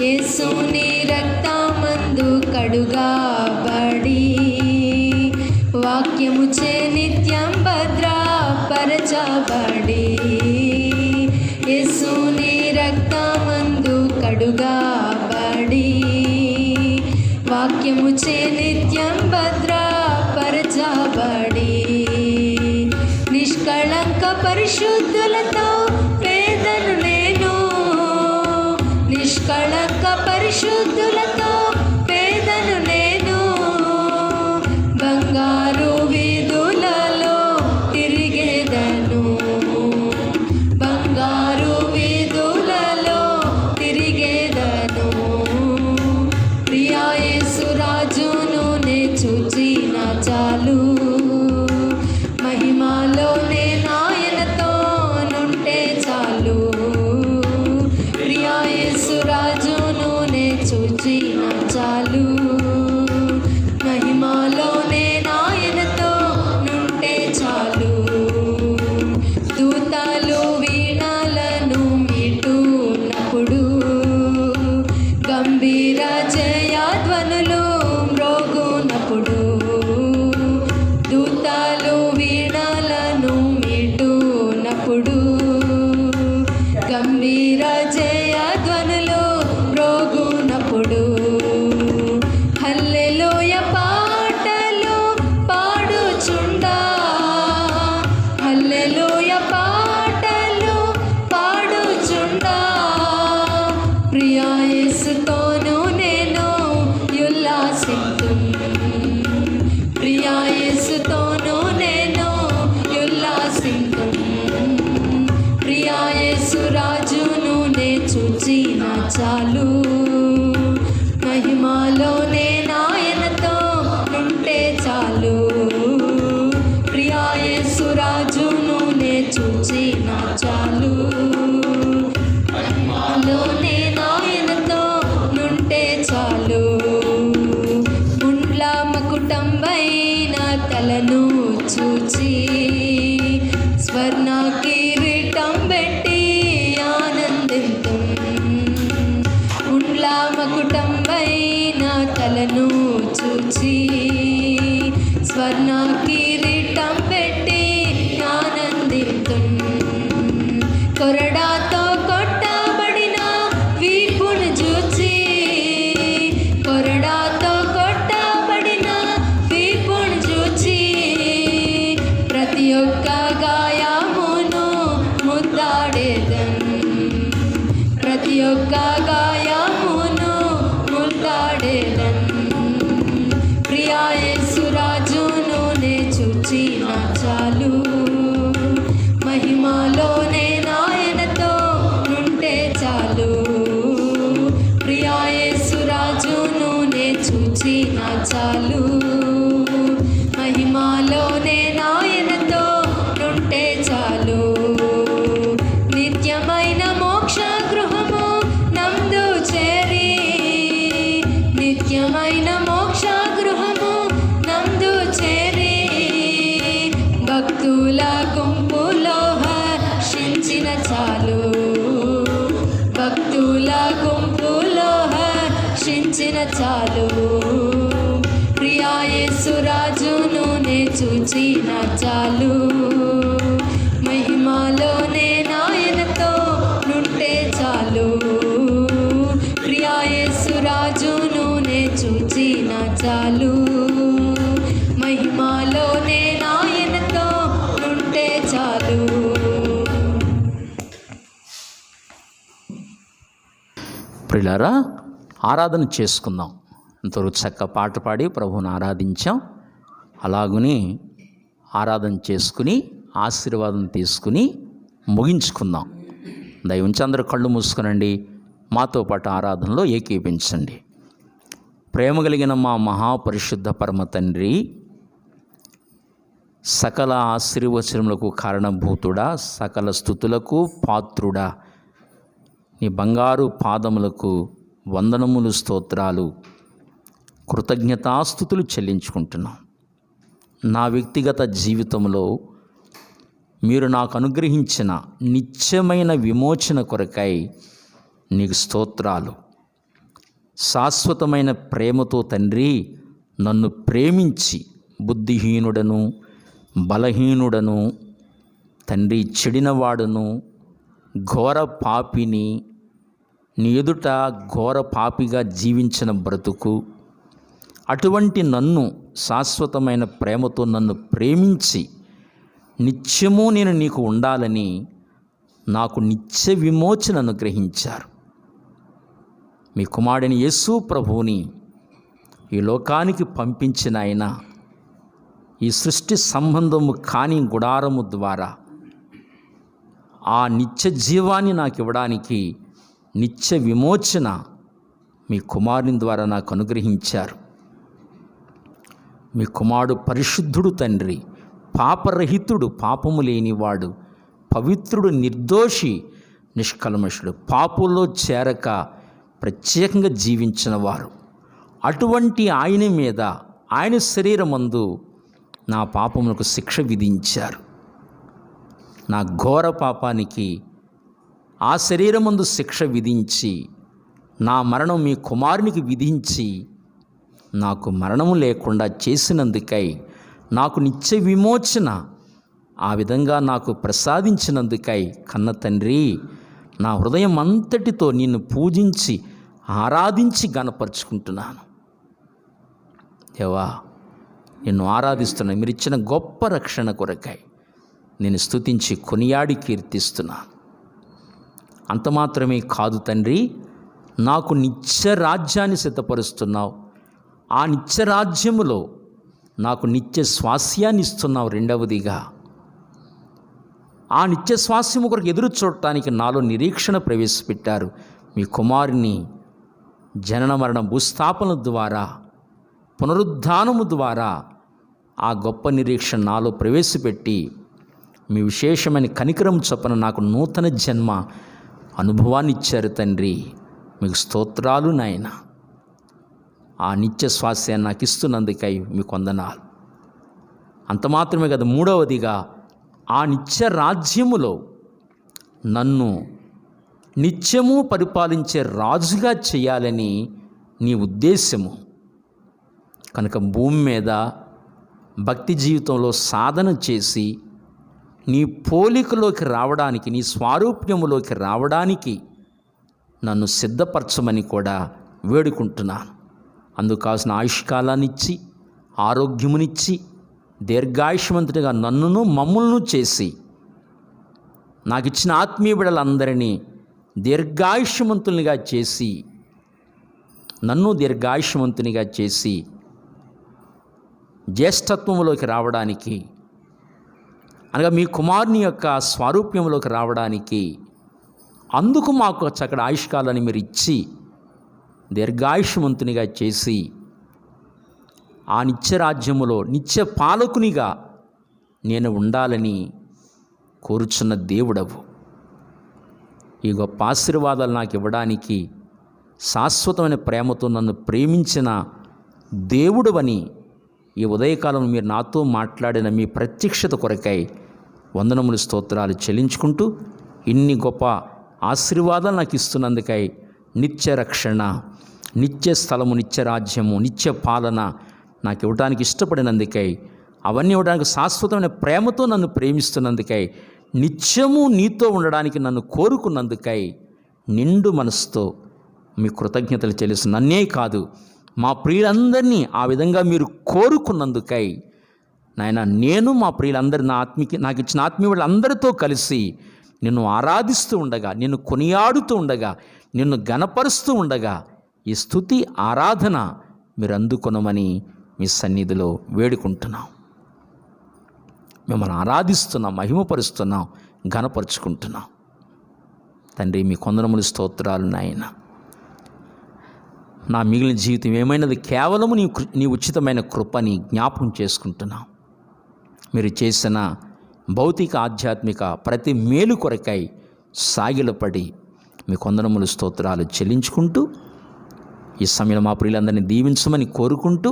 యేసుని రక్తమందు కడుగాబడి వాక్యము చే నిత్యం భద్రపరచబడి యేసుని రక్తమందు కడుగాబడి వాక్యము చే నిత్యం భద్రపరచబడి నిష్కళంక పరిశుద్ధులతో పేదను నేను నిష్కళంక పరిశుద్ధులతో పేదను నేను బంగారు వీధులలో తిరిగేదను బంగారు వీధులలో తిరిగేదను ప్రియా యేసు రాజును నే చూచిన చాలు మహిమలోనే నాయనతో నుంటే చాలు ప్రియా యేసు రాజును నే చూచిన చాలు మహిమలోనే నాయనతో నుంటే చాలు దూతలు వీణలను మీటున్నప్పుడు గంభీర జయధ్వనులు మ్రోగునప్పుడు దూతలు వీణలను మీటున్నప్పుడు గంభీర జయధ్వనులు మ్రోగునప్పుడు హల్లెలూయ పాటలు పాడుచుండా హల్లెలూయ పాటలు పాడుచుండా ప్రియా యేసుతోను నేను ఉల్లాసింతును ప్రియా యేసుతోను నేను ఉల్లాసింతును ప్రియా యేసు రాజును నే చూచిన చాలు మహిమలోనే నాయనతో నుంటే చాలు ప్రియా యేసు రాజును నే చూచిన చాలు మహిమలోనే నాయనతో నుంటే చాలు ముండ్ల మకుటంబైన తలను చూచి స్వర్ణ కిరీటం పెట్టి ఆనందింతు ముండ్ల మకుటంబైన తలను చూచి స్వర్ణ కిరీటం పెట్టి ఆనందింతు కొరడాతో కొట్టబడిన వీపును చూచి కొరడాతో కొట్టబడిన వీపును చూచి ప్రతి ఒక్క గాయమును ముద్దాడేదన్ ప్రతి ఒక్క గాయమును ముద్దాడేదన్ ప్రియా యేసు రాజును నే చూచిన చాలు మహిమలోనే నాయనతో నుంటే చాలు ప్రియా యేసు రాజును నే చూచిన చాలు మహిమలోనే నాయనతో నుంటే చాలు నిత్యమైన మోక్ష గృహము నందు చేరి నిత్యమైన మోక్ష గృహము నందు చేరి భక్తుల గుంపులో హర్షించిన చాలు భక్తుల గుంపులో హర్షించిన చాలు ప్రియా యేసు రాజును నే చూచిన చాలు మహిమలోనే నాయనతో నుంటే చాలు ప్రియా యేసు రాజును నే చూచిన చాలు మహిమలోనే నాయనతో నుంటే చాలు ప్రియులారా, ఆరాధన చేసుకుందాం. ఇంతవరకు చక్క పాట పాడి ప్రభువుని ఆరాధించాం. అలాగుని ఆరాధన చేసుకుని ఆశీర్వాదం తీసుకుని ముగించుకుందాం. దయవుంచి అందరూ కళ్ళు మూసుకునండి. మాతో పాటు ఆరాధనలో ఏకీపించండి. ప్రేమ కలిగిన మా మహాపరిశుద్ధ పరమ తండ్రి, సకల ఆశీర్వచనములకు కారణభూతుడా, సకల స్తుతులకు పాత్రుడా, నీ బంగారు పాదములకు వందనములు, స్తోత్రాలు, కృతజ్ఞతాస్తుతులు చెల్లించుకుంటున్నాం. నా వ్యక్తిగత జీవితంలో మీరు నాకు అనుగ్రహించిన నిత్యమైన విమోచన కొరకై నీకు స్తోత్రాలు. శాశ్వతమైన ప్రేమతో తండ్రి నన్ను ప్రేమించి బుద్ధిహీనుడను, బలహీనుడను, తండ్రి చెడినవాడును, ఘోర పాపిని, నీ ఎదుట ఘోర పాపిగా జీవించిన బ్రతుకు, అటువంటి నన్ను శాశ్వతమైన ప్రేమతో నన్ను ప్రేమించి నిత్యము నేను నీకు ఉండాలని నాకు నిత్య విమోచన అనుగ్రహించారు. మీ కుమారుడైన యేసు ప్రభువుని ఈ లోకానికి పంపించిన ఆయన ఈ సృష్టి సంబంధము కాని గుడారము ద్వారా ఆ నిత్య జీవాన్ని నాకు ఇవ్వడానికి నిత్య విమోచన మీ కుమారుని ద్వారా నాకు అనుగ్రహించారు. మీ కుమారుడు పరిశుద్ధుడు తండ్రి, పాపరహితుడు, పాపము లేనివాడు, పవిత్రుడు, నిర్దోషి, నిష్కల్మషుడు, పాపుల్లో చేరక ప్రత్యేకంగా జీవించిన వారు. అటువంటి ఆయన మీద, ఆయన శరీరమందు నా పాపములకు శిక్ష విధించారు. నా ఘోర పాపానికి ఆ శరీరమందు శిక్ష విధించి నా మరణం మీ కుమారునికి విధించి నాకు మరణము లేకుండా చేసినందుకై, నాకు నిత్య విమోచన ఆ విధంగా నాకు ప్రసాదించినందుకై కన్న తండ్రి, నా హృదయం అంతటితో నిన్ను పూజించి ఆరాధించి గణపరుచుకుంటున్నాను. దేవా, నిన్ను ఆరాధిస్తున్నాను. మీరు ఇచ్చిన గొప్ప రక్షణ కొరకై నేను స్తుతించి కొనియాడి కీర్తిస్తున్నాను. అంత మాత్రమే కాదు తండ్రి, నాకు నిత్య రాజ్యాన్ని సిద్ధపరుస్తున్నావు. ఆ నిత్య రాజ్యములో నాకు నిత్య స్వాస్యాన్ని ఇస్తున్నావు. రెండవదిగా ఆ నిత్య స్వాస్యము కొరకు ఎదురు చూడటానికి నాలో నిరీక్షణ ప్రవేశపెట్టారు. మీ కుమారుని జనన మరణ భూస్థాపన ద్వారా, పునరుద్ధానము ద్వారా ఆ గొప్ప నిరీక్షణ నాలో ప్రవేశపెట్టి మీ విశేషమైన కనికరం చొప్పున నాకు నూతన జన్మ అనుభవాన్ని ఇచ్చారు తండ్రి. మీకు స్తోత్రాలు నాయన. ఆ నిత్య స్వాస్యాన్ని నాకు ఇస్తున్నందుకై మీకు వందనాలు. అంత మాత్రమే కదా, మూడవదిగా ఆ నిత్య రాజ్యములో నన్ను నిత్యము పరిపాలించే రాజుగా చేయాలని నీ ఉద్దేశము కనుక భూమి మీద భక్తి జీవితంలో సాధన చేసి నీ పోలికలోకి రావడానికి, నీ స్వారూప్యములోకి రావడానికి నన్ను సిద్ధపరచమని కూడా వేడుకుంటున్నాను. అందుకు కావాల్సిన ఆయుష్కాలాన్ని ఇచ్చి, ఆరోగ్యమునిచ్చి, దీర్ఘాయుష్మంతుడిగా నన్నును మమ్ములను చేసి, నాకు ఇచ్చిన ఆత్మీయ బిడ్డలందరినీ దీర్ఘాయుష్మంతునిగా చేసి, నన్ను దీర్ఘాయుష్మంతునిగా చేసి జ్యేష్ఠత్వములోకి రావడానికి, అనగా మీ కుమారుని యొక్క స్వారూప్యంలోకి రావడానికి, అందుకు మాకు చక్కటి ఆయుష్కాలాన్ని మీరు ఇచ్చి దీర్ఘాయుష్మంతునిగా చేసి ఆ నిత్యరాజ్యములో నిత్య పాలకునిగా నేను ఉండాలని కోరుచున్న దేవుడవు. ఈ గొప్ప ఆశీర్వాదాలు నాకు ఇవ్వడానికి శాశ్వతమైన ప్రేమతో నన్ను ప్రేమించిన దేవుడవని ఈ ఉదయకాలం మీరు నాతో మాట్లాడిన మీ ప్రత్యక్షత కొరకై వందనములు, స్తోత్రాలు చెల్లించుకుంటూ, ఇన్ని గొప్ప ఆశీర్వాదాలు నాకు ఇస్తున్నందుకై, నిత్య రక్షణ, నిత్య స్థలము, నిత్య రాజ్యము, నిత్య పాలన నాకు ఇవ్వడానికి ఇష్టపడినందుకై, అవన్నీ ఇవ్వడానికి శాశ్వతమైన ప్రేమతో నన్ను ప్రేమిస్తున్నందుకై, నిత్యము నీతో ఉండడానికి నన్ను కోరుకున్నందుకై నిండు మనసుతో మీ కృతజ్ఞతలు చెల్లిస్తూ, నన్నే కాదు మా ప్రియులందరినీ ఆ విధంగా మీరు కోరుకున్నందుకై నాయన, నేను మా ప్రియులందరి నాకు ఇచ్చిన ఆత్మీయ వాళ్ళందరితో కలిసి నిన్ను ఆరాధిస్తూ ఉండగా, నిన్ను కొనియాడుతూ ఉండగా, నిన్ను గణపరుస్తూ ఉండగా ఈ స్తుతి ఆరాధన మీరు అందుకొనమని మీ సన్నిధిలో వేడుకుంటున్నాం. మిమ్మల్ని ఆరాధిస్తున్నాం, మహిమపరుస్తున్నాం, ఘనపరుచుకుంటున్నాం. తండ్రి, మీ కొందరములు స్తోత్రాలు నాయన. నా మిగిలిన జీవితం ఏమైనది కేవలము నీ ఉచితమైన కృపని జ్ఞాపకం చేసుకుంటున్నాం. మీరు చేసిన భౌతిక ఆధ్యాత్మిక ప్రతి మేలు కొరకై సాగిలపడి మీ కొందనములు స్తోత్రాలు చెల్లించుకుంటూ ఈ సమయంలో మా ప్రియులందరినీ దీవించమని కోరుకుంటూ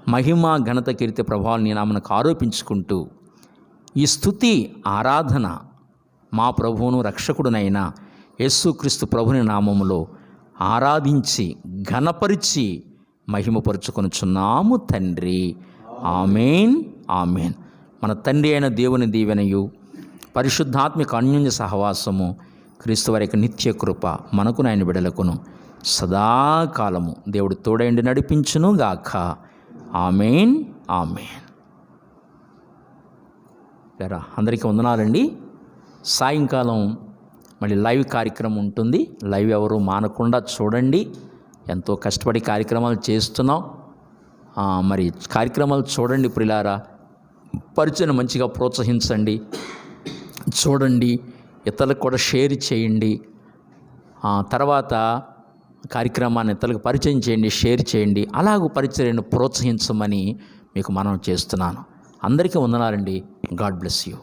మహిమ ఘనత కీర్తి ప్రభావాలు నీ నామమునకు ఆరోపించుకుంటూ ఈ స్తుతి ఆరాధన మా ప్రభువును రక్షకుడునైన యేసుక్రీస్తు ప్రభుని నామములో ఆరాధించి ఘనపరిచి మహిమపరుచుకొనుచున్నాము తండ్రి. ఆమేన్ ఆమేన్. మన తండ్రి అయిన దేవుని దీవెనయు పరిశుద్ధాత్మిక అన్యోన్య సహవాసము క్రీస్తు వారి యొక్క నిత్య కృప మనకు నాయన బిడలకును సదాకాలము దేవుడు తోడైండి నడిపించును గాక. ఆమేన్ ఆమేన్. అందరికీ వందనాలండి. సాయంకాలం మళ్ళీ లైవ్ కార్యక్రమం ఉంటుంది. లైవ్ ఎవరు మానకుండా చూడండి. ఎంతో కష్టపడి కార్యక్రమాలు చేస్తున్నాం. మరి కార్యక్రమాలు చూడండి ప్రియులారా. పరిచయం మంచిగా ప్రోత్సహించండి, చూడండి, ఇతరులకు కూడా షేర్ చేయండి. తర్వాత కార్యక్రమాన్ని ఇతరులకు పరిచయం చేయండి, షేర్ చేయండి. అలాగూ పరిచర్యను ప్రోత్సహించమని మీకు మనం చేస్తున్నాను. అందరికీ వందనాలండి. God bless you.